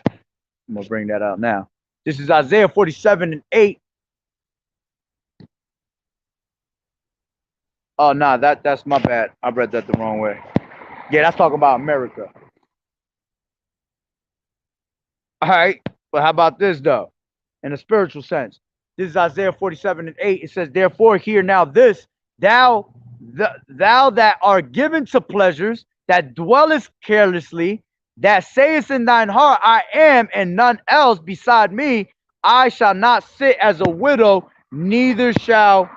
I'm gonna bring that out now. This is Isaiah 47:8. Oh nah, that's my bad. I read that the wrong way. Yeah, that's talking about America. All right, but how about this though? In a spiritual sense, this is Isaiah 47:8. It says, "Therefore, hear now this, thou that art given to pleasures, that dwellest carelessly, that sayest in thine heart, I am, and none else beside me. I shall not sit as a widow, neither shall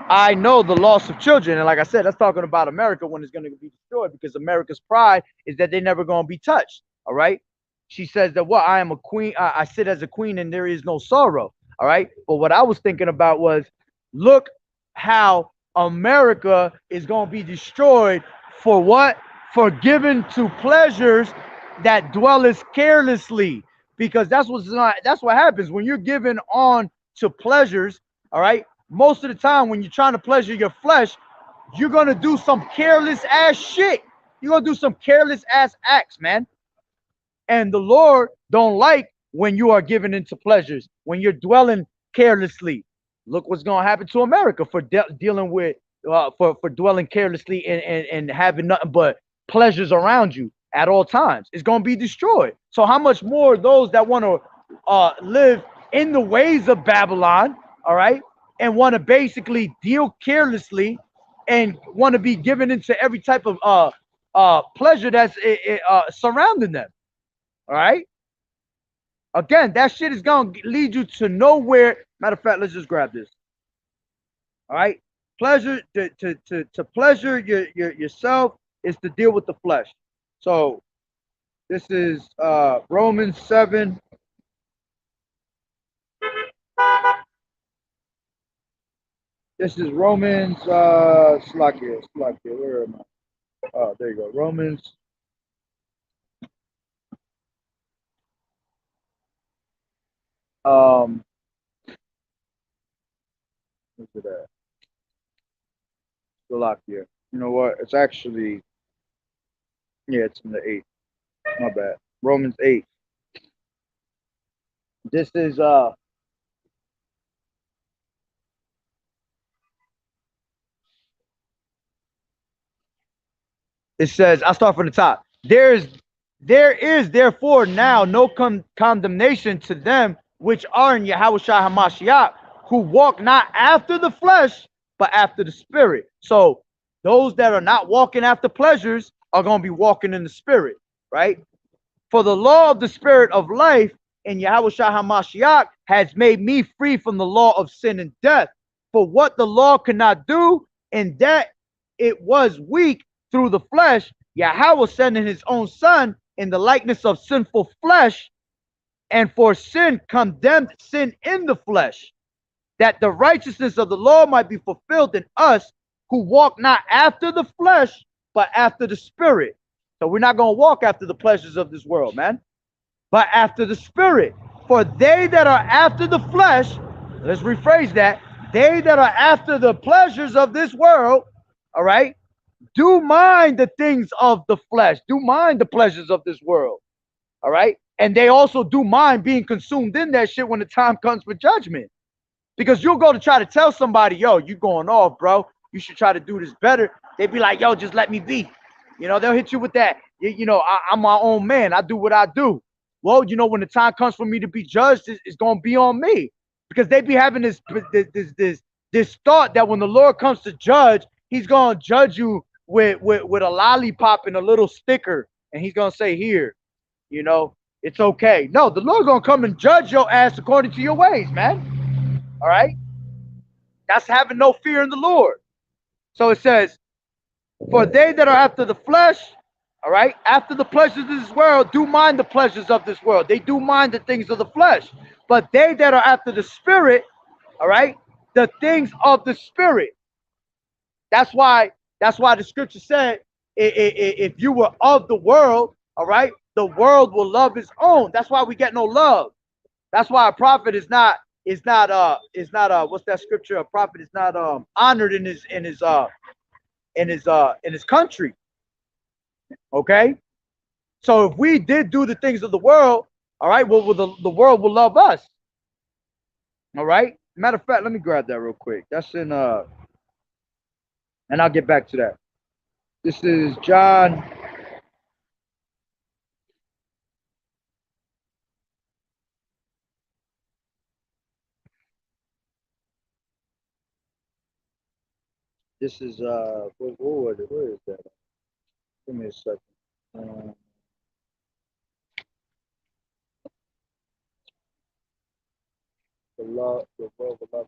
I know the loss of children." And like I said, that's talking about America when it's going to be destroyed, because America's pride is that they're never going to be touched. All right. She says that what? I am a queen. I sit as a queen and there is no sorrow. All right. But what I was thinking about was, look how America is going to be destroyed for what? For giving to pleasures that dwelleth carelessly. Because that's what happens when you're given on to pleasures. All right. Most of the time when you're trying to pleasure your flesh, you're going to do some careless ass shit. You're going to do some careless ass acts, man. And the Lord don't like when you are given into pleasures, when you're dwelling carelessly. Look what's going to happen to America for dealing with, for dwelling carelessly and having nothing but pleasures around you at all times. It's going to be destroyed. So how much more those that want to live in the ways of Babylon, all right, and want to basically deal carelessly and want to be given into every type of pleasure that's surrounding them. All right. Again, that shit is gonna lead you to nowhere. Matter of fact, let's just grab this. All right. Pleasure to pleasure yourself is to deal with the flesh. So This is Romans 7. This is Romans Slakia, where am I? Oh, there you go. Romans. Where's it at? Slakia. You know what? It's actually, yeah, it's in the 8. My bad. Romans 8. This is it says, I'll start from the top. There is therefore now no condemnation to them which are in Yahweh Shai HaMashiach, who walk not after the flesh, but after the spirit. So those that are not walking after pleasures are going to be walking in the spirit, right? For the law of the spirit of life in Yahweh Shai HaMashiach has made me free from the law of sin and death. For what the law could not do, in that it was weak through the flesh, Yahweh sending his own son in the likeness of sinful flesh, and for sin condemned sin in the flesh, that the righteousness of the law might be fulfilled in us who walk not after the flesh, but after the spirit. So we're not going to walk after the pleasures of this world, man, but after the spirit. For they that are after the flesh, let's rephrase that, they that are after the pleasures of this world, all right, do mind the things of the flesh, do mind the pleasures of this world, all right? And they also do mind being consumed in that shit when the time comes for judgment. Because you'll go to try to tell somebody, yo, you going off, bro. You should try to do this better. They'd be like, yo, just let me be. You know, they'll hit you with that. You know, I'm my own man. I do what I do. Well, you know, when the time comes for me to be judged, it's going to be on me. Because they be having this thought that when the Lord comes to judge, he's going to judge you with a lollipop and a little sticker. And he's going to say, here, you know, it's okay. No, the Lord going to come and judge your ass according to your ways, man. All right? That's having no fear in the Lord. So it says, for they that are after the flesh, all right, after the pleasures of this world, do mind the pleasures of this world. They do mind the things of the flesh. But they that are after the spirit, all right, the things of the spirit. That's why the scripture said, if you were of the world, all right, the world will love his own. That's why we get no love. That's why a prophet is not what's that scripture? A prophet is not honored in his country. Okay? So if we did do the things of the world, all right, well, the world will love us. All right? Matter of fact, let me grab that real quick. That's in and I'll get back to that. This is John. This is where is that? Give me a second. The world will love.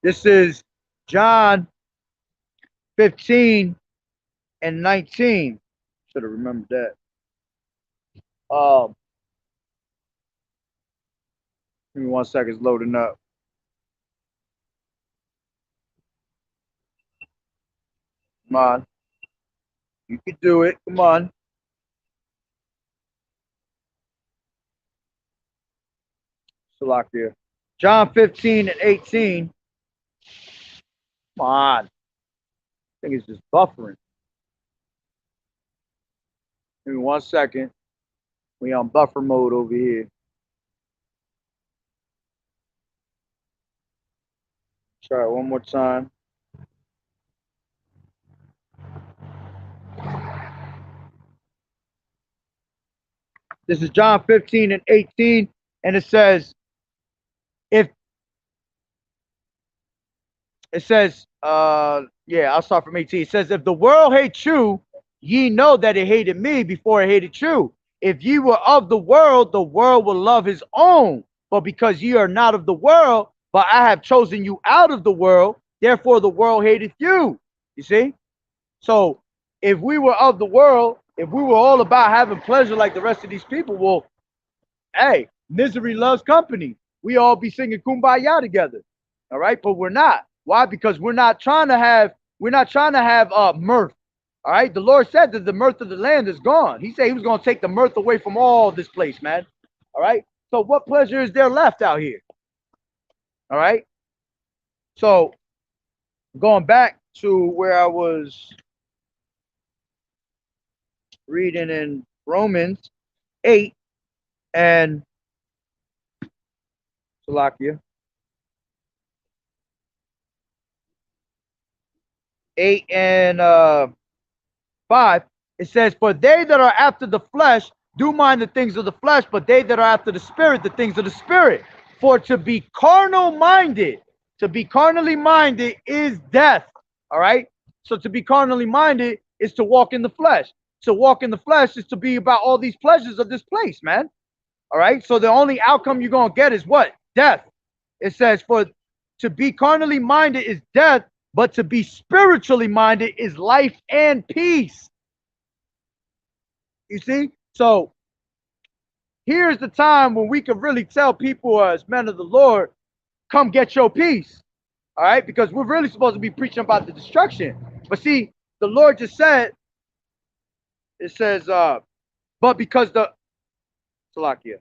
This is John 15 and 19. Should have remembered that. Give me 1 second, it's loading up. Come on. You can do it. Come on. Salakia. John 15 and 18. Come on. I think it's just buffering. Give me 1 second. We on buffer mode over here. Try it one more time. This is John 15 and 18, and it says, I'll start from 18. It says, if the world hates you, ye know that it hated me before it hated you. If ye were of the world will love his own. But because ye are not of the world, but I have chosen you out of the world, therefore the world hateth you. You see? So if we were of the world, if we were all about having pleasure like the rest of these people, well, hey, misery loves company. We all be singing kumbaya together. All right, but we're not. Why? Because we're not trying to have mirth. All right, the Lord said that the mirth of the land is gone. He said he was going to take the mirth away from all this place, man. All right, so what pleasure is there left out here? All right, so going back to where I was reading in Romans 8 and Salakia 8 and 5, it says, "For they that are after the flesh do mind the things of the flesh, but they that are after the spirit, the things of the spirit. For to be carnally minded is death." All right. So to be carnally minded is to walk in the flesh. To walk in the flesh is to be about all these pleasures of this place, man. All right. So the only outcome you're going to get is what? Death. It says, "For to be carnally minded is death, but to be spiritually minded is life and peace." You see? So here's the time when we can really tell people as men of the Lord, come get your peace. All right? Because we're really supposed to be preaching about the destruction. But see, the Lord just said, it says, but because the Salakia,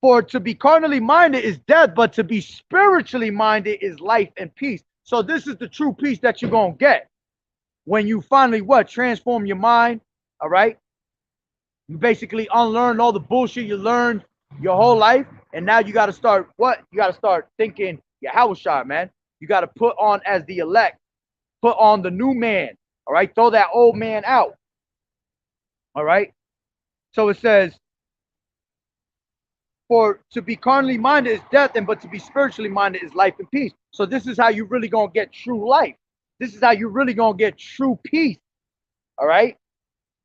for to be carnally minded is death, but to be spiritually minded is life and peace. So this is the true peace that you're gonna get when you finally what? Transform your mind. All right. You basically unlearn all the bullshit you learned your whole life, and now you got to start what? You got to start thinking Yahushua, man. You got to put on as the elect, put on the new man. All right, throw that old man out. All right. So it says, "For to be carnally minded is death, and but to be spiritually minded is life and peace." So this is how you really gonna get true life. This is how you really gonna get true peace. All right.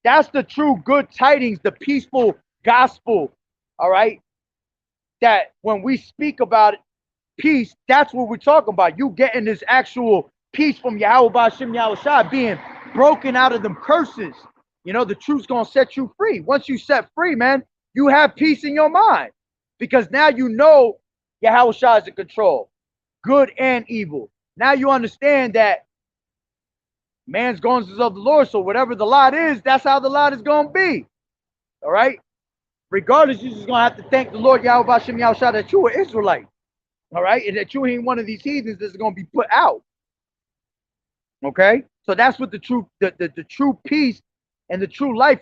That's the true good tidings, the peaceful gospel. All right. That when we speak about it, peace, that's what we're talking about. You getting this actual peace from Yahweh Ba'Shem Yahushua, being broken out of them curses. You know, the truth's gonna set you free. Once you set free, man, you have peace in your mind. Because now you know Yahushua is in control, good and evil. Now you understand that man's going is of the Lord. So whatever the lot is, that's how the lot is gonna be. All right. Regardless, you're just gonna have to thank the Lord Yahweh Ba'Shem Yahushua that you are Israelite. All right, and that you ain't one of these heathens that's gonna be put out. Okay, so that's what the true the true peace and the true life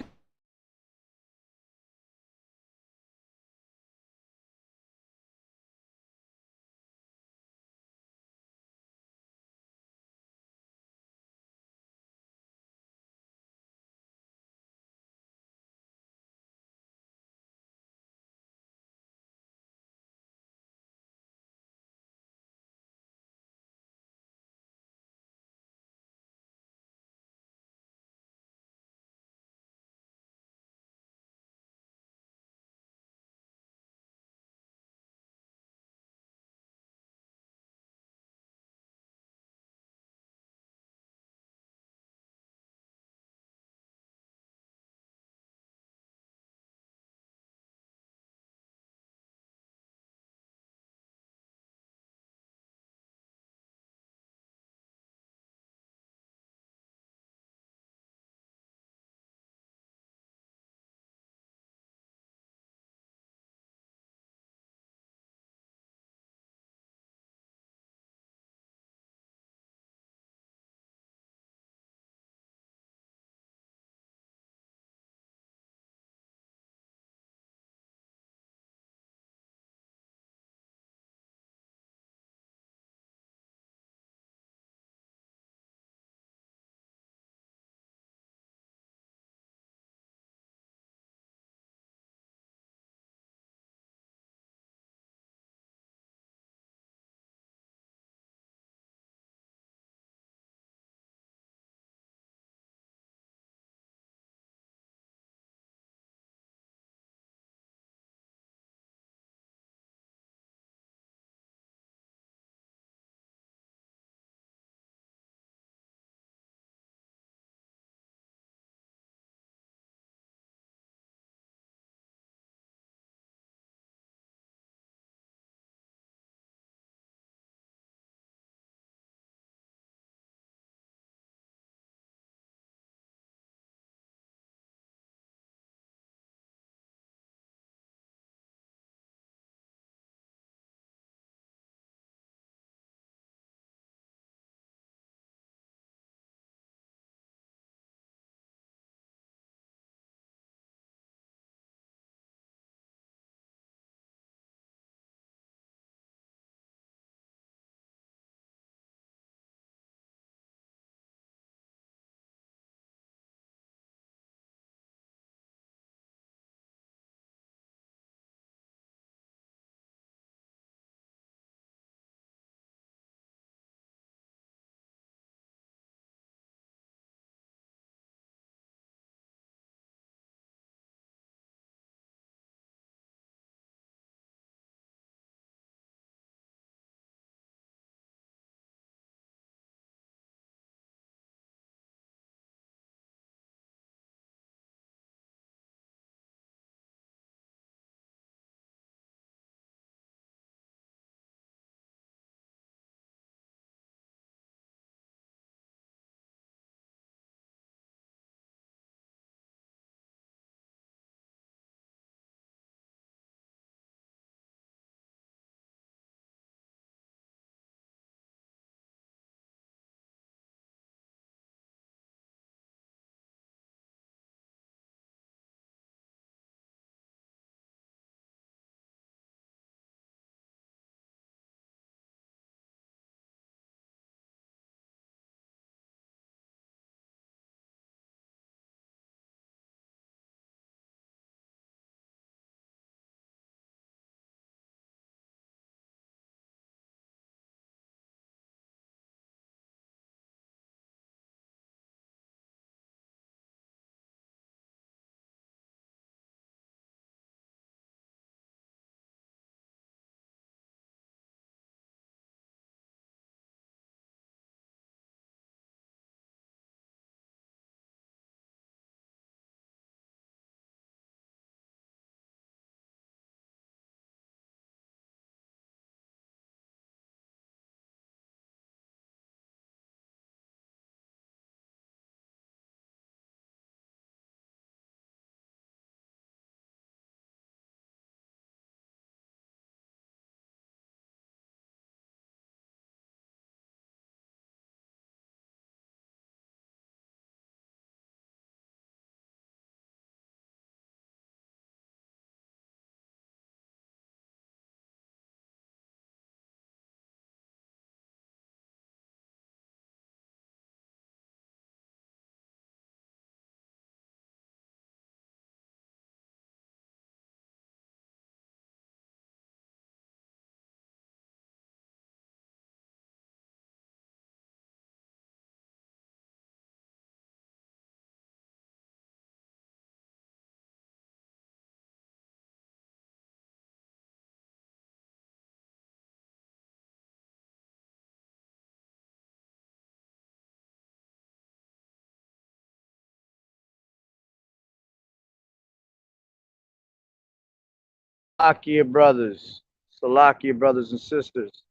Salakia brothers. Salakia brothers and sisters.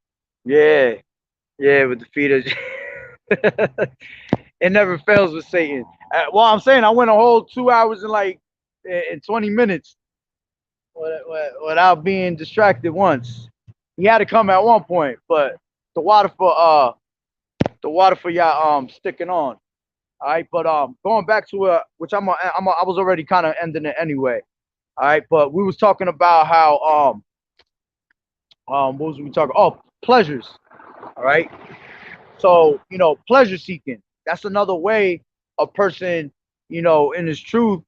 Yeah. Yeah, with the feet of it never fails with Satan. Well, I'm saying I went a whole 2 hours and like in 20 minutes without being distracted once. He had to come at one point, but the water for y'all sticking on. All right, but going back to which I was already kind of ending it anyway. All right, but we was talking about how what was we talking? Oh, pleasures. All right. So, pleasure seeking. That's another way a person, in his truth,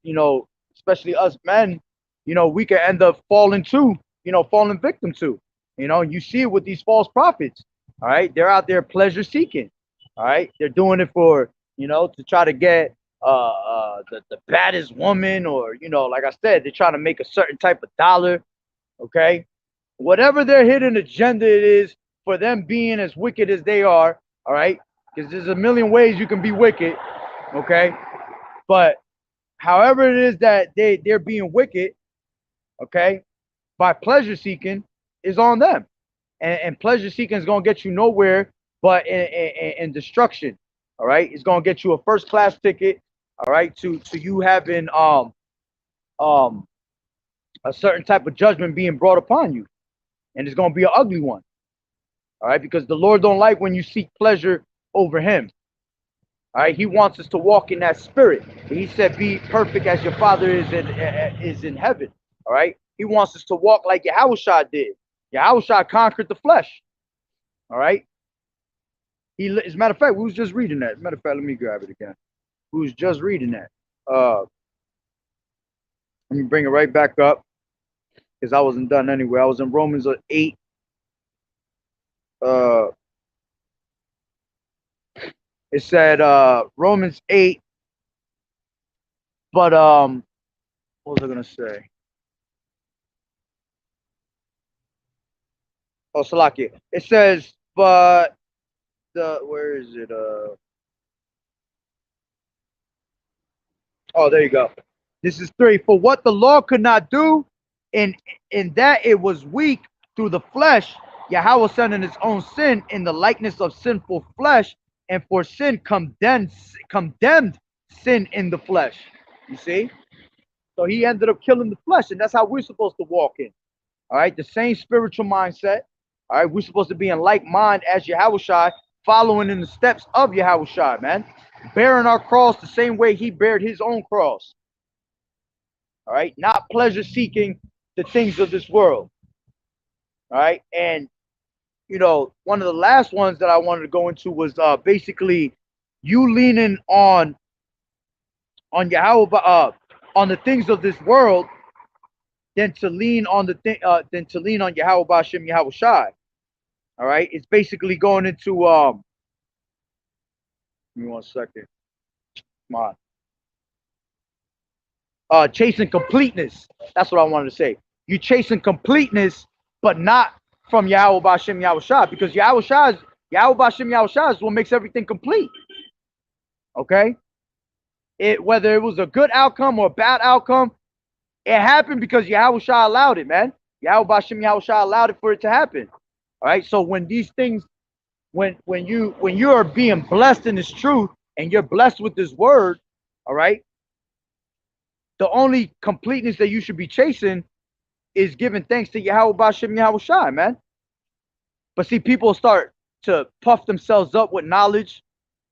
especially us men, we can end up falling victim to. You see it with these false prophets. All right. They're out there pleasure seeking. All right. They're doing it for, to try to get the baddest woman, or, like I said, they're trying to make a certain type of dollar. Okay. Whatever their hidden agenda it is for them being as wicked as they are. All right, because there's a million ways you can be wicked, okay? But however it is that they're being wicked, okay, by pleasure seeking is on them, and pleasure seeking is gonna get you nowhere but in destruction. All right, it's gonna get you a first class ticket. All right, to you having um a certain type of judgment being brought upon you, and it's gonna be an ugly one. All right, because the Lord don't like when you seek pleasure over him. All right, he wants us to walk in that spirit. He said, be perfect as your father is in heaven. All right, he wants us to walk like Yahushua did. Yahushua conquered the flesh. All right, as a matter of fact, we was just reading that. As a matter of fact, let me grab it again. We was just reading that. Let me bring it right back up, because I wasn't done anyway. I was in Romans 8. It said Romans 8, but what was I gonna say? Oh, Salakia. It says, but where is it? Oh, there you go. This is 3. For what the law could not do, in that it was weak through the flesh, Yahweh sending his own sin in the likeness of sinful flesh, and for sin condemned sin in the flesh. You see? So he ended up killing the flesh, and that's how we're supposed to walk in. All right, the same spiritual mindset. All right, we're supposed to be in like mind as Yahushua, following in the steps of Yahushua, man. Bearing our cross the same way he bared his own cross. All right, not pleasure seeking the things of this world. All right, and one of the last ones that I wanted to go into was basically you leaning on Yahweh, on the things of this world, than to lean on Yahweh Bashem Yahushai. All right, it's basically going into give me 1 second. Come on. Chasing completeness. That's what I wanted to say. You chasing completeness, but not from Yahweh Bashem Yahushai, because Yahweh Bashem Yahushai is what makes everything complete. Okay? Whether it was a good outcome or a bad outcome, it happened because Yahushua allowed it, man. Yahweh Bashem Yahushua allowed it for it to happen. All right. So when these things, when you are being blessed in this truth, and you're blessed with this word, all right, the only completeness that you should be chasing is giving thanks to Yahweh Bashem Yahushua, man. But see, people start to puff themselves up with knowledge.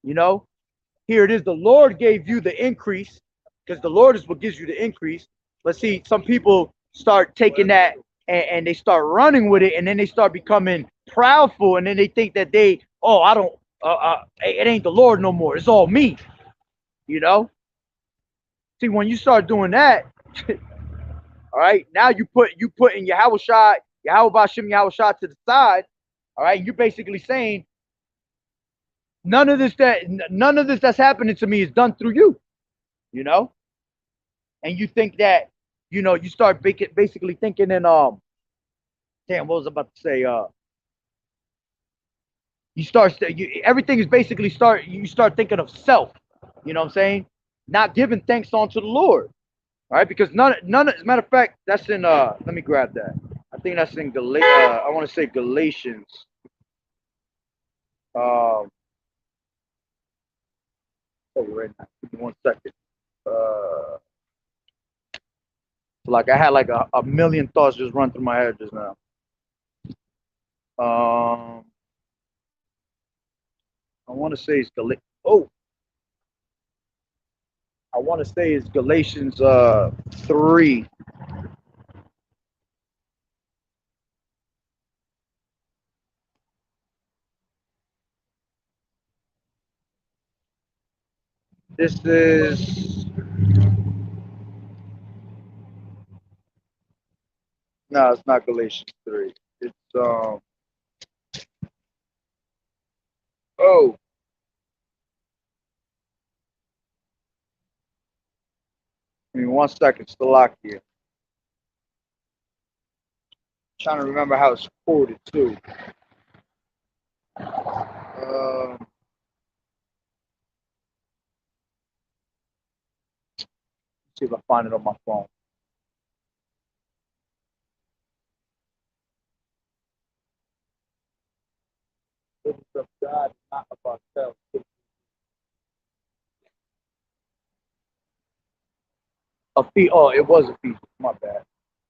Here it is. The Lord gave you the increase, because the Lord is what gives you the increase. But see, some people start taking that and they start running with it, and then they start becoming proudful, and then they think that it ain't the Lord no more. It's all me. See, when you start doing that, all right, now you put in Yahweh Bashem Yahushua to the side. All right, you're basically saying none of this that's happening to me is done through you. And you think that you start basically thinking in damn, what was I about to say? Everything is basically you start thinking of self. You know what I'm saying? Not giving thanks unto the Lord. All right, because as a matter of fact, that's in let me grab that. I think that's in I want to say Galatians. Um, oh, right now. Give me 1 second. Uh, like I had like a million thoughts just run through my head just now. Um, I want to say it's Oh, I want to say it's Galatians 3. This is no, it's not Galatians 3. It's oh, I mean 1 second, Slovakia. Trying to remember how it's quoted too. See if I find it on my phone. This is of God, not of ourselves. Oh, it was Ephesians. My bad.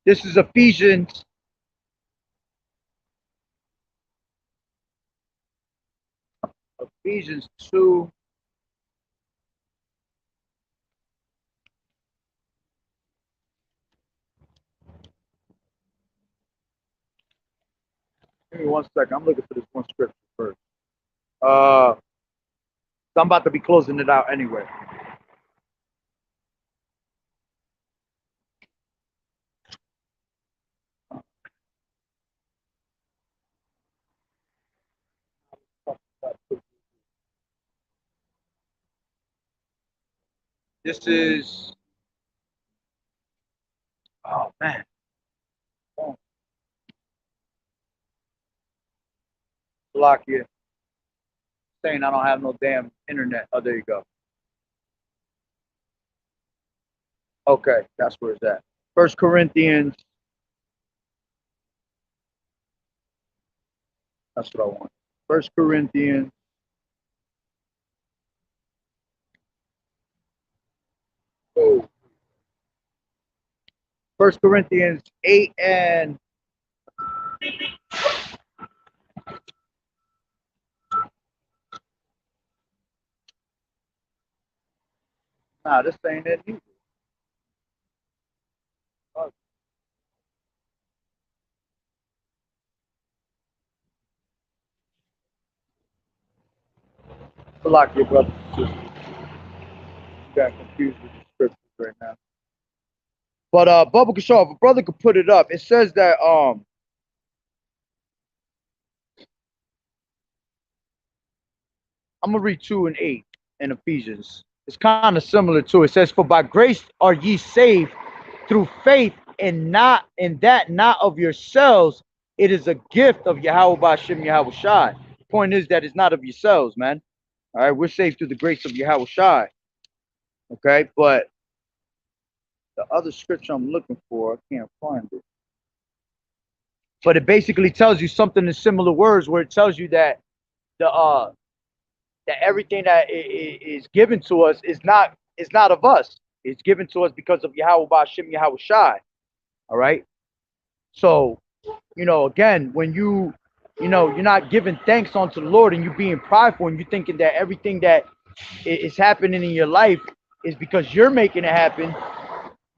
This is Ephesians 2. Give me 1 second. I'm looking for this one scripture first. So I'm about to be closing it out anyway. This is oh man. Slovakia saying I don't have no damn internet. Oh, there you go. Okay, that's where it's at. First Corinthians. That's what I want. First Corinthians. Oh. First Corinthians 8 and nah, this ain't it either. Oh, Slovakia, brother. Just got confused with the scriptures right now. But Bubba Kashaw, if a brother could put it up, it says that I'm gonna read 2 and 8 in Ephesians. It's kind of similar to it. It says, "For by grace are ye saved through faith, and not of yourselves. It is a gift of Yahweh Bashem Yahweh Shai." Point is that it's not of yourselves, man. All right, we're saved through the grace of Yahweh Shai. Okay, but the other scripture I'm looking for, I can't find it. But it basically tells you something in similar words, where it tells you that the that everything that is given to us is not of us. It's given to us because of Yahweh Bashem Yahweh Shai. All right. So, again, when you're not giving thanks unto the Lord and you being prideful and you thinking that everything that is happening in your life is because you're making it happen,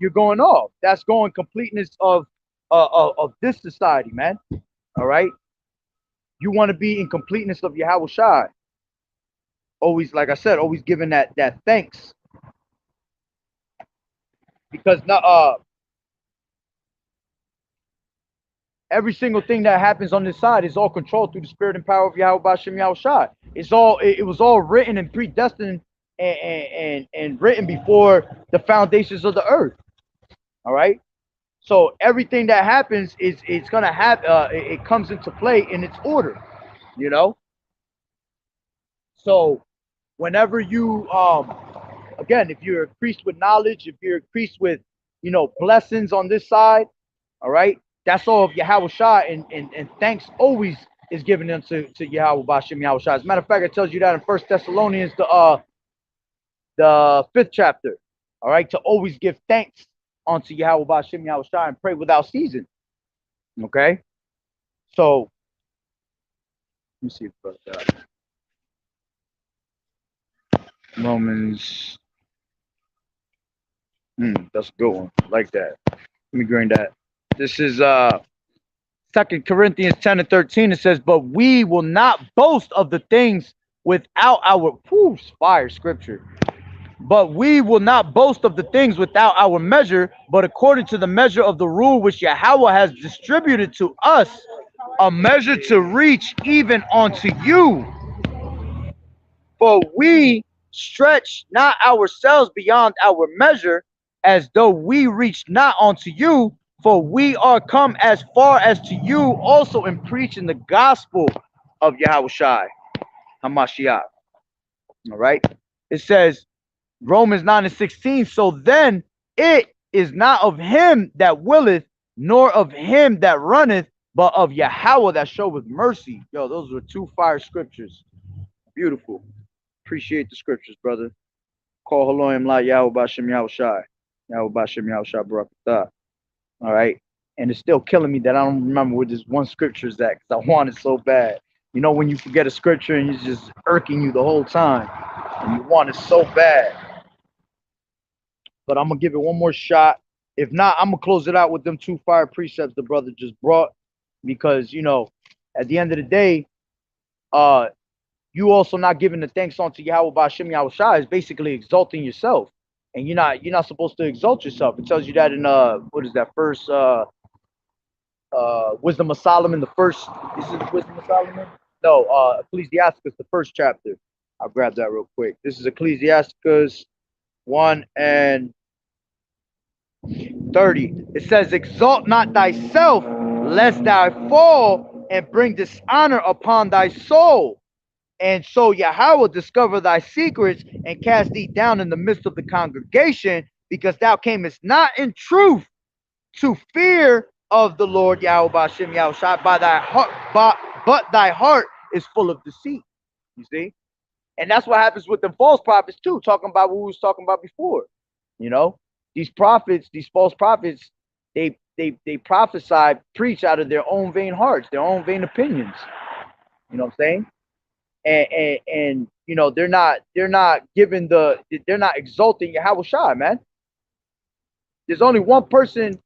you're going off. That's going completeness of this society, man. All right. You want to be in completeness of Yahweh Shai. Always, like I said, always giving that thanks. Because every single thing that happens on this side is all controlled through the spirit and power of Yahweh Bashem Yahweh Shai. It was all written and predestined and written before the foundations of the earth. All right. So everything that happens is it's gonna have it comes into play in its order, you know. So whenever you again, if you're increased with knowledge, if you're increased with blessings on this side. All right. That's all of Yahweh Shai, and thanks always is given unto to Yahweh Bashem Yahweh Shai. As a matter of fact, it tells you that in First Thessalonians, the 5th chapter. All right, to always give thanks unto Yahweh Bashem Yahweh Shai and pray without ceasing. Okay, so let me see if Romans. That's a good one. I like that. Let me bring that. This is 2 Corinthians 10 and 13. It says, but we will not boast of the things without our fire scripture. But we will not boast of the things without our measure, but according to the measure of the rule which Yahweh has distributed to us, a measure to reach even unto you. For we stretch not ourselves beyond our measure, as though we reach not unto you, for we are come as far as to you also in preaching the gospel of Yahweh Shai HaMashiach. All right. It says, Romans 9 and 16. So then it is not of him that willeth, nor of him that runneth, but of Yahweh that showeth mercy. Yo, those were 2 fire scriptures. Beautiful. Appreciate the scriptures, brother. Call Haloim La Yahweh Bashem Yahweh Shai. Yahweh Bashem Yahweh Shai Barakatah. All right. And it's still killing me that I don't remember where this one scripture is at, because I want it so bad. When you forget a scripture and it's just irking you the whole time, and you want it so bad. But I'm going to give it one more shot. If not, I'm going to close it out with them 2 fire precepts the brother just brought. Because, at the end of the day, you also not giving the thanks unto Yahweh Bashem Yahweh Shai is basically exalting yourself. And you're not supposed to exalt yourself. It tells you that in what is that, first Wisdom of Solomon, the first, is it Wisdom of Solomon? No, Ecclesiasticus, the 1st chapter. I'll grab that real quick. This is Ecclesiasticus 1 and 30. It says, exalt not thyself, lest thou fall and bring dishonor upon thy soul. And so Yahweh discover thy secrets and cast thee down in the midst of the congregation, because thou camest not in truth to fear of the Lord Yahweh Bashem Yahweh Shai by thy heart, but thy heart is full of deceit. You see? And that's what happens with the false prophets too, talking about what we was talking about before. These prophets, these false prophets, they prophesy, preach out of their own vain hearts, their own vain opinions. You know what I'm saying? And they're not giving they're not exalting Yahweh Shai, man. There's only one person,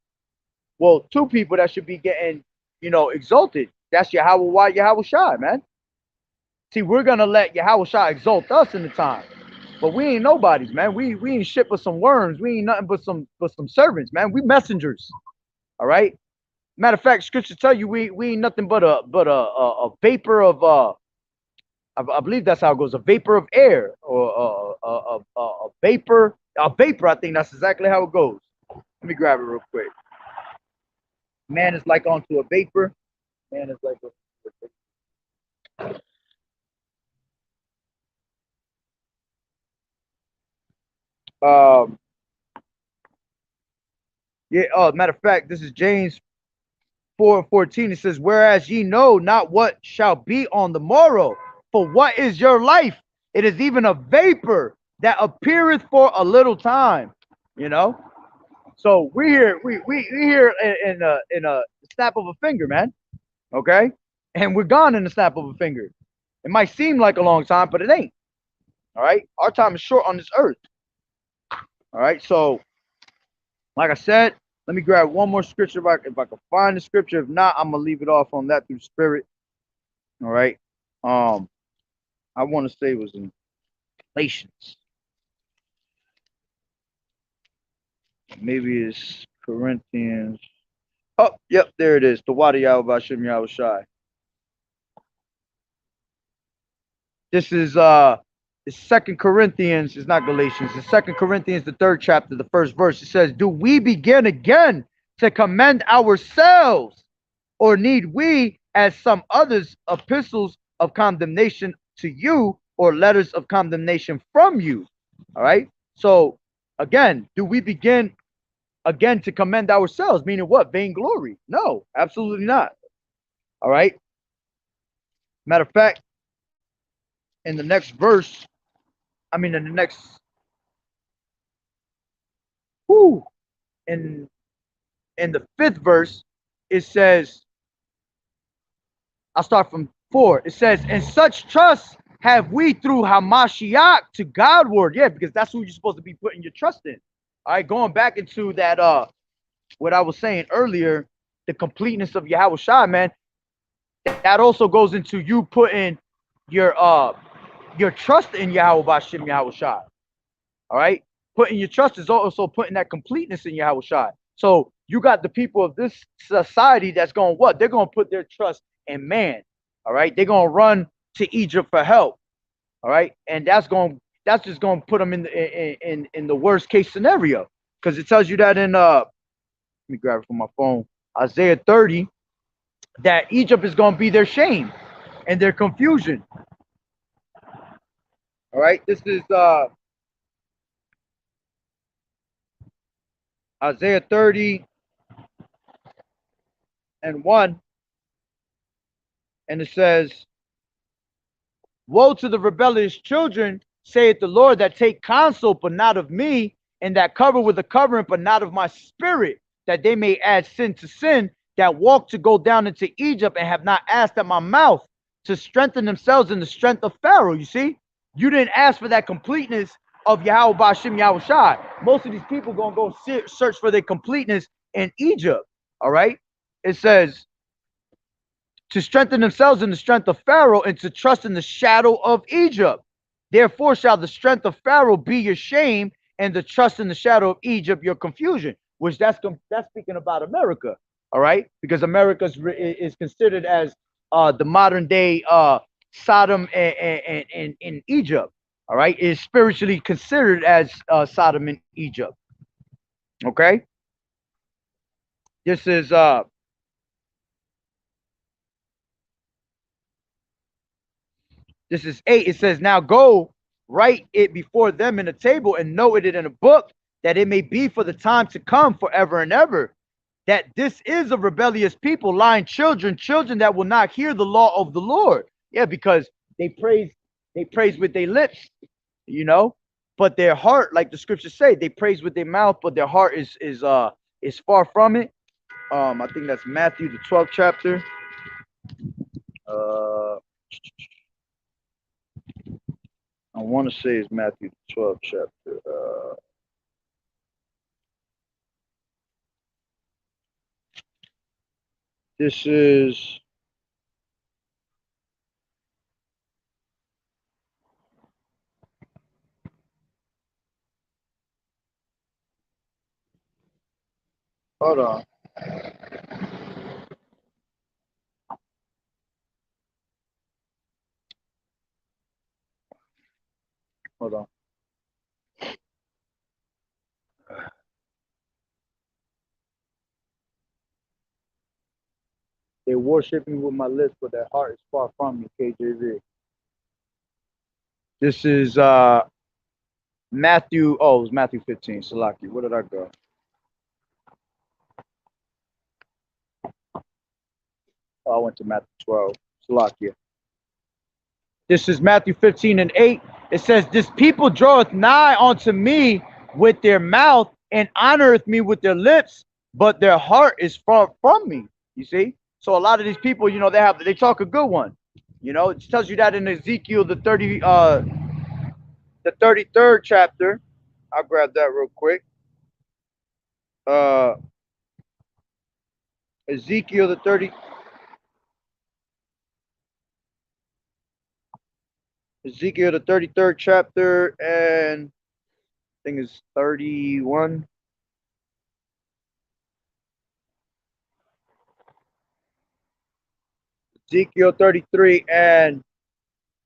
well, 2 people that should be getting, exalted. That's Yahweh Shai, man. See, we're gonna let Yahweh Shai exalt us in the time. But we ain't nobodies, man. We ain't shit but some worms. We ain't nothing but some servants, man. We messengers. All right. Matter of fact, scripture tell you we ain't nothing but a vapor of I believe that's how it goes, a vapor of air, or a vapor. I think that's exactly how it goes. Let me grab it real quick. Man is like onto a vapor. Man is like matter of fact, this is James 4:14. It says, whereas ye know not what shall be on the morrow, for what is your life? It is even a vapor that appeareth for a little time. So we here in a snap of a finger, man. Okay, and we're gone in the snap of a finger. It might seem like a long time, but it ain't. All right, our time is short on this earth. All right, so like I said, let me grab one more scripture if I can find the scripture. If not, I'm gonna leave it off on that through spirit. All right. I want to say it was in Galatians. Maybe it's Corinthians. Oh, yep, there it is. The Wadi Yahweh Bashem Yahweh Shai. This is it's 2 Corinthians, it's not Galatians, it's 2 Corinthians, the 3rd chapter, the 1st verse. It says, do we begin again to commend ourselves, or need we, as some others, epistles of condemnation to you, or letters of condemnation from you? All right. So again, do we begin again to commend ourselves, meaning what? Vainglory. No, absolutely not. All right. Matter of fact, in the next verse, in the next, whoo, in the fifth verse, it says, I'll start from 4. It says, and such trust have we through Hamashiach to Godward. Yeah, because that's who you're supposed to be putting your trust in. All right, going back into that, what I was saying earlier, the completeness of Yahweh Shai, man, that also goes into you putting your trust in Yahweh Bashim Yahweh Shai. All right, putting your trust is also putting that completeness in Yahweh Shai. So you got the people of this society that's going what? They're going to put their trust in man. All right, they're going to run to Egypt for help. All right, and that's just going to put them in the worst case scenario, because it tells you that in let me grab it from my phone, Isaiah 30, that Egypt is going to be their shame and their confusion. All right, this is Isaiah 30 and 1, and it says, woe to the rebellious children, saith the Lord, that take counsel, but not of me, and that cover with a covering, but not of my spirit, that they may add sin to sin, that walk to go down into Egypt, and have not asked at my mouth to strengthen themselves in the strength of Pharaoh. You see, you didn't ask for that completeness of Yahweh Bashim Yahweh Shai. Most of these people gonna go search for their completeness in Egypt. All right, it says, to strengthen themselves in the strength of Pharaoh, and to trust in the shadow of Egypt. Therefore shall the strength of Pharaoh be your shame, and the trust in the shadow of Egypt your confusion. Which that's speaking about America, all right? Because America is considered as the modern day Sodom and in Egypt, all right? It is spiritually considered as Sodom in Egypt. Okay, this is This is 8. It says, now go write it before them in a table, and note it in a book, that it may be for the time to come forever and ever, that this is a rebellious people, lying children that will not hear the law of the Lord. Yeah, because they praise with their lips, but their heart, like the scriptures say, they praise with their mouth, but their heart is far from it. I think that's Matthew the 12th chapter. I want to say it's Matthew 12th chapter. This is hold on. Hold on. They worship me with my lips, but their heart is far from me, KJV. This is Matthew. Oh, it was Matthew 15. Salaki. Where did I go? Oh, I went to Matthew 12. Salakia. This is Matthew 15 and 8. It says, this people draweth nigh unto me with their mouth, and honoreth me with their lips, but their heart is far from me. You see? So a lot of these people, they talk a good one. It tells you that in Ezekiel the 33rd chapter. I'll grab that real quick. Ezekiel the 33rd chapter, and I think it's 31. Ezekiel 33 and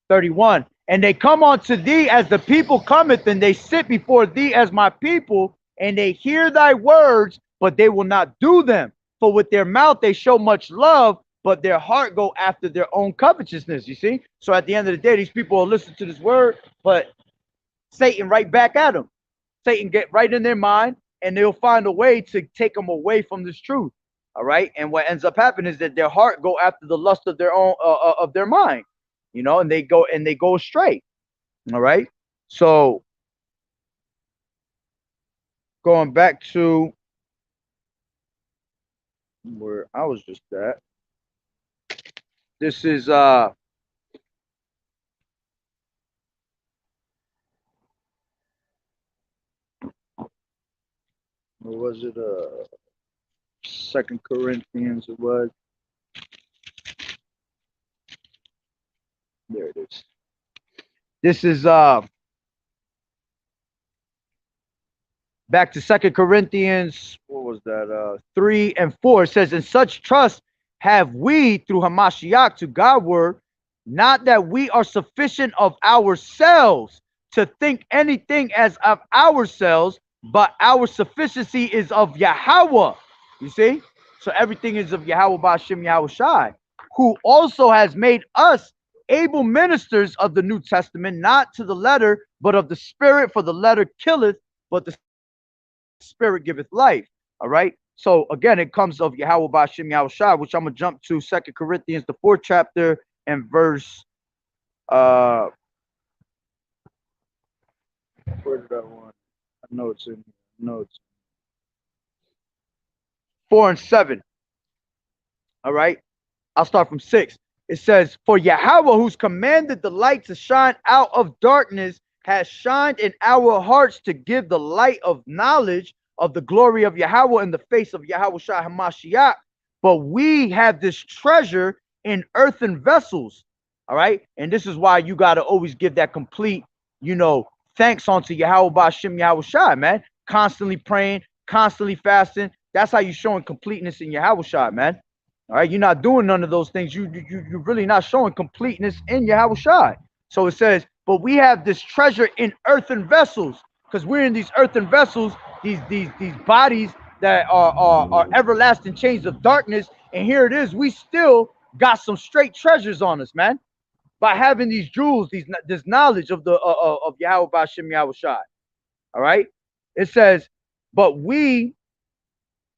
31. And they come unto thee as the people cometh, and they sit before thee as my people, and they hear thy words, but they will not do them. For with their mouth they show much love, but their heart go after their own covetousness. You see? So at the end of the day, these people will listen to this word, but Satan right back at them. Satan get right in their mind, and they'll find a way to take them away from this truth. All right. And what ends up happening is that their heart go after the lust of their own of their mind, and they go astray. All right. So going back to where I was just at. This is what was it? 2 Corinthians it was. There it is. This is back to 2 Corinthians, what was that? 3 and 4. It says, "In such trust have we through Hamashiach to Godward, not that we are sufficient of ourselves to think anything as of ourselves, but our sufficiency is of Yahweh." You see? So everything is of Yahweh Ba'ashem Yahushai, who also has made us able ministers of the New Testament, not to the letter, but of the spirit, for the letter killeth, but the spirit giveth life. All right. So again, it comes of Yahweh Ba'ashem Yahushai, which I'm gonna jump to 2 Corinthians, the 4th chapter, and verse where did I want? I know it's in notes. 4 and 7. All right. I'll start from 6. It says, "For Yahweh, who's commanded the light to shine out of darkness, has shined in our hearts to give the light of knowledge of the glory of Yahweh in the face of Yahweh Shai Hamashiach. But we have this treasure in earthen vessels." All right. And this is why you got to always give that complete, thanks unto Yahweh Ba'ashem Yahweh Shai, man. Constantly praying, constantly fasting. That's how you're showing completeness in Yahweh Shai, man. All right. You're not doing none of those things. You're really not showing completeness in Yahweh Shai. So it says, but we have this treasure in earthen vessels, because we're in these earthen vessels, these bodies that are everlasting chains of darkness. And here it is. We still got some straight treasures on us, man, by having these jewels, this knowledge of the of Yahweh Ba'ashem Yahweh Shai. All right. It says, but we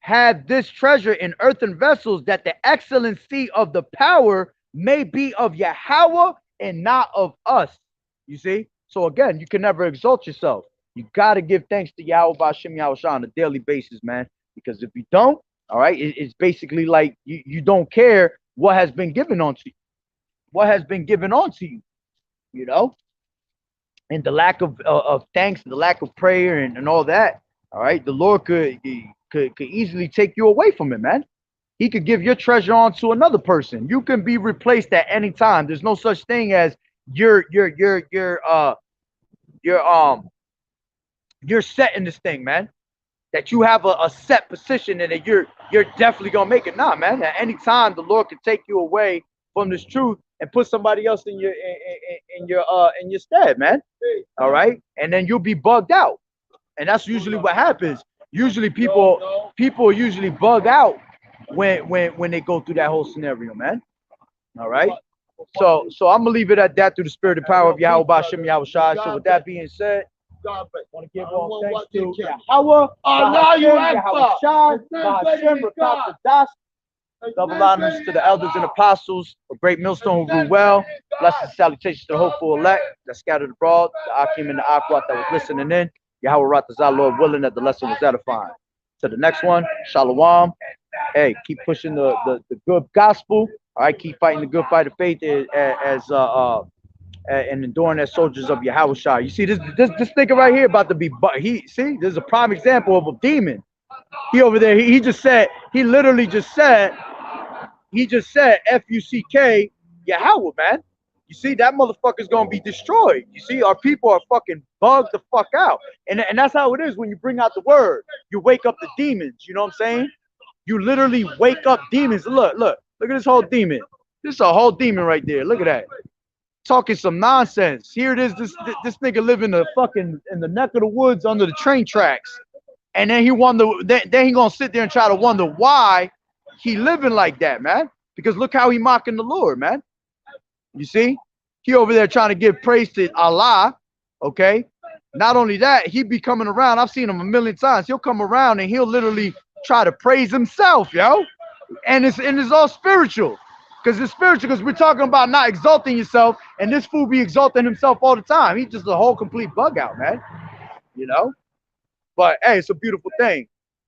have this treasure in earthen vessels, that the excellency of the power may be of Yahweh and not of us. You see? So again, you can never exalt yourself. You got to give thanks to Yahweh Ba'ashem Yahweh Shai on a daily basis, man. Because if you don't, all right, it's basically like you don't care what has been given onto you. What has been given onto you, and the lack of thanks, the lack of prayer and all that. All right, the Lord could easily take you away from it, man. He could give your treasure on to another person. You can be replaced at any time. There's no such thing as you're set in this thing, man. That you have a set position and that you're definitely gonna make it. Nah, man. At any time, the Lord can take you away from this truth and put somebody else in your stead, man. All right, and then you'll be bugged out, and that's usually what happens. Usually, people usually bug out when they go through that whole scenario, man. All right. So I'm gonna leave it at that through the spirit and power of Yahweh Ba'ashem Yahweh Shai. So with that being said, I want to give all thanks to Yahweh, Yahweh Shai, Ba'ashem, Rakata Das. Double honors to the elders and apostles, a great millstone who rule well. Blessings and salutations to the hopeful elect that scattered abroad, the Akim and the Akwat that was listening in. Yahweh Ratazah, Lord willing, that the lesson was edifying. To the next one, Shalom. Hey, keep pushing the good gospel. All right, keep fighting the good fight of faith and enduring as soldiers of Yahweh Shai. You see this nigga right here about to be, this is a prime example of a demon. He over there, he literally just said F-U-C-K Yahweh, man. You see, that motherfucker's gonna be destroyed. You see, our people are fucking bugged the fuck out. And that's how it is when you bring out the word. You wake up the demons, you know what I'm saying? You literally wake up demons. Look at this whole demon. This is a whole demon right there. Look at that. Talking some nonsense. Here it is, this nigga living in the neck of the woods under the train tracks. And then then he gonna sit there and try to wonder why he living like that, man. Because look how he mocking the Lord, man. You see, he over there trying to give praise to Allah, okay? Not only that, he be coming around. I've seen him a million times. He'll come around and he'll literally try to praise himself, yo. And it's all spiritual. Because it's spiritual, because we're talking about not exalting yourself, and this fool be exalting himself all the time. He's just a whole complete bug out, man. You know? But hey, it's a beautiful thing.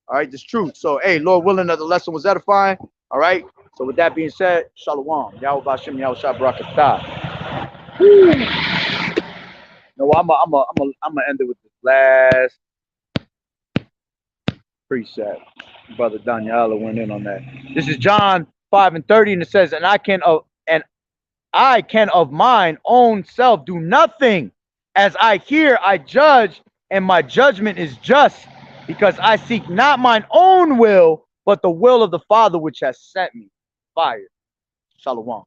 All right, this truth. So hey, Lord willing that the lesson was edifying. All right. So with that being said, Shalom. Yahweh Bashem, Yahweh Shah Barakatah. No, I'm gonna end it with this last precept. Brother Daniela went in on that. This is John 5:30, and it says, and I can of mine own self do nothing. As I hear, I judge, and my judgment is just, because I seek not mine own will, but the will of the Father which has sent me. Fire. Shalom.